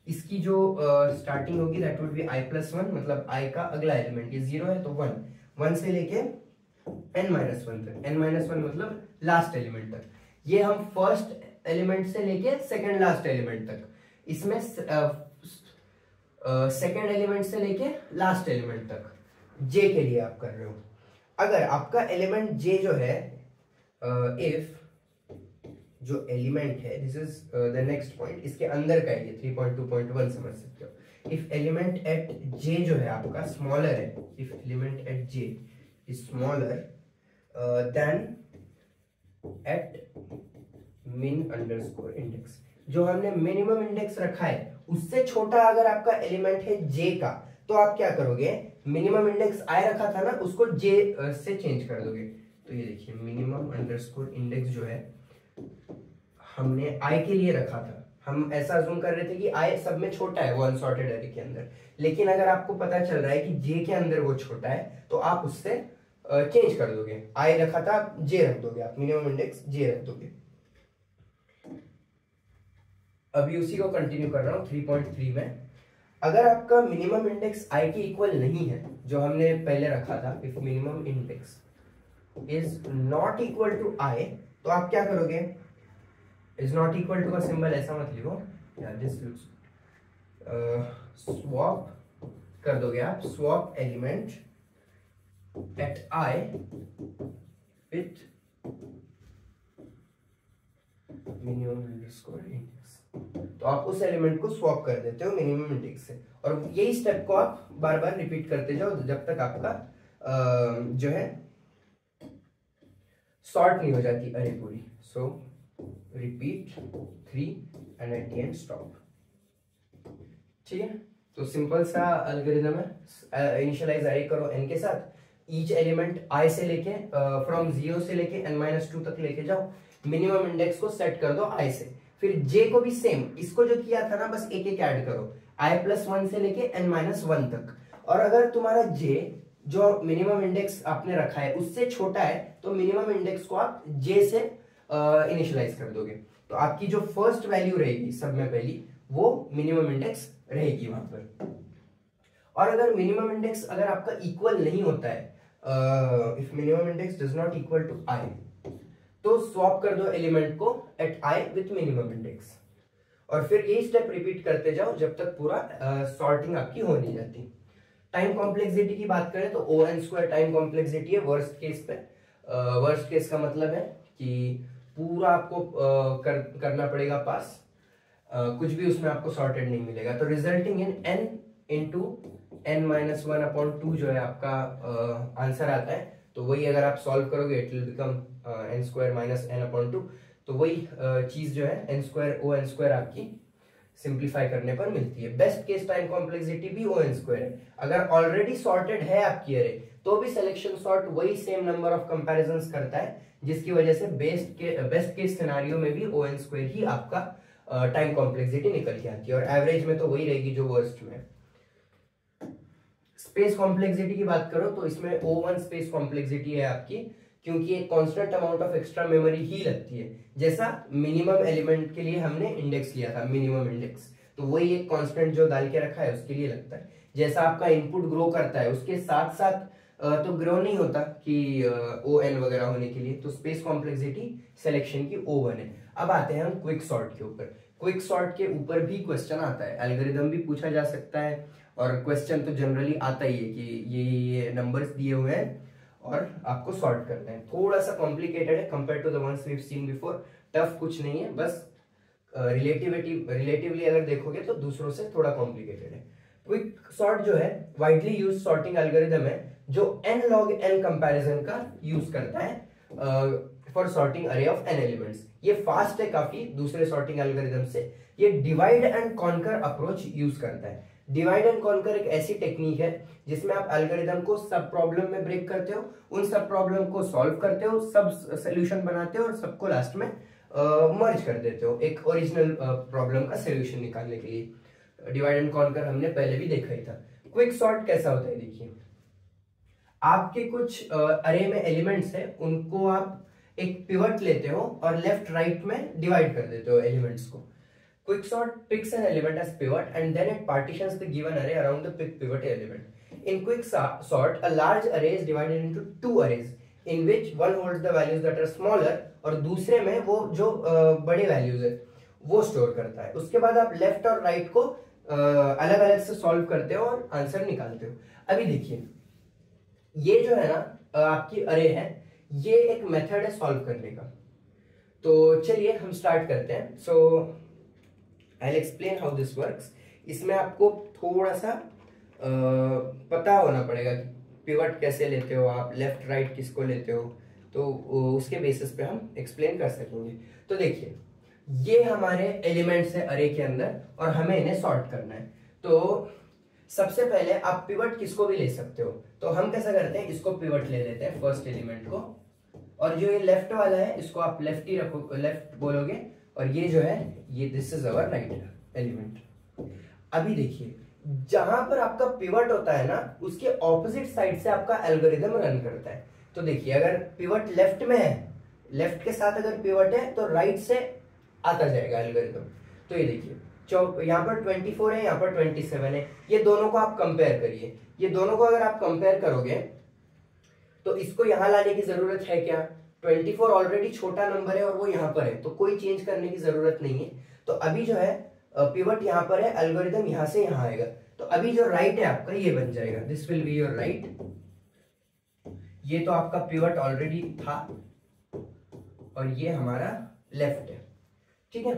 Speaker 1: इसकी जो स्टार्टिंग होगी दैट वुड बी i+1, मतलब i का अगला एलिमेंट, ये 0 है तो 1 से लेके n-1 तक, n-1 मतलब लास्ट एलिमेंट तक। ये हम फर्स्ट एलिमेंट से लेके सेकंड लास्ट एलिमेंट तक, इसमें सेकंड एलिमेंट से लेके लास्ट एलिमेंट तक j के लिए आप कर रहे हो। अगर आपका एलिमेंट j जो है, इफ जो एलिमेंट है, this is the next point, इसके अंदर का है, 3.2.1 समझ सकते हो। इफ एलिमेंट एट j जो है आपका स्मॉलर है, if element at j is smaller than at min_index, जो हमने मिनिमम इंडेक्स रखा है उससे छोटा अगर आपका एलिमेंट है j का, तो आप क्या करोगे, मिनिमम इंडेक्स i रखा था ना, उसको j से चेंज कर दोगे। तो ये देखिए मिनिमम_इंडेक्स जो है हमने i के लिए रखा था, हम ऐसा अज्यूम कर रहे थे कि i सब में छोटा है वो अनसॉर्टेड एरे के अंदर, लेकिन अगर आपको पता चल रहा है कि j के अंदर वो छोटा है तो आप उससे चेंज कर दोगे, i रखा था j रख दोगे, आप मिनिमम इंडेक्स j रख दोगे। अभी उसी को कंटिन्यू कर रहा हूं 3.3 में। अगर आपका मिनिमम इंडेक्स i के इक्वल नहीं है जो हमने पहले रखा था, if minimum index is not equal to i, तो आप क्या करोगे, इज नॉट इक्वल टू का सिंबल ऐसा मत लिखो, दिस लुक्स, स्वैप कर दोगे आप, swap element at i with minimum index. तो आप उस एलिमेंट को स्वैप कर देते हो मिनिमम इंडेक्स से, और यही स्टेप को आप बार बार रिपीट करते जाओ जब तक आपका जो है सॉर्ट नहीं हो जाती अरे पूरी। सो repeat 3 and eight the and stop. ठीक है, तो सिंपल सा एल्गोरिथम है। इनिशियलाइज अरे करो n के साथ, ईच एलिमेंट i से लेके फ्रॉम 0 से लेके n-2 तक लेके जाओ, मिनिमम इंडेक्स को सेट कर दो i से। फिर j को भी सेम, इसको जो किया था ना बस एक एक ऐड करो, i+1 से लेके n-1 तक। और अगर तुम्हारा j जो मिनिमम इंडेक्स आपने रखा है उससे छोटा है तो मिनिमम इंडेक्स को आप j से इनिशियलाइज कर दोगे। तो आपकी जो फर्स्ट वैल्यू रहेगी सब में पहली वो मिनिमम इंडेक्स रहेगी वहां पर। और अगर मिनिमम इंडेक्स अगर आपका इक्वल नहीं होता है, if minimum index does not equal to i, तो स्वैप कर दो एलिमेंट को at i with minimum index, और फिर यही स्टेप रिपीट करते जाओ जब तक पूरा सॉर्टिंग आपकी हो नहीं जाती। टाइम कॉम्प्लेक्सिटी की बात करें तो O(n)² टाइम कॉम्प्लेक्सिटी है वर्स्ट केस पे। वर्स्ट केस का मतलब है कि पूरा आपको करना पड़ेगा पास, कुछ भी उसमें आपको सॉर्टेड नहीं मिलेगा। तो resulting in n into n-1/2 जो है आपका आंसर आता है। तो वही अगर आप सॉल्व करोगे it will become n² - n/2। तो वही चीज जो है n² O(n)² आपकी सिंप्लीफाई करने पर मिलती है। बेस्ट केस टाइम कॉम्प्लेक्सिटी भी O(n)² है। अगर ऑलरेडी सॉर्टेड है आपकी अरे तो भी सिलेक्शन सॉर्ट वही सेम नंबर ऑफ कंपैरिजंस करता है, जिसकी वजह से बेस्ट केस सिनेरियो में भी O(n)² ही आपका टाइम कॉम्प्लेक्सिटी निकल के आती है, और एवरेज में तो वही रहेगी जो वर्स्ट में। स्पेस कॉम्प्लेक्सिटी की बात करो तो इसमें O1 स्पेस कॉम्प्लेक्सिटी है आपकी, क्योंकि एक constant amount of extra memory ही लगती है। जैसा मिनिमम एलिमेंट के लिए हमने इंडेक्स लिया था मिनिमम इंडेक्स, तो वही एक कांस्टेंट जो डाल के रखा है उसके लिए लगता है। जैसा आपका इनपुट ग्रो करता है उसके साथ साथ तो ग्रो नहीं होता कि ON वगैरह होने के लिए, तो स्पेस कॉम्प्लेक्सिटी सिलेक्शन की O1 है। अब आते हैं हम क्विक सॉर्ट के ऊपर। क्विक सॉर्ट के ऊपर भी क्वेश्चन आता है, एल्गोरिदम भी पूछा जा सकता है, और क्वेश्चन तो जनरली आता ही है कि ये नंबर्स दिए हुए हैं और आपको सॉर्ट करना है। थोड़ा सा कॉम्प्लिकेटेड है compare to the ones we have seen before. Tough कुछ नहीं है, बस रिलेटिवली अगर देखोगे तो दूसरों से थोड़ा कॉम्प्लिकेटेड है। क्विक सॉर्ट जो है वाइडली यूज सॉर्टिंग एल्गोरिदम है जो n log n कंपैरिजन का यूज करता है फॉर सॉर्टिंग अरे ऑफ n एलिमेंट्स। ये फास्ट है काफी दूसरे सॉर्टिंग एल्गोरिदम से। ये divide and conquer approach use करता है। डिवाइड एंड कॉन्कर एक ऐसी टेक्निक है जिसमें आप एल्गोरिदम को सब प्रॉब्लम में ब्रेक करते हो, उन सब प्रॉब्लम को सॉल्व करते हो, सब सोल्यूशन बनाते हो और सबको लास्ट में मर्ज कर देते हो एक ओरिजिनल प्रॉब्लम का सोल्यूशन निकालने के लिए। डिवाइड एंड कॉन्कर हमने पहले भी देखा ही था। क्विक सॉर्ट कैसा होता है देखिए, आपके कुछ अरे में एलिमेंट्स है, उनको आप एक पिवट लेते हो और लेफ्ट राइट में डिवाइड कर देते हो एलिमेंट्स को। Quick sort picks an element as pivot and then it partitions the given array around the picked pivot element. In quick sort, a large array is divided into two arrays in which one holds the values that are smaller और दूसरे में वो जो बड़े वैल्यूज है वो स्टोर करता है। उसके बाद आप लेफ्ट और राइट को अलग अलग से सॉल्व करते हो और आंसर निकालते हो। अभी देखिए ये जो है ना आपकी अरे है, ये एक मेथड है सॉल्व करने का। तो चलिए हम स्टार्ट करते हैं। सो I'll explain how this works. इसमें आपको थोड़ा सा पता होना पड़ेगा कि पिवट कैसे लेते हो आप, लेफ्ट राइट किसको लेते हो, तो उसके बेसिस पे हम एक्सप्लेन कर सकेंगे। तो देखिए ये हमारे एलिमेंट्स है अरे के अंदर और हमें इन्हें सॉर्ट करना है। तो सबसे पहले आप पिवट किसको भी ले सकते हो, तो हम कैसा करते हैं, इसको पिवट ले लेते हैं फर्स्ट एलिमेंट को, और जो ये लेफ्ट वाला है इसको आप लेफ्ट ही रखो, लेफ्ट बोलोगे, और ये जो है ये this is our right element. अभी देखिए जहां पर आपका पिवट होता है ना उसके ऑपोजिट साइड से आपका एल्गोरिदम रन करता है। तो देखिए अगर पिवट लेफ्ट में है, लेफ्ट के साथ अगर पिवट है तो राइट से आता जाएगा एल्गोरिदम। तो ये देखिए यहाँ पर 24 है, यहाँ पर 27 है, ये दोनों को आप कंपेयर करिए। ये दोनों को अगर आप कंपेयर करोगे तो इसको यहां लाने की जरूरत है क्या, 24 ऑलरेडी छोटा नंबर है और वो यहाँ पर है, तो कोई चेंज करने की जरूरत नहीं है। तो अभी जो है पिवट यहाँ पर है, एल्गोरिदम यहाँ से यहाँ आएगा, तो अभी जो राइट है आपका ये बन जाएगा, this will be your right. ये तो आपका पिवट ऑलरेडी था और ये हमारा लेफ्ट है, ठीक है।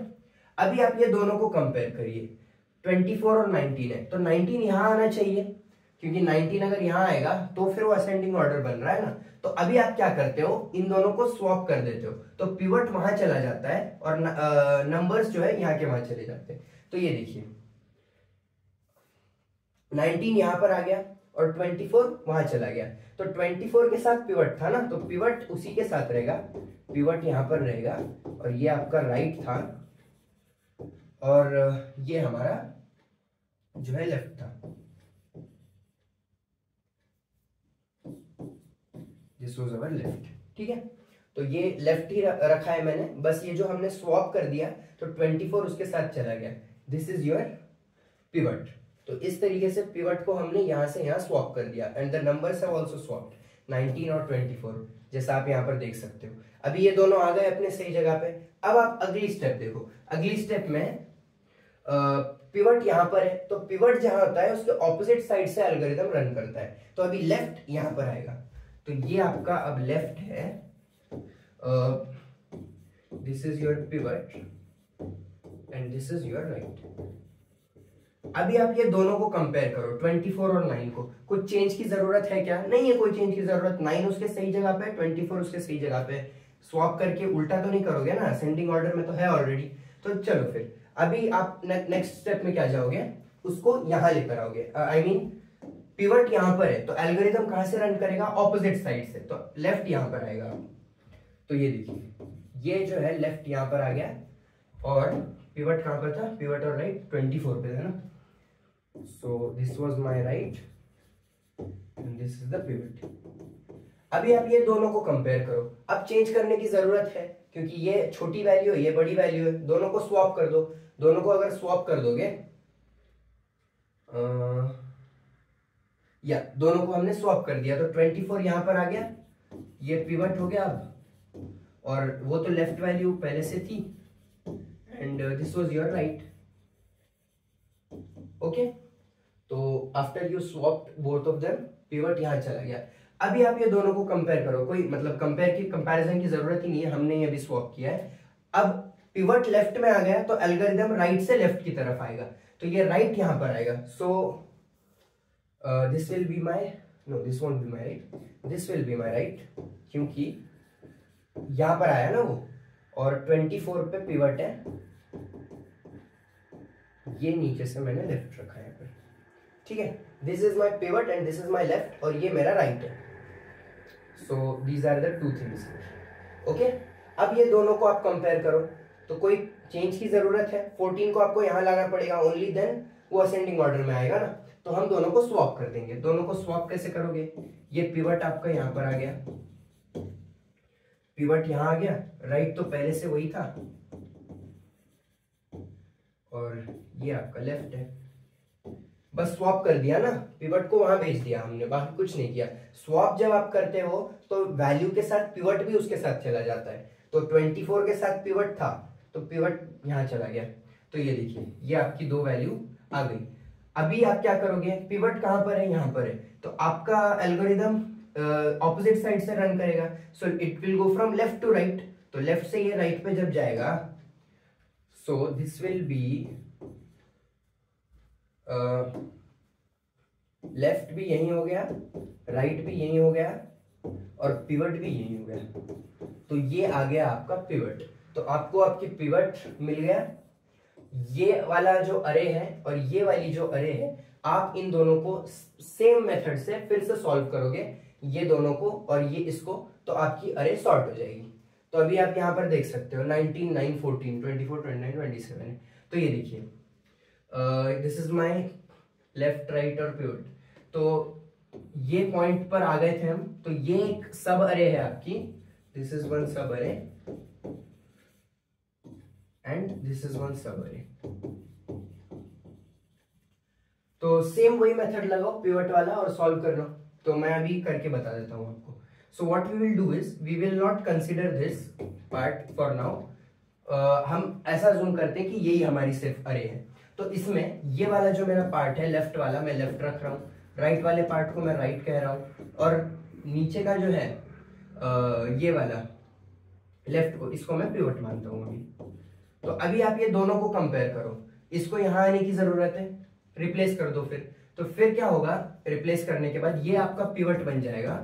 Speaker 1: अभी आप ये दोनों को कंपेयर करिए, 24 और 19 है, तो 19 यहां आना चाहिए क्योंकि 19 अगर यहां आएगा तो फिर वो असेंडिंग ऑर्डर बन रहा है ना। तो अभी आप क्या करते हो, इन दोनों को स्वैप कर देते हो, तो पिवट वहां चला जाता है और नंबर्स जो है यहाँ के वहां चले जाते हैं। तो ये देखिए 19 यहां पर आ गया और 24 वहां चला गया, तो 24 के साथ पिवट था ना, तो पिवट उसी के साथ रहेगा, पिवट यहां पर रहेगा, और ये आपका राइट था और ये हमारा जो है लेफ्ट था, दिस वाज अवर लेफ्ट। ठीक है, तो ये लेफ्ट ही रखा है मैंने, बस ये जो हमने स्वैप कर दिया तो 24 उसके साथ चला गया। This is your pivot. तो इस तरीके से पिवट को हमने यहां से यहां स्वैप कर दिया and the numbers have also swapped 19 और 24, जैसा आप यहां पर देख सकते हो। अभी ये दोनों आ गए अपने सही जगह पे। अब आप अगली स्टेप देखो, अगली स्टेप में पिवट यहां पर है, तो पिवट जहां होता है उसके ऑपोजिट साइड से एल्गोरिथम रन करता है। तो अभी लेफ्ट यहां पर आएगा, तो ये आपका अब लेफ्ट है, this is your pivot and this is your right. अभी आप ये दोनों को कंपेयर करो, 24 और 9 को। कुछ चेंज की जरूरत है क्या? नहीं है कोई चेंज की जरूरत। 9 उसके सही जगह पे, 24 उसके सही जगह पे। स्वैप करके उल्टा तो नहीं करोगे ना, असेंडिंग ऑर्डर में तो है ऑलरेडी। तो चलो फिर अभी आप नेक्स्ट स्टेप में क्या जाओगे, उसको यहां लेकर आओगे। आई मीन पिवट यहां पर है, तो एल्गोरिथम कहां से रन करेगा? ऑपोजिट साइड से, तो लेफ्ट यहां पर आएगा। तो ये देखिए, ये जो है लेफ्ट यहां पर आ गया, और पिवट कहां पर था? पिवट और राइट 24 पे था ना। So this was my right and this is the pivot. अभी आप ये दोनों को कंपेयर करो। अब चेंज करने की जरूरत है क्योंकि ये छोटी वैल्यू है, ये बड़ी वैल्यू है। दोनों को स्वैप कर दो। दोनों को अगर स्वैप कर दोगे, या दोनों को हमने स्वैप कर दिया तो 24 यहां पर आ गया, ये पिवट हो गया अब, और वो तो लेफ्ट वैल्यू पहले से थी and this was your right. Okay, तो after you swapped both of them, pivot यहां चला गया। अभी आप ये दोनों को कंपेयर करो, कोई मतलब कंपैरिजन की जरूरत ही नहीं है, हमने ये अभी स्वैप किया है। अब पिवट लेफ्ट में आ गया तो एल्गोरिथम राइट से लेफ्ट की तरफ आएगा, तो ये राइट यहां पर आएगा। So this will be my, no this won't be my right, this will be my right, क्योंकि यहां पर आया ना वो, और 24 पे पिवट है, ये नीचे से मैंने लेफ्ट रखा है। ठीक है, this is my pivot and this is my left, और ये मेरा राइट है। So these are the two things. Okay, अब ये दोनों को आप कंपेयर करो, तो कोई चेंज की जरूरत है? 14 को आपको यहां लाना पड़ेगा, ओनली देन वो असेंडिंग ऑर्डर में आएगा ना। तो हम दोनों को स्वैप कर देंगे। दोनों को स्वैप कैसे करोगे? ये पिवट आपका यहां पर आ गया, पिवट यहां आ गया, राइट तो पहले से वही था, और ये आपका लेफ्ट है। बस स्वैप कर दिया ना, पिवट को वहां भेज दिया हमने, बाकी कुछ नहीं किया। स्वैप जब आप करते हो तो वैल्यू के साथ पिवट भी उसके साथ चला जाता है। तो 24 के साथ पिवट था, तो पिवट यहां चला गया। तो ये देखिए, ये आपकी दो वैल्यू आ गई। अभी आप क्या करोगे? पिवट कहां पर है? यहां पर है, तो आपका एल्गोरिदम ऑपोजिट साइड से रन करेगा। So it will go from left to right, तो लेफ्ट से ये राइट पे जब जाएगा, so this will be left भी यही हो गया, राइट भी यही हो गया, और पिवट भी यही हो गया। तो ये आ गया आपका पिवट। तो आपको आपकी पिवट मिल गया। ये वाला जो अरे है और ये वाली जो अरे है, आप इन दोनों को सेम मेथड से फिर से सॉल्व करोगे, ये दोनों को और ये इसको, तो आपकी अरे सॉर्ट हो जाएगी। तो अभी आप यहां पर देख सकते हो 19, 9, 14, 24, 29, 27। तो ये देखिए, this is my left, right और पिवट। तो ये पॉइंट पर आ गए थे हम। तो ये एक सब अरे है आपकी, दिस इज वन सब अरे एंड दिस इज वन सब अरे। तो सेम वही मेथड लगाओ पिवट वाला और सॉल्व कर लो। तो मैं अभी करके बता देता हूं आपको। So what we will do is, we will not consider this part for now. हम ऐसा जूम करते हैं कि यही हमारी सिर्फ अरे है। तो इसमें ये वाला जो मेरा पार्ट है लेफ्ट वाला, मैं लेफ्ट रख रहा हूँ, राइट वाले पार्ट को मैं राइट कह रहा हूँ, और नीचे का जो है ये वाला लेफ्ट को, इसको मैं पिवट मानता हूँ अभी। तो अभी आप ये दोनों को कंपेयर करो। इसको यहां आने की जरूरत है, रिप्लेस कर दो फिर। तो फिर क्या होगा, रिप्लेस करने के बाद ये आपका पिवट बन जाएगा।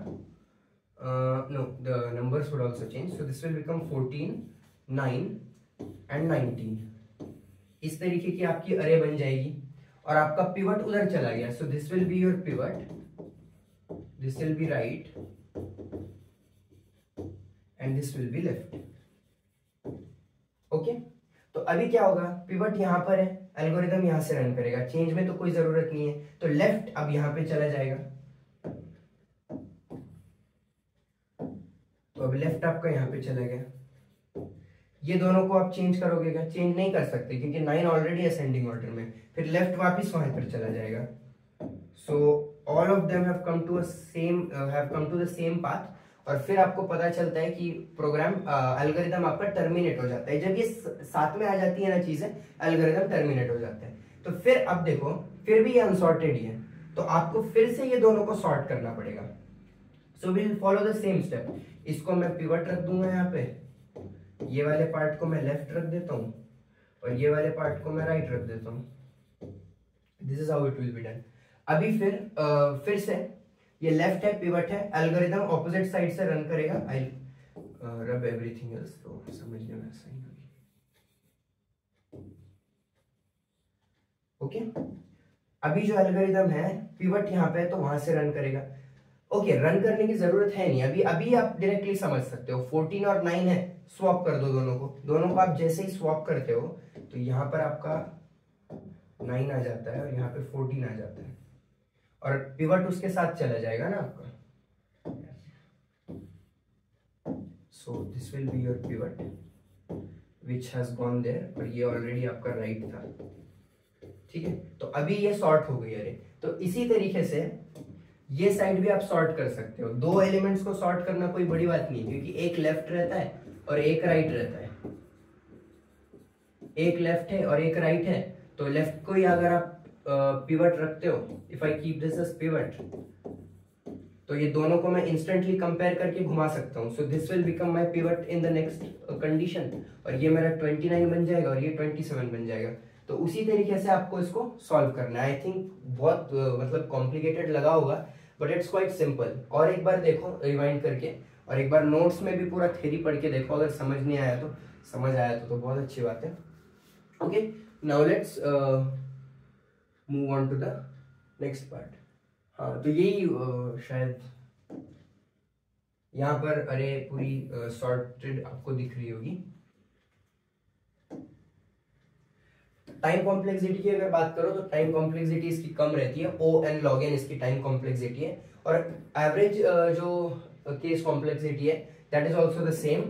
Speaker 1: No, the numbers would also change, so this will become 14, 9 and 19। इस तरीके की आपकी अरे बन जाएगी, और आपका पिवट उधर चला गया। सो this will be your pivot, this will B right and this will be left. Okay, तो अभी क्या होगा, पिवट यहां पर है, एल्गोरिदम यहाँ से रन करेगा, चेंज में तो कोई जरूरत नहीं है, तो लेफ्ट अब यहाँ पे चला जाएगा, तो अब लेफ्ट आपका यहाँ पे चला गया। ये दोनों को आप चेंज करोगे क्या? चेंज नहीं कर सकते क्योंकि 9 ऑलरेडी असेंडिंग ऑर्डर में, फिर लेफ्ट वापस वहां पर चला जाएगा। So all of them have come to the same path, और फिर आपको पता चलता है कि प्रोग्राम एल्गोरिदम आपका टर्मिनेट हो जाता है। जब ये साथ में आ जाती है ना चीजें, एल्गोरिदम टर्मिनेट हो जाता है। तो फिर अब देखो, फिर भी ये अनसॉर्टेड ही है, तो आपको फिर से ये दोनों को सॉर्ट करना पड़ेगा। So will follow the same step. इसको मैं पिवट रख दूंगा यहाँ पे, ये वाले पार्ट को मैं लेफ्ट रख देता हूँ, और ये वाले पार्ट को मैं राइट रख देता हूँ। This is how it will be done. अभी फिर से ये लेफ्ट है, पिवट है, एल्गोरिदम ऑपोजिट साइड से रन करेगा। आई रब एवरीथिंग एल्स, तो समझने में आसानी होगी। ओके, अभी जो एल्गोरिदम है पिवट यहाँ पे है, तो वहां से रन करेगा। ओके, रन करने की जरूरत है नहीं, अभी आप डायरेक्टली समझ सकते हो। 14 और 9 है, स्वैप कर दो दोनों को आप जैसे ही स्वैप करते हो तो यहाँ पर आपका 9 आ जाता है और यहाँ पे 14 आ जाता है, और पिवट उसके साथ चला जाएगा ना आपका। So this will be your pivot which has gone there, और ये ऑलरेडी आपका राइट था। ठीक है, तो अभी ये सॉर्ट हो गई। अरे तो इसी तरीके से ये साइड भी आप सॉर्ट कर सकते हो। दो एलिमेंट्स को सॉर्ट करना कोई बड़ी बात नहीं है, क्योंकि एक लेफ्ट रहता है और एक राइट रहता है। एक लेफ्ट है और एक राइट है, तो लेफ्ट को ही अगर आप पिवट रखते हो, if I keep this as pivot, तो ये दोनों को मैं इंस्टेंटली कंपेयर करके घुमा सकता हूं। सो this will become my pivot in the next condition, और ये मेरा 29 बन जाएगा और ये 27 बन जाएगा। तो उसी तरीके से आपको इसको सॉल्व करना है। आई थिंक बहुत मतलब कॉम्प्लिकेटेड लगा होगा, बट इट्स क्वाइट सिंपल। और एक बार देखो रिवाइंड करके, और एक बार नोट्स में भी पूरा थ्योरी पढ़ के देखो। अगर समझ नहीं आया तो समझ आया तो बहुत अच्छी बात है। Okay, now let's move on to the next part. हाँ, तो यही शायद यहाँ पर अरे पूरी सॉर्टेड आपको दिख रही होगी। टाइम कॉम्प्लेक्सिटी की अगर बात करो तो टाइम कॉम्प्लेक्सिटी इसकी कम रहती है, O n log n इसकी टाइम कॉम्प्लेक्सिटी है, और एवरेज जो केस कॉम्प्लेक्सिटी है that is also the same,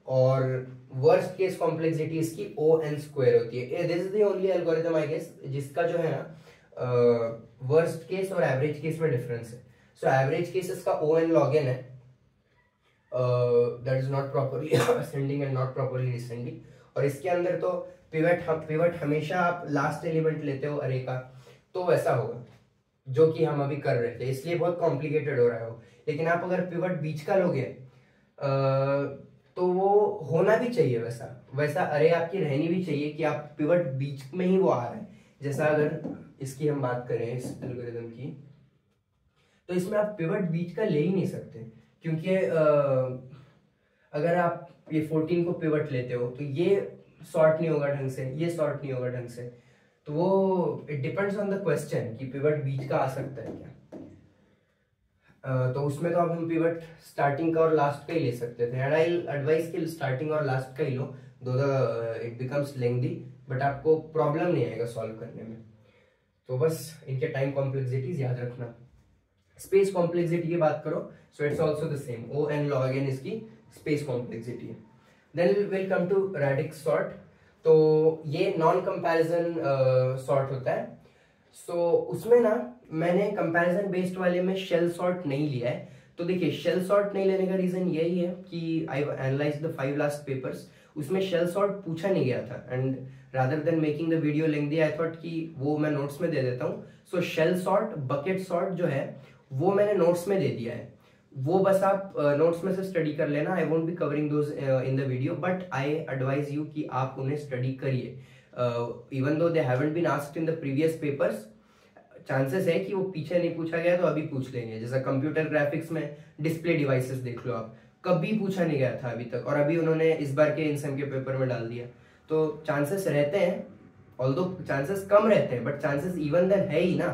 Speaker 1: और वर्स्ट केस कॉम्प्लेक्सिटी इसकी O n स्क्वायर होती है। This is the only algorithm I guess जिसका जो है ना वर्स्ट केस और एवरेज केस में डिफरेंस है। सो एवरेज केस इसका O n log n है, that is not properly ascending and not properly descending, और इसके अंदर तो पिवट हमेशा आप लास्ट एलिमेंट लेते हो अरे का, तो वैसा होगा जो कि हम अभी कर रहे थे, इसलिए बहुत कॉम्प्लिकेटेड हो रहा है वो। लेकिन आप अगर पिवट बीच का लोगे तो वो होना भी चाहिए वैसा अरे आपकी रहनी भी चाहिए कि आप पिवट बीच में ही वो आ रहा है। जैसा अगर इसकी हम बात करें इस एल्गोरिथम की, तो इसमें आप पिवट बीच का ले ही नहीं सकते, क्योंकि अगर आप ये 14 को पिवट लेते हो तो ये सॉर्ट नहीं होगा ढंग से, ये सॉर्ट नहीं होगा ढंग से, तो वो it depends on the question कि पिवट बीच का आ सकता है क्या। तो उसमें तो अब हम पिवट स्टार्टिंग का और लास्ट का ही ले सकते थे, एंड आई एडवाइस कि स्टार्टिंग और लास्ट का ही लो, दो इट बिकम्स लेंथी, बट आपको प्रॉब्लम नहीं आएगा सॉल्व करने में। तो बस इनके टाइम कॉम्प्लेक्सिटीज याद रखना। स्पेस कॉम्प्लेक्सिटी की बात करो, so it's also the same, O n log n इसकी स्पेस कॉम्प्लेक्सिटी है। Then will come to radix sort. तो ये नॉन कंपैरिजन सॉर्ट होता है। सो उसमें ना मैंने कंपैरिजन बेस्ड वाले में शेल सॉर्ट नहीं लिया है। तो देखिए, शेल सॉर्ट नहीं लेने का रीजन यही है कि I analyse the 5 last papers, उसमें शेल सॉर्ट पूछा नहीं गया था, and rather than making the video lengthy I thought कि वो मैं नोट्स में दे देता हूँ। सो शेल सॉर्ट, बकेट सॉर्ट जो है वो मैंने नोट्स में दे दिया है, वो बस आप नोट्स में से स्टडी कर लेना। I won't be covering those in the video, but I advise you कि आप उन्हें स्टडी करिए। Even though they haven't been asked in the previous papers, chances है कि वो पीछे नहीं पूछा गया तो अभी पूछ लेंगे। जैसा कंप्यूटर ग्राफिक्स में डिस्प्ले डिवाइसेस देख लो आप, कभी पूछा नहीं गया था अभी तक, और अभी उन्होंने इस बार के इनसेम के पेपर में डाल दिया। तो चांसेस रहते हैं, ऑल्दो चांसेस कम रहते हैं, बट चांसेस इवन देन है ही ना।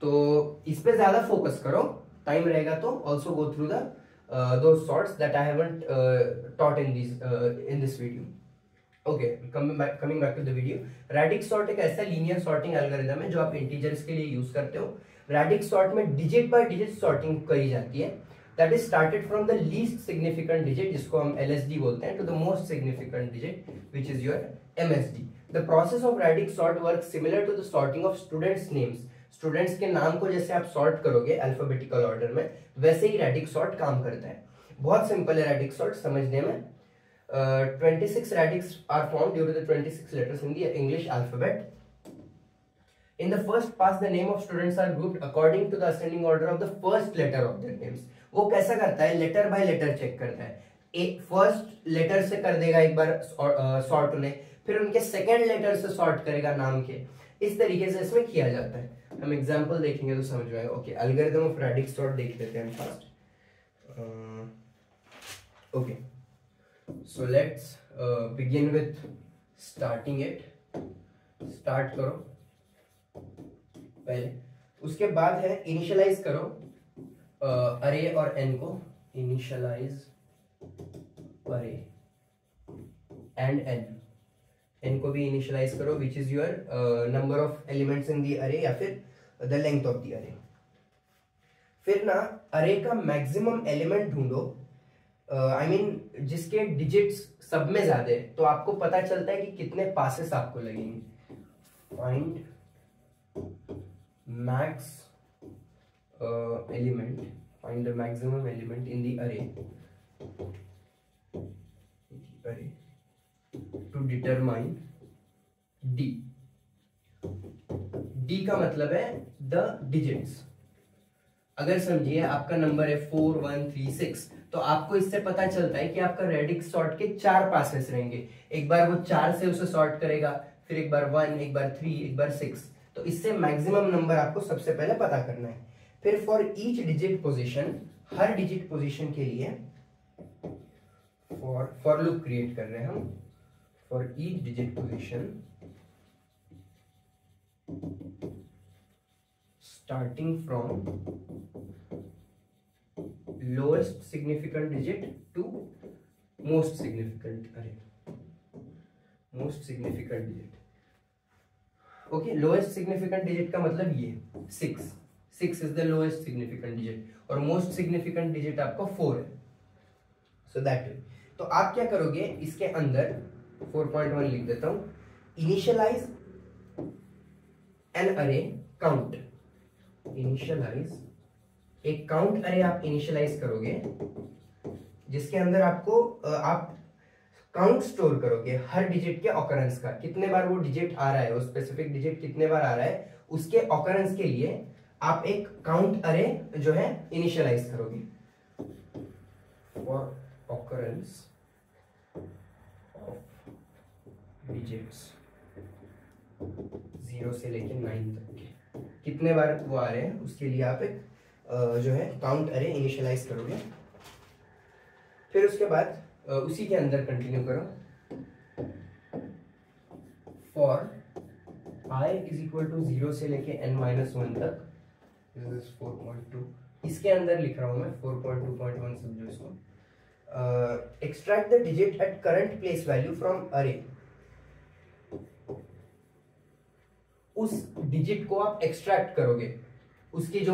Speaker 1: तो इस पे ज्यादा फोकस करो, टाइम रहेगा तो also go through the those sorts that I haven't taught in this video. Okay, coming back to the video. Radix sort एक ऐसा लीनियर सॉर्टिंग एल्गोरिथम है जो आप इंटीजर्स के लिए यूज करते हो। रैडिक्स सॉर्ट में डिजिट बाय डिजिट सॉर्टिंग करी जाती है, that is started from the least significant digit, जिसको हम LSD बोलते हैं, to the most significant digit which is your MSD। The process of radix sort work similar to the sorting of students names. Students के नाम को जैसे आप सॉर्ट करोगे अल्फाबेटिकल ऑर्डर में, वैसे ही रैडिक्स सॉर्ट काम करता है। बहुत सिंपल है रैडिक्स सॉर्ट समझने में। 26 radix are formed due to the 26 letters in the English alphabet. In the first pass, the name of students are grouped according to the ascending order of the first letter of their names. वो कैसा करता है, लेटर बाय लेटर चेक करता है। एक फर्स्ट लेटर से कर देगा एक बार सॉर्ट उन्हें, फिर उनके सेकेंड लेटर से सॉर्ट करेगा नाम के। इस तरीके से इसमें किया जाता है। हम एग्जांपल देखेंगे तो समझ में आएगा। Okay, algorithm of radix sort देख लेते हैं first. Okay, so let's begin with starting it। Start करो पहले, उसके बाद है इनिशियलाइज करो अरे और एन को। इनिशियलाइज अरे एंड एन को भी इनिशियलाइज करो, which is your number of elements in the array या फिर द लेंथ ऑफ दी अरे। फिर ना अरे का मैक्सिमम एलिमेंट ढूंढो, I mean, जिसके डिजिट्स सब में ज्यादा है, तो आपको पता चलता है कि कितने पासेस आपको लगेंगे। Find max element, find the maximum element in the अरे टू डिटरमाइन डी। डी का मतलब है द डिजिट्स। अगर समझिए आपका नंबर है 4 1 3 6, तो आपको इससे पता चलता है कि आपका रैडिक्स सॉर्ट के 4 पासेस रहेंगे। एक बार वो 4 से उसे सॉर्ट करेगा, फिर एक बार 1, एक बार 3, एक बार 6। तो इससे मैक्सिमम नंबर आपको सबसे पहले पता करना है। फिर for each digit position, her digit position के लिए फॉर लूप क्रिएट कर रहे हैं हम। For each digit position starting from lowest significant digit to most significant digit। Okay, lowest significant digit का मतलब ये 6 is the lowest significant digit, और मोस्ट सिग्निफिकेंट डिजिट आपका 4 है। So that way. तो आप क्या करोगे, इसके अंदर 4.1 लिख देता हूं। इनिशियलाइज एन अरे काउंट। इनिशियलाइज एक काउंट अरे आप इनिशियलाइज करोगे, जिसके अंदर आपको आप काउंट स्टोर करोगे हर डिजिट के ऑकरेंस का, कितने बार वो डिजिट आ रहा है, वो स्पेसिफिक डिजिट कितने बार आ रहा है, उसके ऑकरेंस के लिए आप एक काउंट अरे जो है इनिशियलाइज करोगे। फॉर ऑकरेंस ऑफ डिजिट्स 0 से लेके 9 तक के कितने बार वो आ रहे हैं, उसके लिए आप एक जो है काउंट अरे इनिशियलाइज करोगे। फिर उसके बाद उसी के अंदर कंटिन्यू करो। For i is equal to 0 से लेके n-1 तक, दिस इज 4.2। इसके अंदर लिख रहा हूं मैं 4.2.1, समझो इसको। Extract the digit at current place value from अरे। उस डिजिट को आप एक्सट्रैक्ट करोगे उसकी जो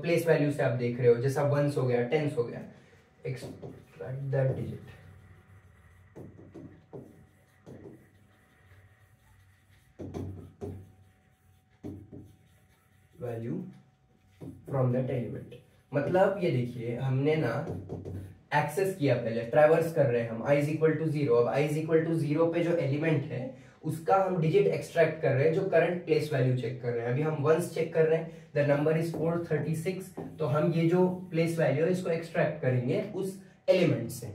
Speaker 1: प्लेस वैल्यू से आप देख रहे हो, जैसा 1s हो गया, 10s हो गया। Extract that digit value from that element. मतलब ये देखिए, हमने ना एक्सेस किया, पहले ट्रैवर्स कर रहे हैं हम i इज इक्वल टू 0। अब i इज इक्वल टू 0 पे जो एलिमेंट है उसका हम डिजिट एक्सट्रैक्ट कर रहे हैं, जो करंट प्लेस वैल्यू चेक कर रहे हैं। अभी हम 1s चेक कर रहे हैं, द नंबर इज 436। तो हम ये जो प्लेस वैल्यू है इसको एक्सट्रैक्ट करेंगे उस एलिमेंट से।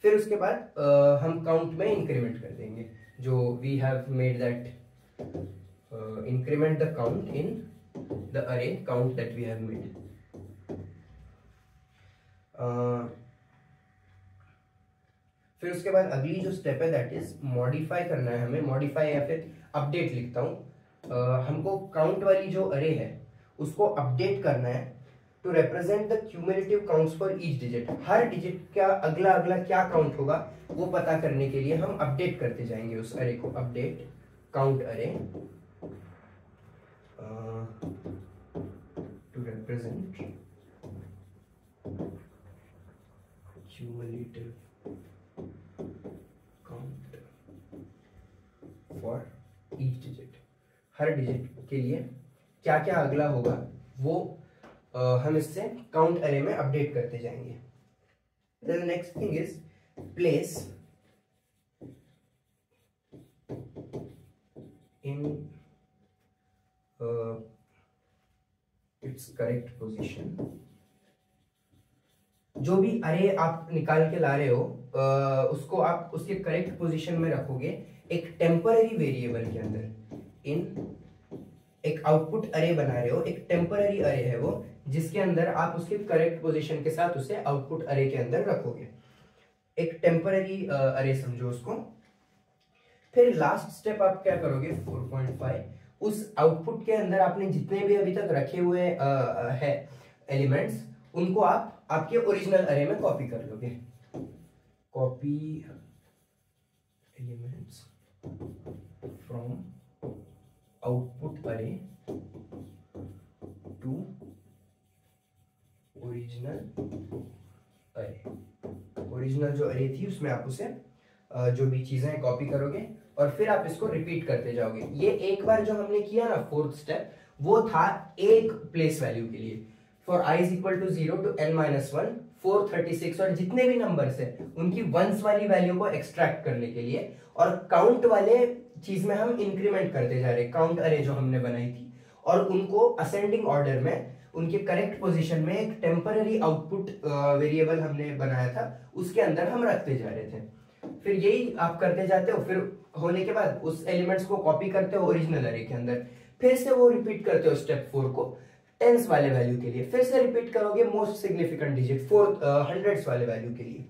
Speaker 1: फिर उसके बाद हम काउंट में इंक्रीमेंट कर देंगे, जो we have made that increment the count in the array count that we have made. फिर उसके बाद अगली जो स्टेप है दैट इज मॉडिफाई करना है हमें। मॉडिफाई या फिर अपडेट लिखता हूं। हमको काउंट वाली जो अरे है उसको अपडेट करना है to represent the cumulative counts for each digit. हर डिजिट का अगला अगला क्या काउंट होगा वो पता करने के लिए हम अपडेट करते जाएंगे उस अरे को। Update count array to represent cumulative count for each digit. हर डिजिट के लिए क्या क्या अगला होगा वो हम इससे काउंट अरे में अपडेट करते जाएंगे। Then the next thing is place in its correct position। जो भी अरे आप निकाल के ला रहे हो उसको आप उसके करेक्ट पोजीशन में रखोगे एक टेम्पररी वेरिएबल के अंदर। इन एक आउटपुट अरे बना रहे हो, एक टेम्पररी अरे है वो, जिसके अंदर आप उसके करेक्ट पोजीशन के साथ उसे आउटपुट अरे के अंदर रखोगे। एक टेम्पररी अरे समझो उसको। फिर लास्ट स्टेप आप क्या करोगे 4.5, उस आउटपुट के अंदर आपने जितने भी अभी तक रखे हुए है एलिमेंट्स उनको आप आपके ओरिजिनल अरे में कॉपी कर लोगे। कॉपी एलिमेंट्स फ्रॉम आउटपुट अरे टू ओरिजिनल अरे। ओरिजिनल जो अरे थी उसमें आप उसे जो भी चीजें कॉपी करोगे और फिर आप इसको रिपीट करते जाओगे। ये एक बार जो हमने किया ना फोर्थ स्टेप वो था एक प्लेस वैल्यू के लिए। For i is equal to 0 to n-1 436 और जितने भी नंबर्स है उनकी वंस वाली वैल्यू को एक्सट्रैक्ट करने के लिए, और काउंट वाले चीज में हम इंक्रीमेंट करते जा रहे। काउंट अरे जो हमने बनाई थी और उनको असेंडिंग ऑर्डर में उनके करेक्ट पोजीशन में एक टेम्पररी आउटपुट वेरिएबल हमने बनाया था उसके अंदर हम रखते जा रहे थे। फिर यही आप करते जाते हो। फिर होने के बाद उस एलिमेंट्स को कॉपी करते हो ओरिजिनल अरे के अंदर, फिर से वो रिपीट करते हो स्टेप 4 को टेंस वाले वैल्यू के लिए, फिर से रिपीट करोगे मोस्ट सिग्निफिकेंट डिजिट हंड्रेड्स वाले वैल्यू के लिए।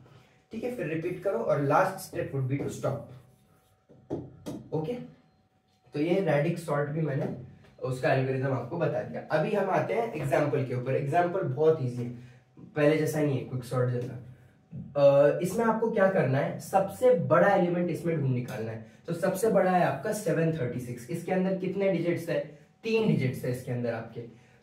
Speaker 1: ठीक है, फिर रिपीट करो और last step would be to stop. Okay, तो ये रेडिक्स सॉर्ट भी मैंने उसका एल्गोरिथम आपको बता दिया। अभी हम आते हैं एग्जाम्पल के ऊपर। एग्जाम्पल बहुत इजी है, पहले जैसा नहीं है क्विक सॉर्ट जैसा। इसमें आपको क्या करना है, सबसे बड़ा एलिमेंट इसमें ढूंढ निकालना है। तो सबसे बड़ा है आपका 736। इसके अंदर कितने डिजिट्स है, 3 डिजिट्स है इसके अंदर आपके।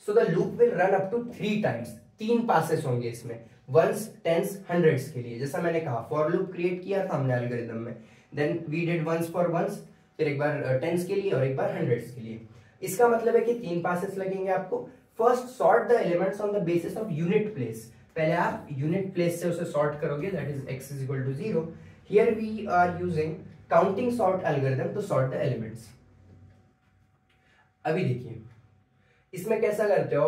Speaker 1: So the loop will run up to 3 times. 3 passes होंगे इसमें, वंस, टेंस, हंड्रेड्स के लिए। जैसा मैंने कहा फॉर लूप क्रिएट किया था हमने एल्गोरिथम में, then we did once for once, फिर एक बार टेंस के लिए और एक बार हंड्रेड्स के लिए। इसका मतलब है कि 3 पासेस लगेंगे आपको। First sort the elements on the basis of unit place. पहले आप यूनिट प्लेस से उसे सॉर्ट करोगे, that is x is equal to 0। Here we are using counting sort algorithm to sort the elements. अभी देखिए इसमें कैसा करते हो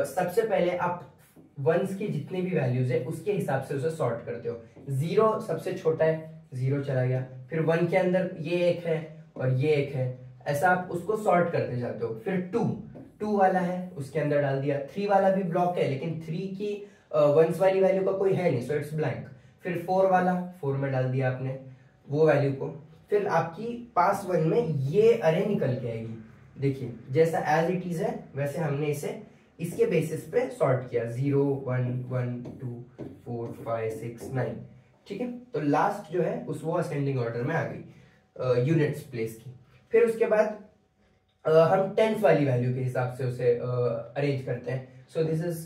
Speaker 1: सबसे पहले आप वंस की जितनी भी वैल्यूज है उसके हिसाब से उसे सॉर्ट करते हो। 0 सबसे छोटा है, 0 चला गया। फिर 1 के अंदर ये एक है और ये एक है, ऐसा आप उसको सॉर्ट करते जाते हो। फिर 2 वाला है उसके अंदर डाल दिया। 3 वाला भी ब्लॉक है लेकिन 3 की वंस वाली वैल्यू का कोई है नहीं, सो इट्स ब्लैंक। फिर 4 वाला 4 में डाल दिया आपने वो वैल्यू को। फिर आपकी पास 1 में ये अरे निकल के आएगी। देखिए जैसा एज इट इज है वैसे हमने इसे इसके बेसिस पे सॉर्ट किया, 0 1 1 2 4 5 6 9। ठीक है, तो लास्ट जो है उस वो असेंडिंग ऑर्डर में आ गई यूनिट्स प्लेस की। फिर उसके बाद हम टेंथ वाली वैल्यू के हिसाब से उसे अरेंज करते हैं। सो दिस इज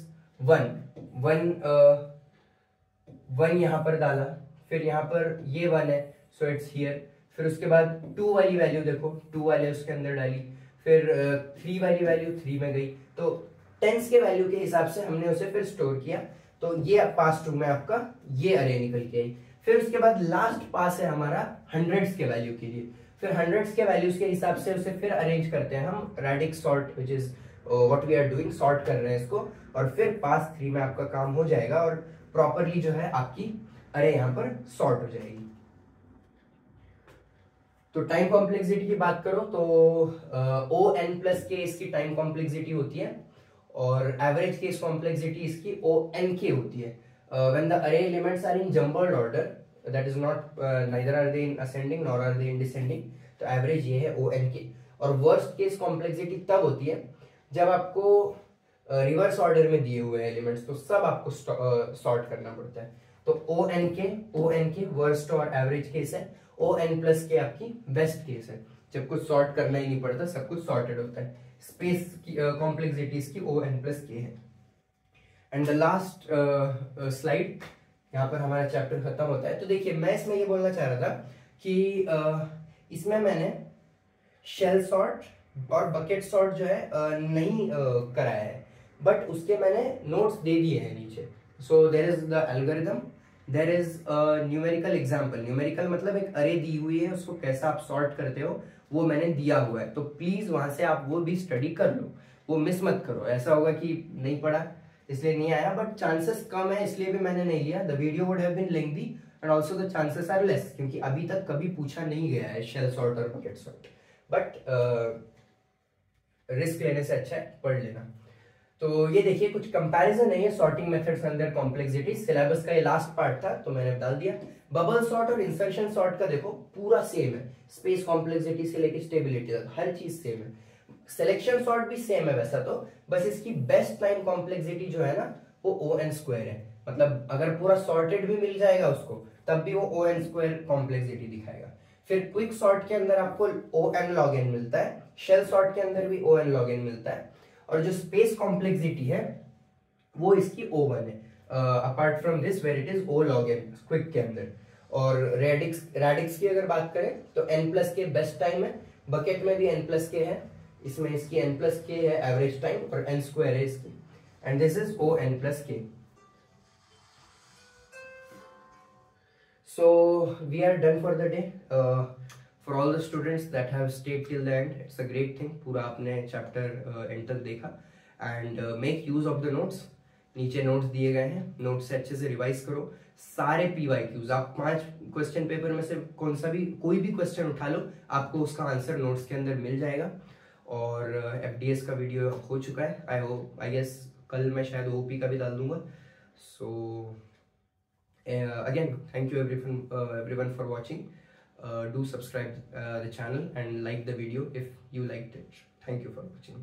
Speaker 1: 1 यहाँ पर डाला, फिर यहाँ पर ये 1 है, सो इट्स हियर। फिर उसके बाद 2 वाली वैल्यू देखो, 2 वाले उसके अंदर डाली। फिर 3 वाली वैल्यू 3 में गई। तो टेंस के वैल्यू के हिसाब से हमने उसे फिर स्टोर किया। तो ये पास 2 में आपका ये अरे निकल के आई। फिर उसके बाद लास्ट पास है हमारा हंड्रेड्स के वैल्यू के लिए। फिर हंड्रेड्स के वैल्यूज के हिसाब से उसे फिर अरेंज करते हैं हम radix sort, which is what we are doing, sort कर रहे हैं इसको। और फिर पास 3 में आपका काम हो जाएगा और प्रॉपरली जो है आपकी अरे यहाँ पर सॉर्ट हो जाएगी। तो टाइम कॉम्प्लेक्सिटी की बात करो तो O(n+k) इसकी टाइम कॉम्प्लेक्सिटी होती है और एवरेज केस कॉम्प्लेक्सिटी इसकी O(n)k) होती है। When the array elements are in jumbled order, that is not neither are they in ascending nor are they in descending, तो एवरेज ये है O(n)k। और वर्स्ट केस कॉम्प्लेक्सिटी तब होती है जब आपको रिवर्स ऑर्डर में दिए हुए एलिमेंट्स, तो सब आपको सॉर्ट करना पड़ता है। तो ओ एन के वर्स्ट और एवरेज केस है, ओ एन प्लस के आपकी बेस्ट केस है। जब कुछ सॉर्ट करना ही नहीं पड़ता, सब कुछ सॉर्टेड होता है। स्पेस की कॉम्प्लेक्सिटीज की ओ एन प्लस के है। एंड द लास्ट स्लाइड, यहाँ पर हमारा चैप्टर खत्म होता है। तो देखिए मैं इसमें ये बोलना चाह रहा था कि इसमें मैंने शेल सॉर्ट और बकेट सॉर्ट जो है नहीं कराया है, बट उसके मैंने नोट्स दे दिए हैं नीचे। So there is the algorithm, there is numerical example. Numerical मतलब एक अरे दी हुई है, उसको कैसा आप सॉर्ट करते हो वो मैंने दिया हुआ है। तो प्लीज वहां से आप वो भी स्टडी कर लो, वो मिस मत करो। ऐसा होगा कि नहीं पढ़ा इसलिए नहीं आया, बट चांसेस कम है इसलिए भी मैंने नहीं लिया। The video would have been lengthy and also the chances are less, क्योंकि अभी तक कभी पूछा नहीं गया है शेल सॉर्ट और बकेट सॉर्ट। बट रिस्क लेने से अच्छा है पढ़ लेना। तो ये देखिए कुछ कंपैरिजन है ये सॉर्टिंग मेथड्स अंदर कॉम्प्लेक्सिटी। सिलेबस का ये लास्ट पार्ट था तो मैंने डाल दिया। बबल सॉर्ट और इंसर्शन सॉर्ट का देखो पूरा सेम है, स्पेस कॉम्प्लेक्सिटी से लेकर स्टेबिलिटी तक हर चीज सेम है। सिलेक्शन सॉर्ट भी सेम है वैसा तो, बस इसकी बेस्ट टाइम कॉम्प्लेक्सिटी जो है ना वो ओ एन स्क्वायर है। मतलब अगर पूरा सॉर्टेड भी मिल जाएगा उसको तब भी वो ओ एन स्क्वायर कॉम्प्लेक्सिटी दिखाएगा। फिर क्विक सॉर्ट के अंदर आपको ओ एन लॉग एन मिलता है, शेल सॉर्ट के अंदर भी ओ एन लॉग एन मिलता है, और जो स्पेस कॉम्प्लेक्सिटी है वो इसकी O1 है, apart from this where it is O log n quick के अंदर। और रेडिक्स की अगर बात करें तो n प्लस के बेस्ट टाइम है, बकेट में भी n प्लस के है, इसमें इसकी n प्लस के है एवरेज टाइम और n स्क्वायर है इसकी, and this is O n plus के। So we are done for the day. For all the students that have stayed till the end, it's a great thing. पूरा आपने चैप्टर एंड तक देखा, and make use of the notes. नीचे नोट्स दिए गए हैं, नोट्स से अच्छे से रिवाइज करो। सारे PYQs आप 5 क्वेश्चन पेपर में से कोई भी क्वेश्चन उठा लो, आपको उसका आंसर नोट्स के अंदर मिल जाएगा। और FDS का वीडियो हो चुका है, आई गेस कल मैं शायद OP का भी डाल दूंगा। सो again, thank you everyone for watching. Do subscribe the channel and like the video if you liked it. Thank you for watching.